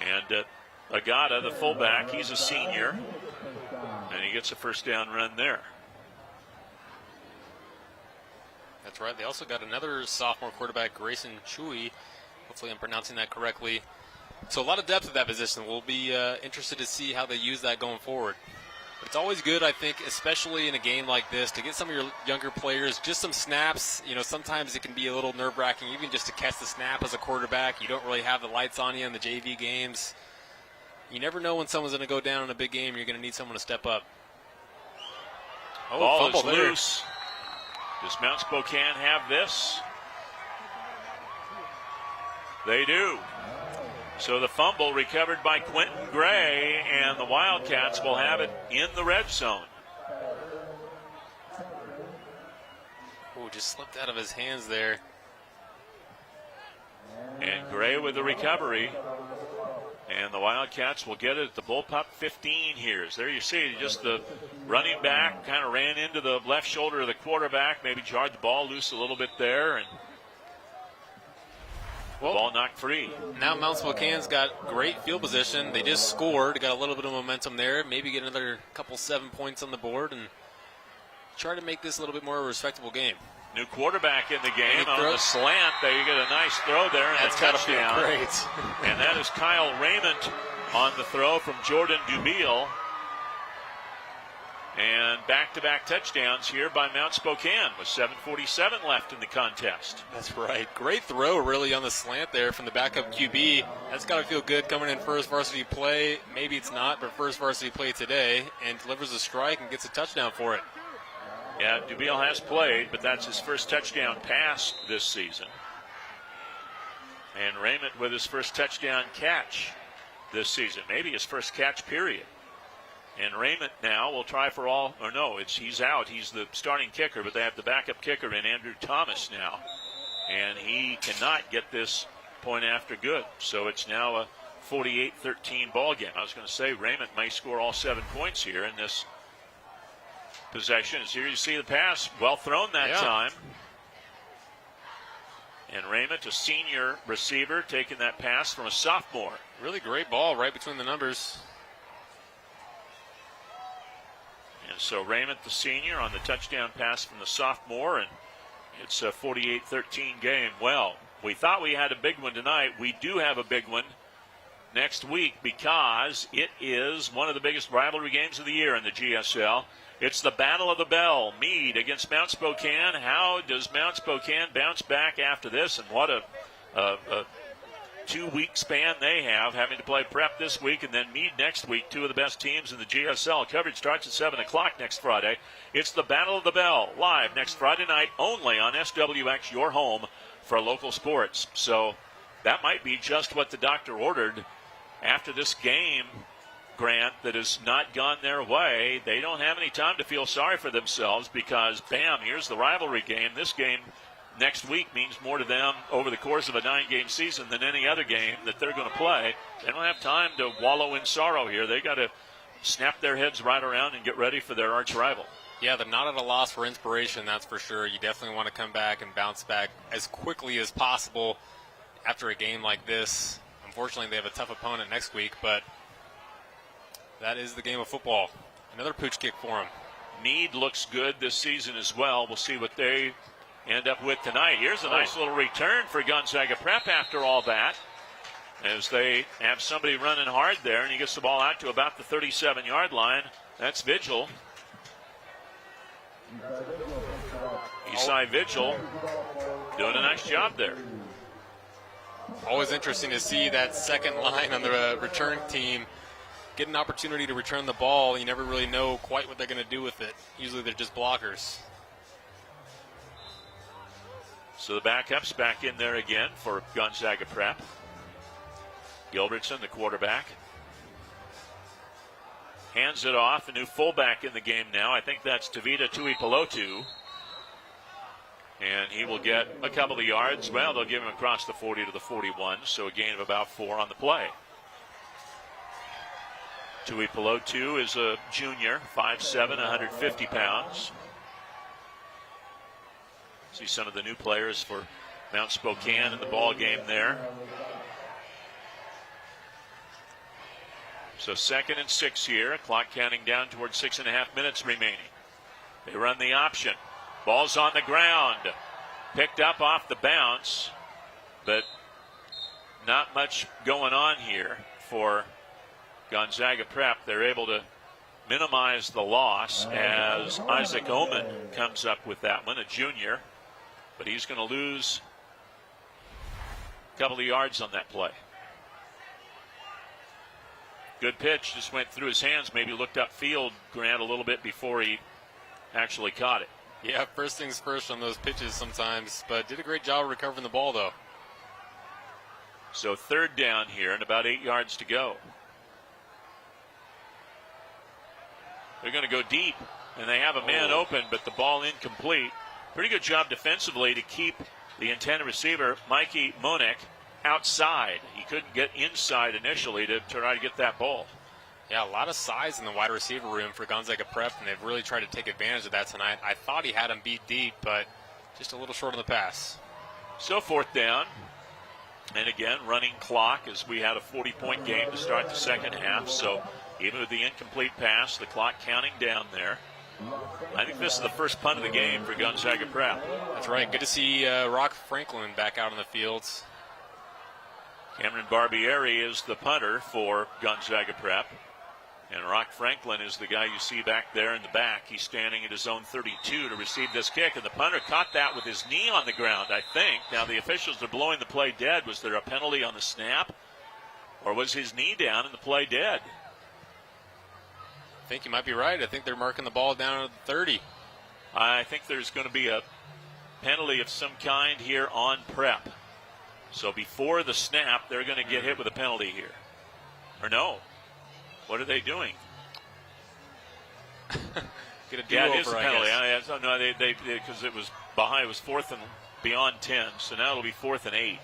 And Agata, the fullback, he's a senior, and he gets a first down run there. That's right. They also got another sophomore quarterback, Grayson Chewy. Hopefully I'm pronouncing that correctly. So a lot of depth at that position. We'll be interested to see how they use that going forward. But it's always good, I think, especially in a game like this, to get some of your younger players just some snaps. You know, sometimes it can be a little nerve-wracking, even just to catch the snap as a quarterback. You don't really have the lights on you in the JV games. You never know when someone's going to go down in a big game. You're going to need someone to step up. Oh, ball is loose. Does Mount Spokane have this? They do. So the fumble recovered by Quentin Gray, and the Wildcats will have it in the red zone. Oh, just slipped out of his hands there. And Gray with the recovery. And the Wildcats will get it at the Bullpup 15 here. So there you see just the running back kind of ran into the left shoulder of the quarterback, maybe jarred the ball loose a little bit there, and ball knocked free. Now Mount Spokane's got great field position. They just scored, got a little bit of momentum there, maybe get another couple 7 points on the board and try to make this a little bit more of a respectable game. New quarterback in the game on the slant. There you get a nice throw there and that's a touchdown. Great. And that is Kyle Raymond on the throw from Jordan Dubiel. And back-to-back touchdowns here by Mount Spokane with 7:47 left in the contest. That's right. Great throw really on the slant there from the backup QB. That's got to feel good coming in first varsity play. Maybe it's not, but first varsity play today, and delivers a strike and gets a touchdown for it. Yeah, Dubiel has played, but that's his first touchdown pass this season. And Raymond with his first touchdown catch this season. Maybe his first catch, period. And Raymond now will try for all, or no, he's out. He's the starting kicker, but they have the backup kicker in Andrew Thomas now. And he cannot get this point after good. So it's now a 48-13 ball game. I was going to say Raymond may score all 7 points here in this possession. As here you see the pass, well thrown that time. And Raymond, a senior receiver, taking that pass from a sophomore. Really great ball right between the numbers. And so Raymond, the senior, on the touchdown pass from the sophomore, and it's a 48-13 game. Well, we thought we had a big one tonight. We do have a big one next week because it is one of the biggest rivalry games of the year in the GSL. It's the Battle of the Bell, Meade against Mount Spokane. How does Mount Spokane bounce back after this? And what a 2-week span they have, having to play Prep this week and then Meade next week, two of the best teams in the GSL. Coverage starts at 7 o'clock next Friday. It's the Battle of the Bell, live next Friday night only on SWX, your home for local sports. So that might be just what the doctor ordered after this game, Grant, that has not gone their way. They don't have any time to feel sorry for themselves because, bam, here's the rivalry game. This game next week means more to them over the course of a 9-game season than any other game that they're going to play. They don't have time to wallow in sorrow here. They got to snap their heads right around and get ready for their arch rival. Yeah, they're not at a loss for inspiration, that's for sure. You definitely want to come back and bounce back as quickly as possible after a game like this. Unfortunately, they have a tough opponent next week, but that is the game of football. Another pooch kick for them. Meade looks good this season as well. We'll see what they end up with tonight. Here's a nice little return for Gonzaga Prep after all that, as they have somebody running hard there, and he gets the ball out to about the 37-yard line. That's Vigil. Esai Vigil doing a nice job there. Always interesting to see that second line on the return team get an opportunity to return the ball. You never really know quite what they're going to do with it. Usually they're just blockers. So the backup's back in there again for Gonzaga Prep. Gilbertson, the quarterback, hands it off. A new fullback in the game now. I think that's Tavita Tuipulotu. And he will get a couple of yards. Well, they'll give him across the 40 to the 41, so a gain of about 4 on the play. Tuipulotu is a junior, 5'7", 150 pounds. See some of the new players for Mount Spokane in the ball game there. So 2nd and 6 here. Clock counting down towards 6.5 minutes remaining. They run the option. Ball's on the ground. Picked up off the bounce, but not much going on here for Gonzaga Prep. They're able to minimize the loss as Isaac Oman comes up with that one, a junior. But he's going to lose a couple of yards on that play. Good pitch, just went through his hands, maybe looked upfield, Grant, a little bit before he actually caught it. Yeah, first things first on those pitches sometimes, but did a great job recovering the ball, though. So 3rd down here and about 8 yards to go. They're going to go deep, and they have a man open, but the ball incomplete. Pretty good job defensively to keep the intended receiver, Mikey Monek, outside. He couldn't get inside initially to try to get that ball. Yeah, a lot of size in the wide receiver room for Gonzaga Prep, and they've really tried to take advantage of that tonight. I thought he had him beat deep, but just a little short on the pass. So 4th down. And again, running clock as we had a 40-point game to start the second half. So even with the incomplete pass, the clock counting down there. I think this is the first punt of the game for Gonzaga Prep. That's right. Good to see Rock Franklin back out on the fields. Cameron Barbieri is the punter for Gonzaga Prep. And Rock Franklin is the guy you see back there in the back. He's standing at his own 32 to receive this kick. And the punter caught that with his knee on the ground, I think. Now the officials are blowing the play dead. Was there a penalty on the snap? Or was his knee down and the play dead? I think you might be right. I think they're marking the ball down at the 30. I think there's going to be a penalty of some kind here on Prep. So before the snap, they're going to get hit with a penalty here. Or no? What are they doing? Get a do-over, it is a penalty. No, they because it was behind. It was 4th and beyond 10. So now it'll be 4th and 8.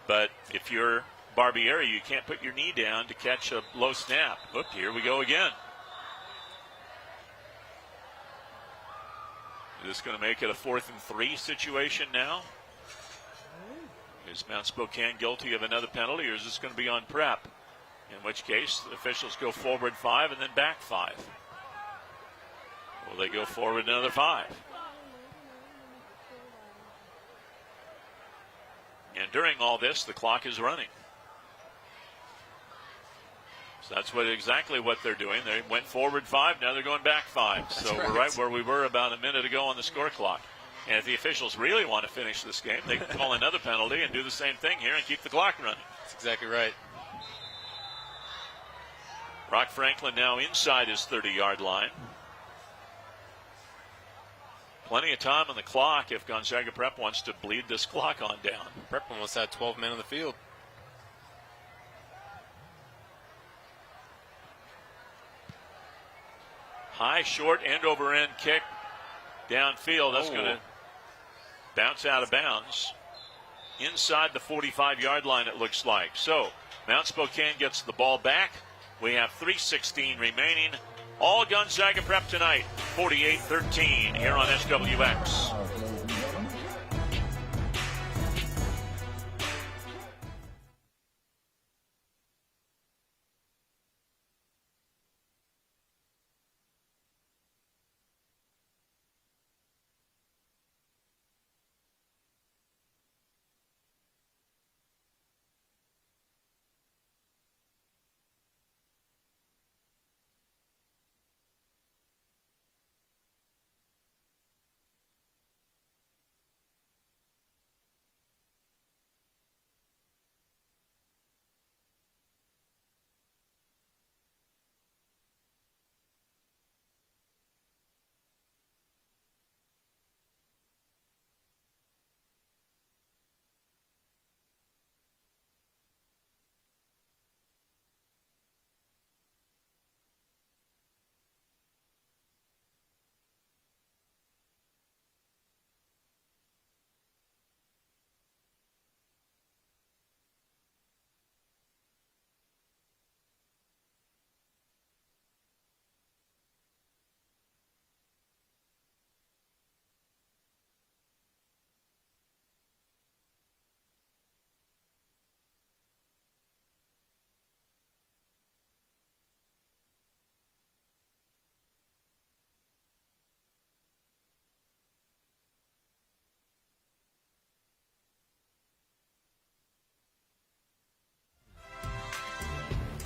But if you're Barbieri, you can't put your knee down to catch a low snap. Look, here we go again. Is this going to make it a 4th and 3 situation now? Is Mount Spokane guilty of another penalty, or is this going to be on Prep? In which case, the officials go forward 5 and then back 5. Will they go forward another 5? And during all this, the clock is running. So that's exactly what they're doing. They went forward 5, now they're going back 5. So we're right where we were about a minute ago on the score clock. And if the officials really want to finish this game, they can call another penalty and do the same thing here and keep the clock running. That's exactly right. Rock Franklin now inside his 30-yard line. Plenty of time on the clock if Gonzaga Prep wants to bleed this clock on down. Prep almost had 12 men on the field. High, short, end-over-end kick downfield. That's going to bounce out of bounds. Inside the 45-yard line, it looks like. So Mount Spokane gets the ball back. We have 3:16 remaining. All Gonzaga Prep tonight, 48-13 here on SWX.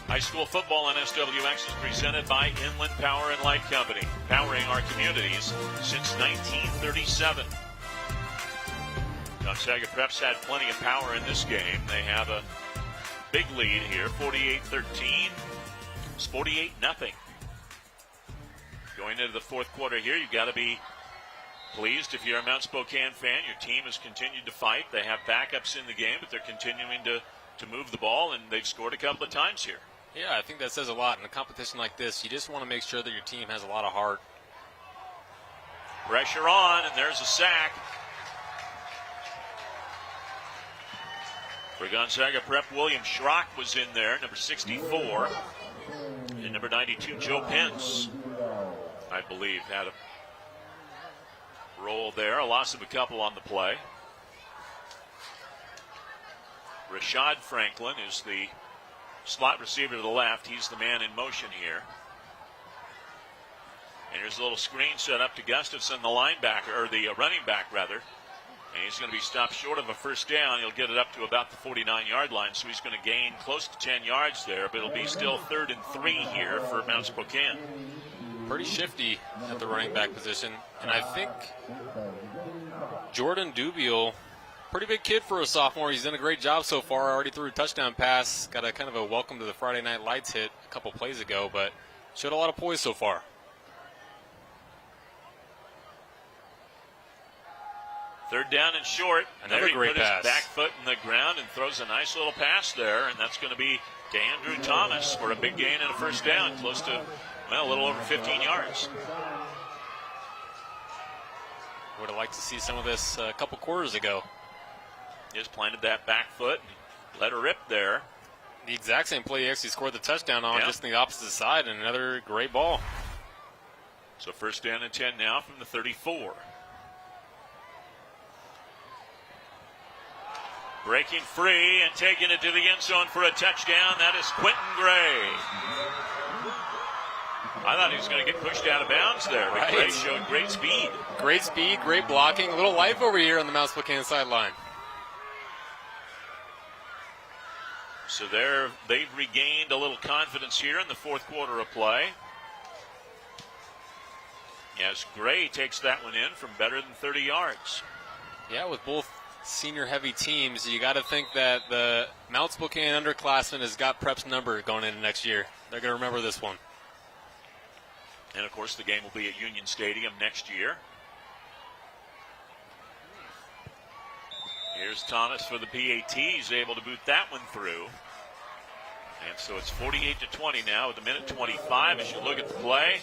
High school football on SWX is presented by Inland Power and Light Company, powering our communities since 1937. Gonzaga Prep's had plenty of power in this game. They have a big lead here, 48-13. It's 48-0. Going into the fourth quarter here, you've got to be pleased if you're a Mount Spokane fan. Your team has continued to fight. They have backups in the game, but they're continuing to move the ball, and they've scored a couple of times here. Yeah, I think that says a lot. In a competition like this, you just want to make sure that your team has a lot of heart. Pressure on, and there's a sack. For Gonzaga Prep, William Schrock was in there, number 64. And number 92, Joe Pence, I believe, had a roll there. A loss of a couple on the play. Rashad Franklin is the slot receiver to the left. He's the man in motion here. And here's a little screen set up to Gustafson, the linebacker, or the running back, rather. And he's going to be stopped short of a first down. He'll get it up to about the 49-yard line, so he's going to gain close to 10 yards there. But it'll be still 3rd and 3 here for Mount Spokane. Pretty shifty at the running back position. And I think Jordan Dubiel, pretty big kid for a sophomore. He's done a great job so far. Already threw a touchdown pass. Got a kind of a welcome to the Friday Night Lights hit a couple plays ago, but showed a lot of poise so far. Third down and short. Another great pass. His back foot in the ground and throws a nice little pass there, and that's going to be to Andrew Thomas for a big gain and a first down, close to, well, a little over 15 yards. Would have liked to see some of this a couple quarters ago. Just planted that back foot, let her rip there. The exact same play he actually scored the touchdown on, just on the opposite side, and another great ball. So first down and 10 now from the 34. Breaking free and taking it to the end zone for a touchdown. That is Quentin Gray. I thought he was going to get pushed out of bounds there, but Gray showed great speed. Great speed, great blocking. A little life over here on the Mount Spokane sideline. So they've regained a little confidence here in the fourth quarter of play. Yes, Gray takes that one in from better than 30 yards. Yeah, with both senior-heavy teams, you got to think that the Mount Spokane underclassmen has got Prep's number going into next year. They're going to remember this one. And, of course, the game will be at Union Stadium next year. Here's Thomas for the PAT. He's able to boot that one through. And so it's 48-20 now with a minute 25 as you look at the play.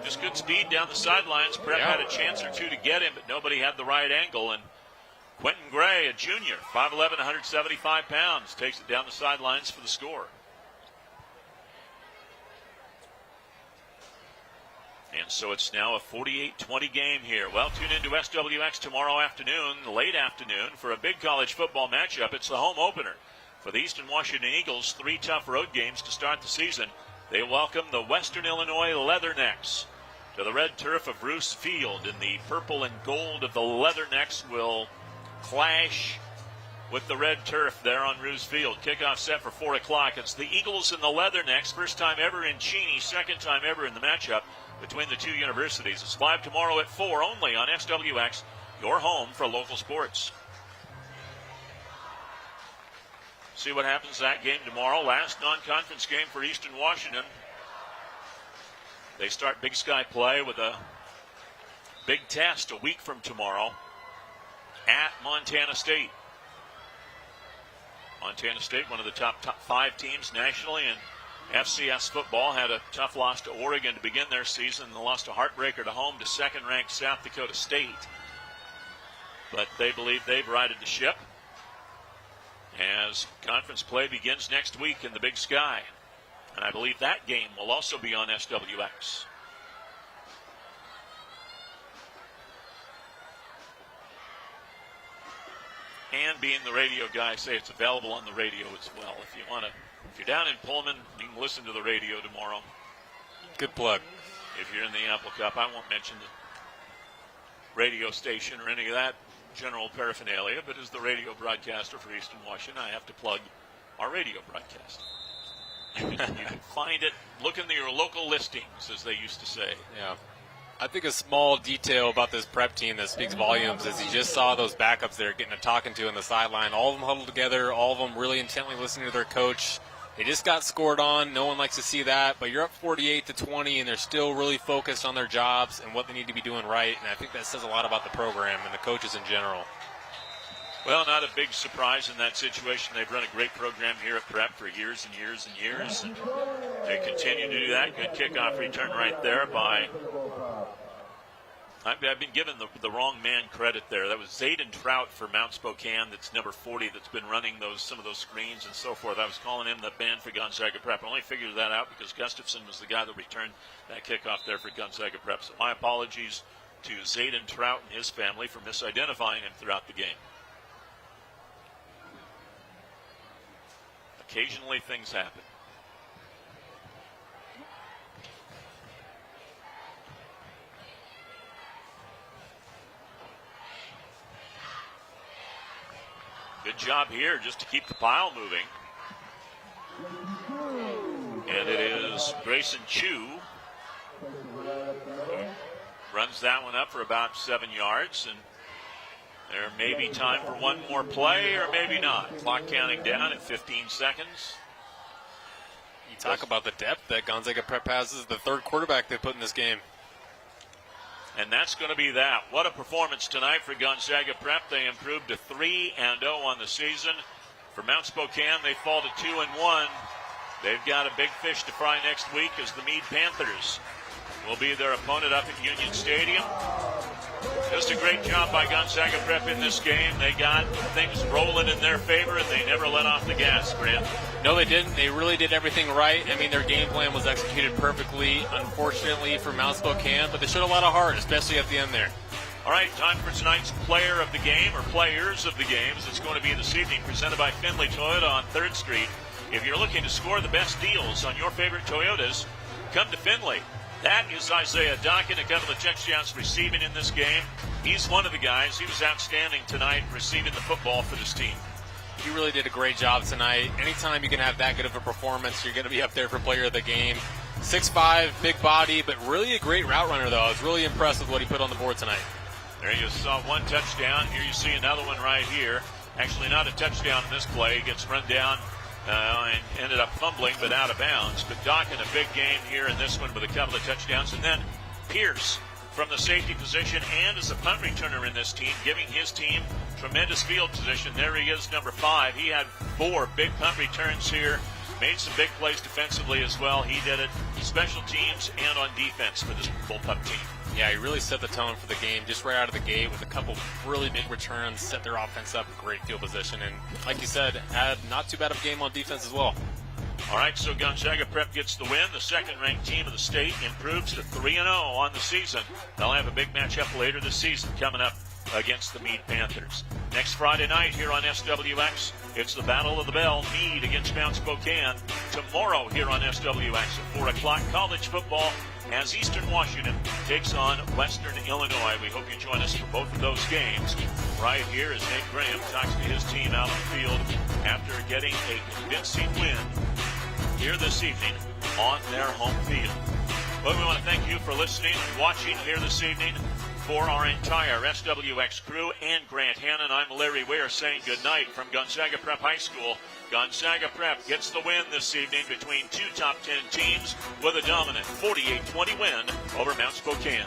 Just good speed down the sidelines. Prep had a chance or two to get him, but nobody had the right angle. And Quentin Gray, a junior, 5'11", 175 pounds, takes it down the sidelines for the score. And so it's now a 48-20 game here. Well, tune into SWX tomorrow afternoon, late afternoon, for a big college football matchup. It's the home opener for the Eastern Washington Eagles. 3 tough road games to start the season. They welcome the Western Illinois Leathernecks to the red turf of Roos Field, and the purple and gold of the Leathernecks will clash with the red turf there on Roos Field. Kickoff set for 4 o'clock. It's the Eagles and the Leathernecks, first time ever in Cheney, second time ever in the matchup between the two universities. It's live tomorrow at 4 only on SWX, your home for local sports. See what happens that game tomorrow. Last non-conference game for Eastern Washington. They start Big Sky play with a big test a week from tomorrow at Montana State. Montana State, one of the top 5 teams nationally in FCS football, had a tough loss to Oregon to begin their season. They lost a heartbreaker to home to second-ranked South Dakota State. But they believe they've righted the ship as conference play begins next week in the Big Sky. And I believe that game will also be on SWX. And being the radio guy, I say it's available on the radio as well. If you're down in Pullman, you can listen to the radio tomorrow. Good plug. If you're in the Apple Cup, I won't mention the radio station or any of that general paraphernalia, but as the radio broadcaster for Eastern Washington, I have to plug our radio broadcast. You can find it, look in your local listings, as they used to say. Yeah. I think a small detail about this Prep team that speaks volumes is you just saw those backups there getting a talking to on the sideline. All of them huddled together, all of them really intently listening to their coach. They just got scored on. No one likes to see that, but you're up 48-20, and they're still really focused on their jobs and what they need to be doing right, and I think that says a lot about the program and the coaches in general. Well, not a big surprise in that situation. They've run a great program here at Prep for years and years and years, and they continue to do that. Good kickoff return right there by... I've been given the wrong man credit there. That was Zayden Trout for Mount Spokane. That's number 40 that's been running some of those screens and so forth. I was calling him the man for Gonzaga Prep. I only figured that out because Gustafson was the guy that returned that kickoff there for Gonzaga Prep. So my apologies to Zayden Trout and his family for misidentifying him throughout the game. Occasionally things happen. Good job here just to keep the pile moving. And it is Grayson Chu who runs that one up for about 7 yards. And there may be time for one more play or maybe not. Clock counting down at 15 seconds. You talk about the depth that Gonzaga Prep has. This is the third quarterback they put in this game. And that's going to be that. What a performance tonight for Gonzaga Prep. They improved to 3-0 on the season. For Mount Spokane, they fall to 2-1. They've got a big fish to fry next week as the Meade Panthers will be their opponent up at Union Stadium. Just a great job by Gonzaga Prep in this game. They got things rolling in their favor, and they never let off the gas, Grant. No, they didn't. They really did everything right. I mean, their game plan was executed perfectly, unfortunately, for Mount Spokane, but they showed a lot of heart, especially at the end there. All right, time for tonight's player of the game, or players of the games. It's going to be this evening, presented by Findlay Toyota on 3rd Street. If you're looking to score the best deals on your favorite Toyotas, come to Findlay. That is Isaiah Dockin, a couple of touchdowns receiving in this game. He's one of the guys. He was outstanding tonight receiving the football for this team. He really did a great job tonight. Anytime you can have that good of a performance, you're going to be up there for player of the game. 6'5", big body, but really a great route runner, though. I was really impressed with what he put on the board tonight. There you saw one touchdown. Here you see another one right here. Actually not a touchdown in this play. Gets run down and ended up fumbling, but out of bounds. But Dockin, a big game here in this one with a couple of touchdowns. And then Pierce from the safety position and as a punt returner in this team, giving his team tremendous field position. There he is, number 5. He had 4 big punt returns here. Made some big plays defensively as well. He did it special teams and on defense for this Bullpup team. Yeah, he really set the tone for the game just right out of the gate with a couple really big returns, set their offense up in great field position, and like you said, had not too bad of a game on defense as well. All right, so Gonzaga Prep gets the win. The second-ranked team of the state improves to 3-0 on the season. They'll have a big matchup later this season coming up against the Meade Panthers. Next Friday night here on SWX, it's the Battle of the Bell, Meade against Mount Spokane. Tomorrow here on SWX at 4 o'clock, college football as Eastern Washington takes on Western Illinois. We hope you join us for both of those games. Right here as Nate Graham talks to his team out on the field after getting a convincing win here this evening on their home field. Well, we want to thank you for listening and watching here this evening. For our entire SWX crew and Grant Hannon, I'm Larry Ware saying good night from Gonzaga Prep High School. Gonzaga Prep gets the win this evening between 2 top 10 teams with a dominant 48-20 win over Mount Spokane.